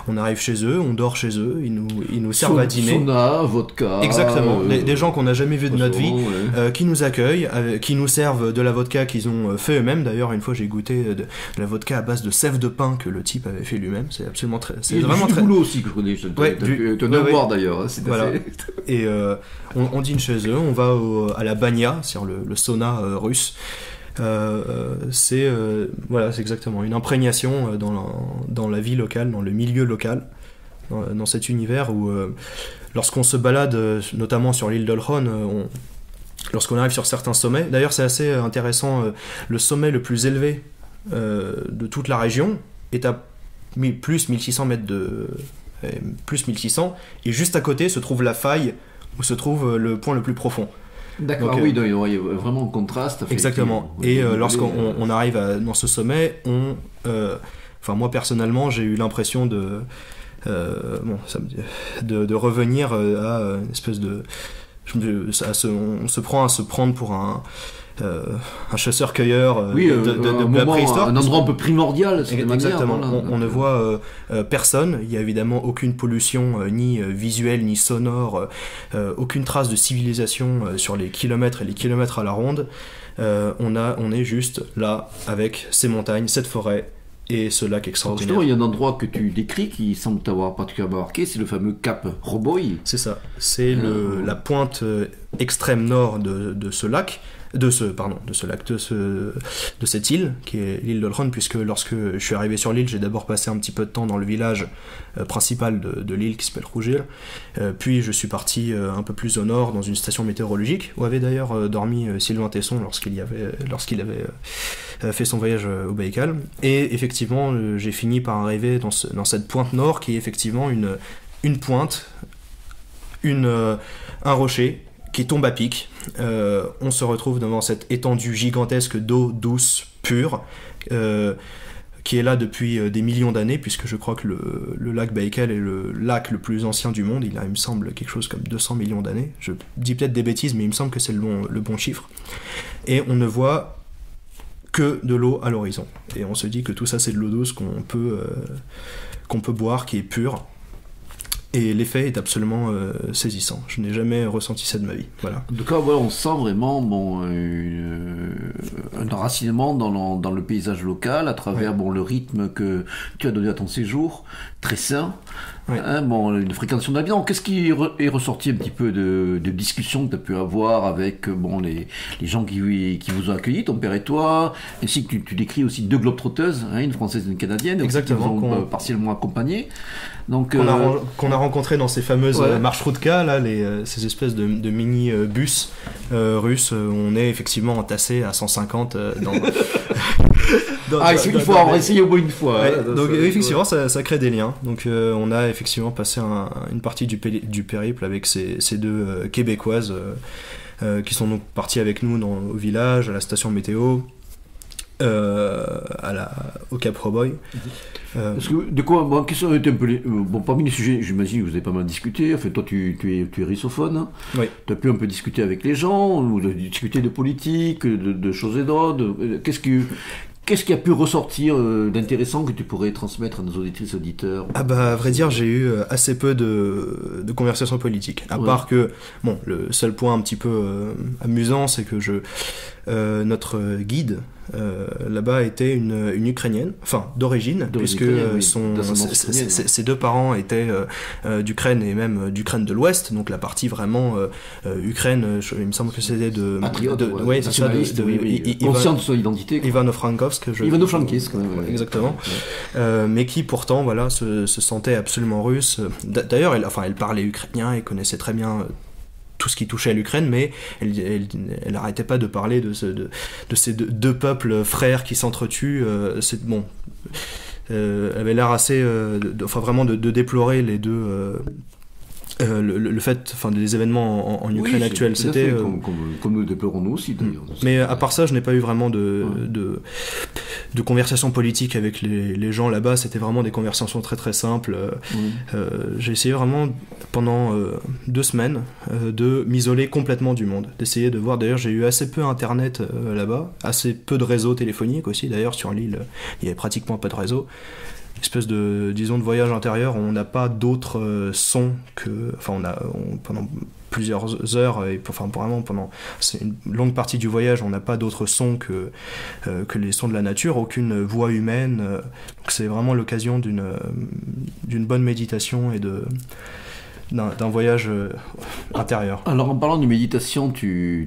On arrive chez eux, on dort chez eux, ils nous servent à dîner. Sauna, vodka. Exactement, des gens qu'on n'a jamais vus de notre vie, qui nous accueillent, qui nous servent de la vodka qu'ils ont fait eux-mêmes. D'ailleurs, une fois, j'ai goûté de la vodka à base de sève de pin que le type avait fait lui-même. C'est absolument très... C'est vraiment du boulot aussi que je connais. Tu en as voir d'ailleurs. Voilà. Et on dîne chez eux, on va à la banya, c'est-à-dire le sauna russe. C'est exactement une imprégnation dans la vie locale, dans le milieu local, dans cet univers où lorsqu'on se balade, notamment sur l'île d'Olkhon, lorsqu'on arrive sur certains sommets, d'ailleurs c'est assez intéressant, le sommet le plus élevé de toute la région est à plus 1600 mètres plus 1600, et juste à côté se trouve la faille où se trouve le point le plus profond. D'accord, donc, oui, il y a vraiment un contraste. Exactement. Et lorsqu'on arrive dans ce sommet, moi personnellement, j'ai eu l'impression de revenir à une espèce de... on se prend à se prendre pour un chasseur-cueilleur de la préhistoire. Un endroit un peu primordial. Exactement. Manière, on ne voit personne. Il n'y a évidemment aucune pollution, ni visuelle, ni sonore, aucune trace de civilisation sur les kilomètres et les kilomètres à la ronde. On est juste là avec ces montagnes, cette forêt et ce lac extraordinaire. Justement, il y a un endroit que tu décris qui semble t'avoir particulièrement marqué, c'est le fameux cap Roboy. C'est ça, c'est la pointe extrême nord de ce lac, de cette île, qui est l'île de Lron, puisque lorsque je suis arrivé sur l'île, j'ai d'abord passé un petit peu de temps dans le village principal de l'île qui s'appelle Rougil, puis je suis parti un peu plus au nord dans une station météorologique, où avait d'ailleurs dormi Sylvain Tesson lorsqu'il avait fait son voyage au Baïkal, et effectivement j'ai fini par arriver dans cette pointe nord qui est effectivement une pointe, un rocher qui tombe à pic. On se retrouve devant cette étendue gigantesque d'eau douce, pure, qui est là depuis des millions d'années, puisque je crois que le lac Baïkal est le lac le plus ancien du monde. Il a, il me semble, quelque chose comme 200 millions d'années. Je dis peut-être des bêtises, mais il me semble que c'est le bon chiffre. Et on ne voit que de l'eau à l'horizon. Et on se dit que tout ça, c'est de l'eau douce qu'on peut boire, qui est pure. Et l'effet est absolument saisissant. Je n'ai jamais ressenti ça de ma vie. Voilà. En tout cas, voilà, on sent vraiment un enracinement dans le paysage local à travers le rythme que tu as donné à ton séjour, très sain. Ouais. Une fréquentation d'avion. Qu'est-ce qui est ressorti un petit peu de discussions que tu as pu avoir avec les gens qui vous ont accueillis, ton père et toi, ainsi que tu décris aussi 2 globetrotteuses, une française et une canadienne, exactement, qui vous ont partiellement accompagnés. Donc, qu'on a rencontré dans ces fameuses marchroutka, là, ces espèces de mini bus russes, où on est effectivement entassé à 150 il faut en essayer au moins une fois. Donc effectivement, ça crée des liens. Donc on a effectivement passé une partie du périple avec ces 2 Québécoises qui sont donc parties avec nous au village, à la station météo, au Cap Roboy. Parce que, de quoi, quels sont un peu parmi les sujets, j'imagine que vous avez pas mal discuté. Enfin, toi, tu es russophone. Oui. Tu as pu un peu discuter avec les gens, ou discuter de politique, de choses et d'autres. Qu'est-ce qui a pu ressortir d'intéressant que tu pourrais transmettre à nos auditrices et auditeurs ? À vrai dire, j'ai eu assez peu de conversations politiques. À part que, le seul point un petit peu amusant, c'est que notre guide là-bas était une Ukrainienne, enfin d'origine, puisque ses 2 parents étaient d'Ukraine et même d'Ukraine de l'Ouest, donc la partie vraiment Ukraine, il me semble que c'était conscient de son identité. Ivano-Frankivsk. Ivano-Frankivsk, exactement. Mais qui pourtant se sentait absolument russe. D'ailleurs, elle parlait ukrainien et connaissait très bien tout ce qui touchait à l'Ukraine, mais elle n'arrêtait pas de parler de ces 2 peuples frères qui s'entretuent. Elle avait l'air assez, vraiment de déplorer les 2. Le fait, des événements en Ukraine actuelle, c'était comme nous déplorons nous aussi d'ailleurs. Mais à part ça, je n'ai pas eu vraiment de conversations politiques avec les gens là-bas. C'était vraiment des conversations très très simples. J'ai essayé vraiment pendant 2 semaines de m'isoler complètement du monde, d'essayer de voir. D'ailleurs, j'ai eu assez peu internet là-bas, assez peu de réseau téléphonique aussi. D'ailleurs, sur l'île, il y avait pratiquement pas de réseau. Espèce de voyage intérieur, on n'a pas d'autres sons que, pendant plusieurs heures, et vraiment c'est une longue partie du voyage, on n'a pas d'autres sons que les sons de la nature, aucune voix humaine. Donc c'est vraiment l'occasion d'une bonne méditation et d'un voyage intérieur. Alors en parlant de méditation, tu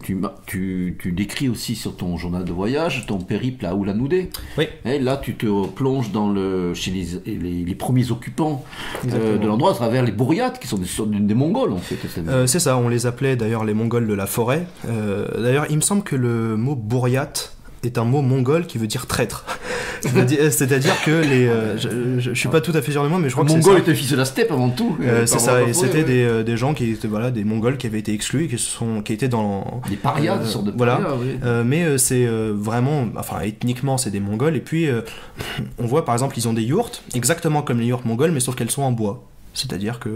décris aussi sur ton journal de voyage ton périple à Ulan-Ude. Oui. Et là, tu te plonges chez les premiers occupants de l'endroit à travers les bourriates, qui sont des Mongols en fait. C'est ça, on les appelait d'ailleurs les Mongols de la forêt. D'ailleurs, il me semble que le mot bourriat est un mot mongol qui veut dire traître. C'est-à-dire que je suis pas tout à fait sûr de moi, mais je crois que c'est ça. Mongol était fils de la steppe avant tout. C'est ça, et c'était des gens qui étaient des Mongols qui avaient été exclus et qui étaient dans des parias, des sortes de parias. Mais c'est vraiment, ethniquement c'est des Mongols, et puis on voit par exemple ils ont des yourtes exactement comme les yourtes mongoles, mais sauf qu'elles sont en bois. C'est-à-dire que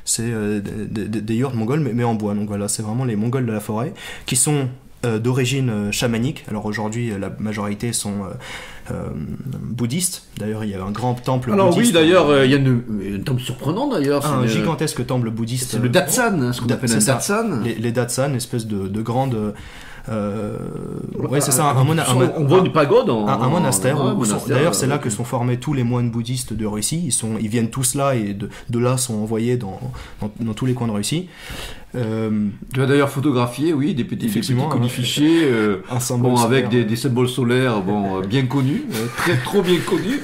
c'est des yourtes mongoles mais en bois. Donc voilà, c'est vraiment les Mongols de la forêt qui sont d'origine chamanique. Alors aujourd'hui, la majorité sont bouddhistes. D'ailleurs, il y a un grand temple bouddhiste. Alors oui, d'ailleurs, il y a un temple surprenant d'ailleurs. Un gigantesque temple bouddhiste. C'est le Datsan, ce qu'on appelle un Datsan. Les Datsan, espèce de grande c'est ça, on voit une pagode, un monastère. D'ailleurs, c'est là okay. que sont formés tous les moines bouddhistes de Russie. Ils viennent tous là et de là sont envoyés dans tous les coins de Russie. Tu as d'ailleurs photographié, oui, des petits colifichets avec des symboles solaires bien connus, trop bien connus,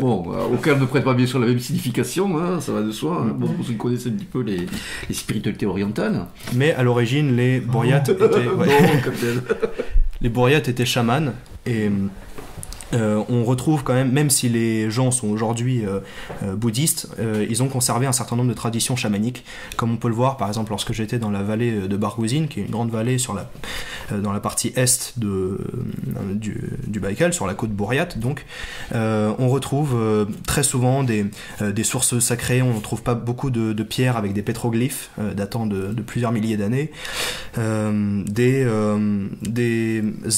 auxquels on ne prête pas bien sûr la même signification, ça va de soi, pour ceux qui connaissent un petit peu les spiritualités orientales. Mais à l'origine, les bourriates les bourriates étaient chamans et on retrouve quand même si les gens sont aujourd'hui bouddhistes, ils ont conservé un certain nombre de traditions chamaniques, comme on peut le voir par exemple lorsque j'étais dans la vallée de Bargouzine, qui est une grande vallée dans la partie est du Baïkal, sur la côte bourriate. Donc on retrouve très souvent des sources sacrées, on ne trouve pas beaucoup de pierres avec des pétroglyphes datant de plusieurs milliers d'années, des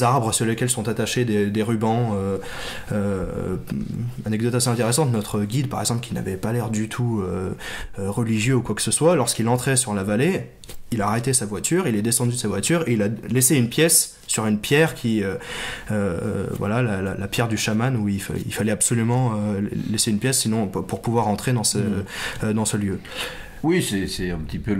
arbres sur lesquels sont attachés des rubans. Anecdote assez intéressante, notre guide par exemple, qui n'avait pas l'air du tout religieux ou quoi que ce soit, lorsqu'il entrait sur la vallée, il a arrêté sa voiture, il est descendu de sa voiture et il a laissé une pièce sur une pierre qui la pierre du chaman, où il fallait absolument laisser une pièce sinon pour pouvoir entrer dans ce lieu. Oui, c'est un petit peu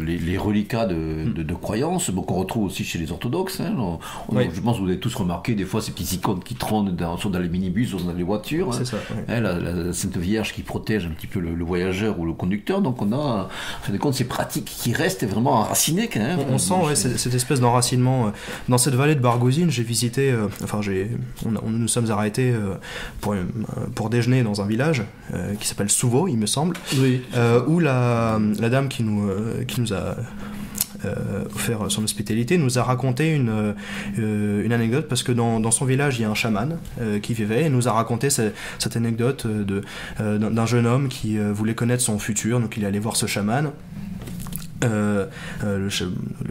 les reliquats de croyances, qu'on retrouve aussi chez les orthodoxes. Je pense que vous avez tous remarqué des fois ces petites icônes qui trônent soit dans les minibus, soit dans les voitures. C'est ça, oui. La Sainte Vierge qui protège un petit peu le voyageur ou le conducteur. Donc on a, en fin de compte, ces pratiques qui restent vraiment enracinées quand même. On sent cette espèce d'enracinement. Dans cette vallée de Bargouzine, j'ai visité, nous nous sommes arrêtés pour déjeuner dans un village qui s'appelle Souvo, il me semble, où la dame qui nous a offert son hospitalité nous a raconté une anecdote, parce que dans son village il y a un chaman qui vivait, et nous a raconté cette anecdote d'un jeune homme qui voulait connaître son futur, donc il est allé voir ce chaman. Le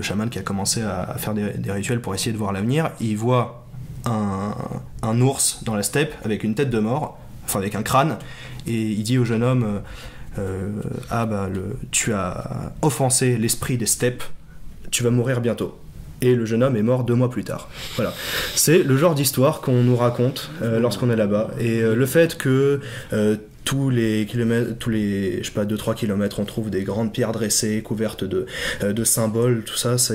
chaman qui a commencé à faire des rituels pour essayer de voir l'avenir, il voit un ours dans la steppe avec une tête de mort, enfin avec un crâne, et il dit au jeune homme tu as offensé l'esprit des steppes, tu vas mourir bientôt. Et le jeune homme est mort 2 mois plus tard. Voilà. C'est le genre d'histoire qu'on nous raconte lorsqu'on est là-bas. Et le fait que tous les 2-3 kilomètres, on trouve des grandes pierres dressées, couvertes de symboles, tout ça, ça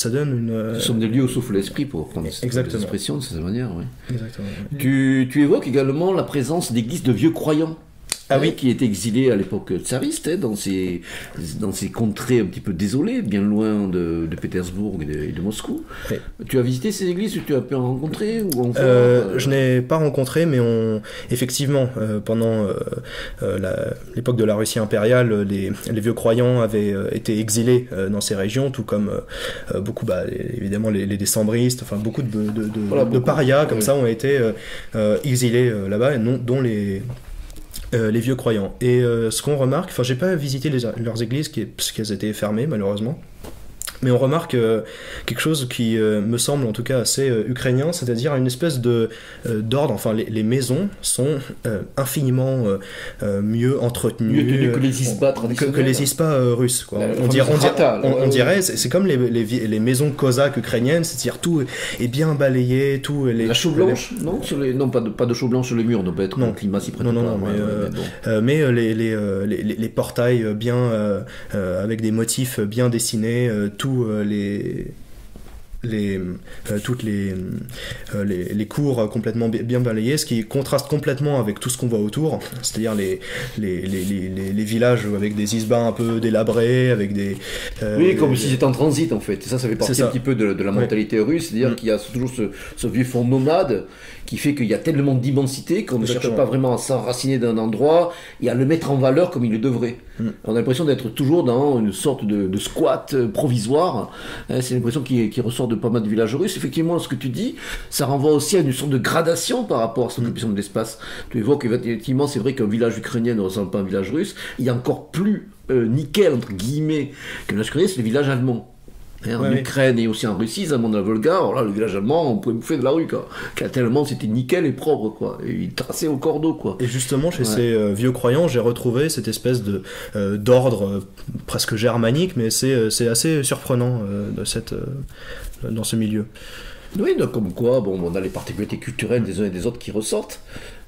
donne une... Ce sont des lieux où souffle l'esprit, pour prendre cette expression de cette manière. Oui. Exactement. Oui. Tu évoques également la présence d'églises de vieux croyants. Qui était exilé à l'époque tsariste, dans ces contrées un petit peu désolées, bien loin de Pétersbourg et de Moscou. Oui. Tu as visité ces églises, tu as pu en rencontrer Je n'ai pas rencontré, mais effectivement, pendant l'époque de la Russie impériale, les vieux croyants avaient été exilés dans ces régions, tout comme beaucoup, évidemment, les décembristes, enfin beaucoup de parias comme ça ont été exilés là-bas, dont les vieux croyants. Et ce qu'on remarque, j'ai pas visité leurs églises parce qu'elles étaient fermées malheureusement, mais on remarque quelque chose qui me semble en tout cas assez ukrainien, c'est-à-dire une espèce d'ordre. Enfin, les maisons sont infiniment mieux entretenues, mieux tenues que les ispas traditionnels, que les ispas russes, quoi. On dirait, c'est comme les maisons cosaques ukrainiennes, c'est-à-dire tout est bien balayé, tout la chaux blanche, non, pas de chaux blanche sur les murs, donc peut-être un climat s'y prête pas. Mais les portails bien avec des motifs bien dessinés, toutes les cours complètement bien balayées, ce qui contraste complètement avec tout ce qu'on voit autour, c'est-à-dire les villages avec des isbas un peu délabrés, avec des... comme si c'était en transit en fait. Ça fait partie un petit peu de la mentalité russe, c'est-à-dire qu'il y a toujours ce vieux fond nomade qui fait qu'il y a tellement d'immensité qu'on ne cherche pas vraiment à s'enraciner d'un endroit et à le mettre en valeur comme il le devrait. On a l'impression d'être toujours dans une sorte de squat provisoire. C'est l'impression qui ressort de pas mal de villages russes. Effectivement, ce que tu dis, ça renvoie aussi à une sorte de gradation par rapport à cette occupation de l'espace. Tu évoques effectivement, c'est vrai qu'un village ukrainien ne ressemble pas à un village russe. Il y a encore plus nickel, entre guillemets, qu'un village ukrainien, c'est le village allemand. En Ukraine et aussi en Russie, dans le monde de la Volga, alors là, le village allemand, on pouvait bouffer de la rue, quoi. Tellement c'était nickel et propre, quoi. Et ils traçaient au cordeau, quoi. Et justement, chez ces vieux croyants, j'ai retrouvé cette espèce d'ordre presque germanique, mais c'est assez surprenant dans ce milieu. Oui, donc comme quoi, on a les particularités culturelles des uns et des autres qui ressortent,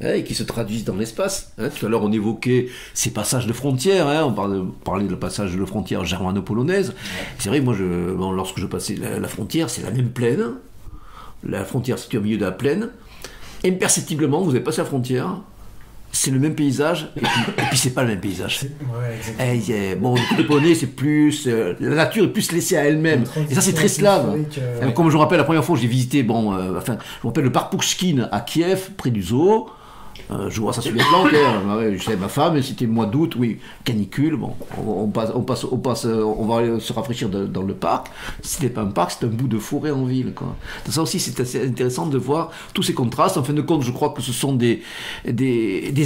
et qui se traduisent dans l'espace. Tout à l'heure, on évoquait ces passages de frontières, on parlait de passage de frontière germano-polonaise. C'est vrai, moi, lorsque je passais la frontière, c'est la même plaine. La frontière située au milieu de la plaine. Imperceptiblement, vous avez passé la frontière, c'est le même paysage, et puis c'est pas le même paysage. Les Polonais, c'est plus... la nature est plus laissée à elle-même. Et ça, c'est très slave. Comme je me rappelle, la première fois que j'ai visité, je me rappelle le parc Pouchkine à Kiev, près du zoo. Je vois ça sur les planques, je savais ma femme, c'était le mois d'août, canicule, on va se rafraîchir dans le parc. C'était pas un parc, c'était un bout de forêt en ville, quoi. Donc ça aussi, c'est assez intéressant de voir tous ces contrastes. En fin de compte, je crois que ce sont des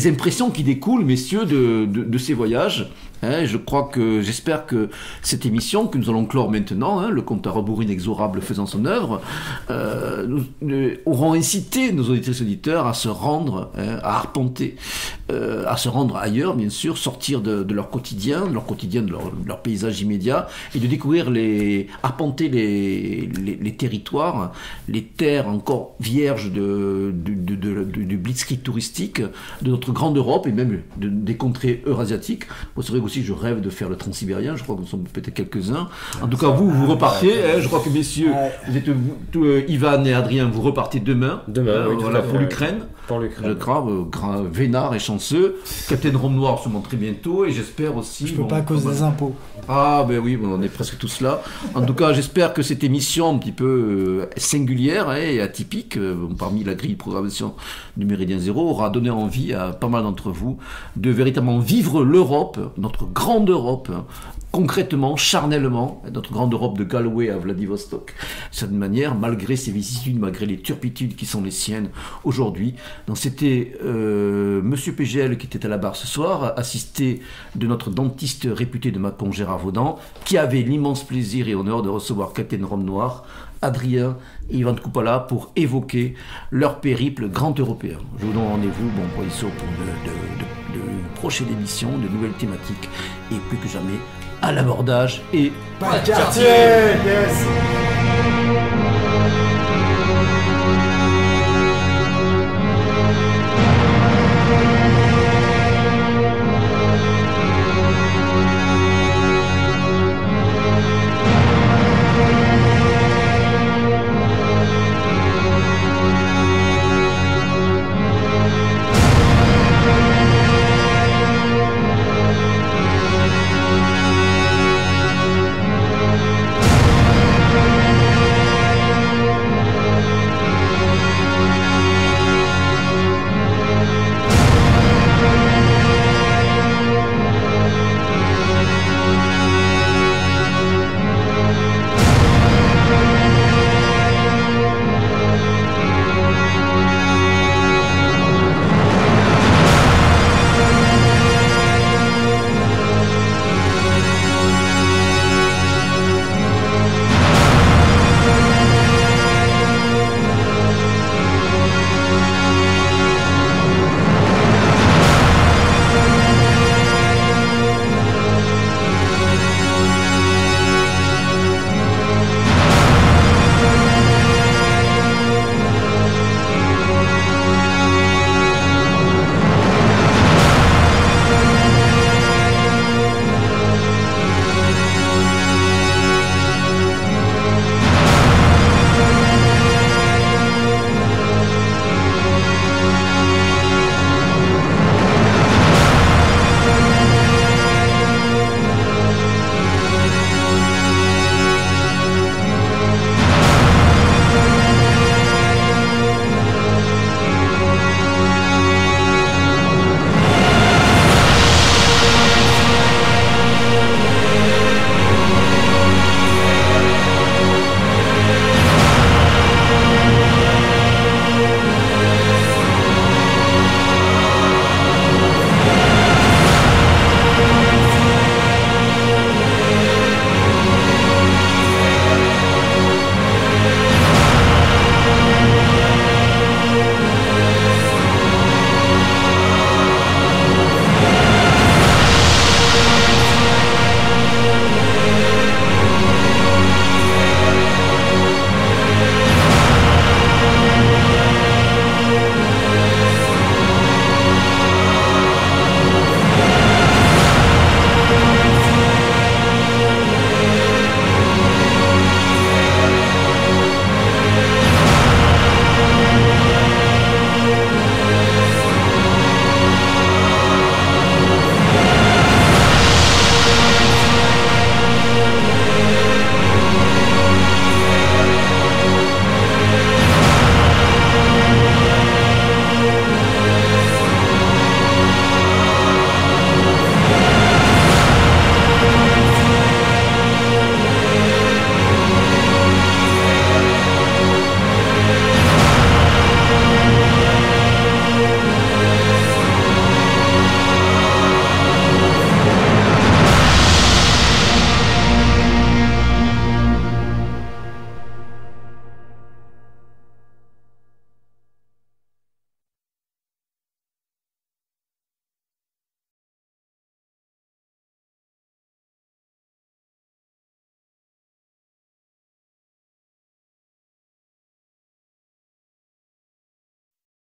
impressions qui découlent, messieurs, de ces voyages. J'espère que cette émission, que nous allons clore maintenant, le compte à rebours inexorable faisant son œuvre, auront incité nos auditeurs à se rendre, à arpenter, à se rendre ailleurs, bien sûr, sortir de leur quotidien, de leur paysage immédiat, et de découvrir arpenter les territoires, les terres encore vierges du blitzkrieg touristique de notre grande Europe et même des contrées eurasiatiques. C'est vrai aussi, je rêve de faire le transsibérien, je crois que nous sommes peut-être quelques-uns. En tout cas, vous repartez, je crois que messieurs, vous êtes Ivan et Adrien, vous repartez demain pour l'Ukraine. Je crois, vénard et chanceux. Capitaine Rome Noir se montre très bientôt, et j'espère aussi... Je peux pas à cause des impôts. Ah ben oui, on est presque tous là. En tout cas, j'espère que cette émission un petit peu singulière et atypique, parmi la grille de programmation du Méridien Zéro, aura donné envie à pas mal d'entre vous de véritablement vivre l'Europe, notre grande Europe, concrètement, charnellement, notre grande Europe de Galway à Vladivostok. De cette manière, malgré ses vicissitudes, malgré les turpitudes qui sont les siennes aujourd'hui. Donc c'était Monsieur PGL qui était à la barre ce soir, assisté de notre dentiste réputé de Mâcon, Gérard Vaudan, qui avait l'immense plaisir et honneur de recevoir Capitaine Rome Noir, Adrien et Ivan Koupala pour évoquer leur périple grand européen. Je vous donne rendez-vous pour de prochaines émissions, de nouvelles thématiques, et plus que jamais à l'abordage et pas de quartier. Yes.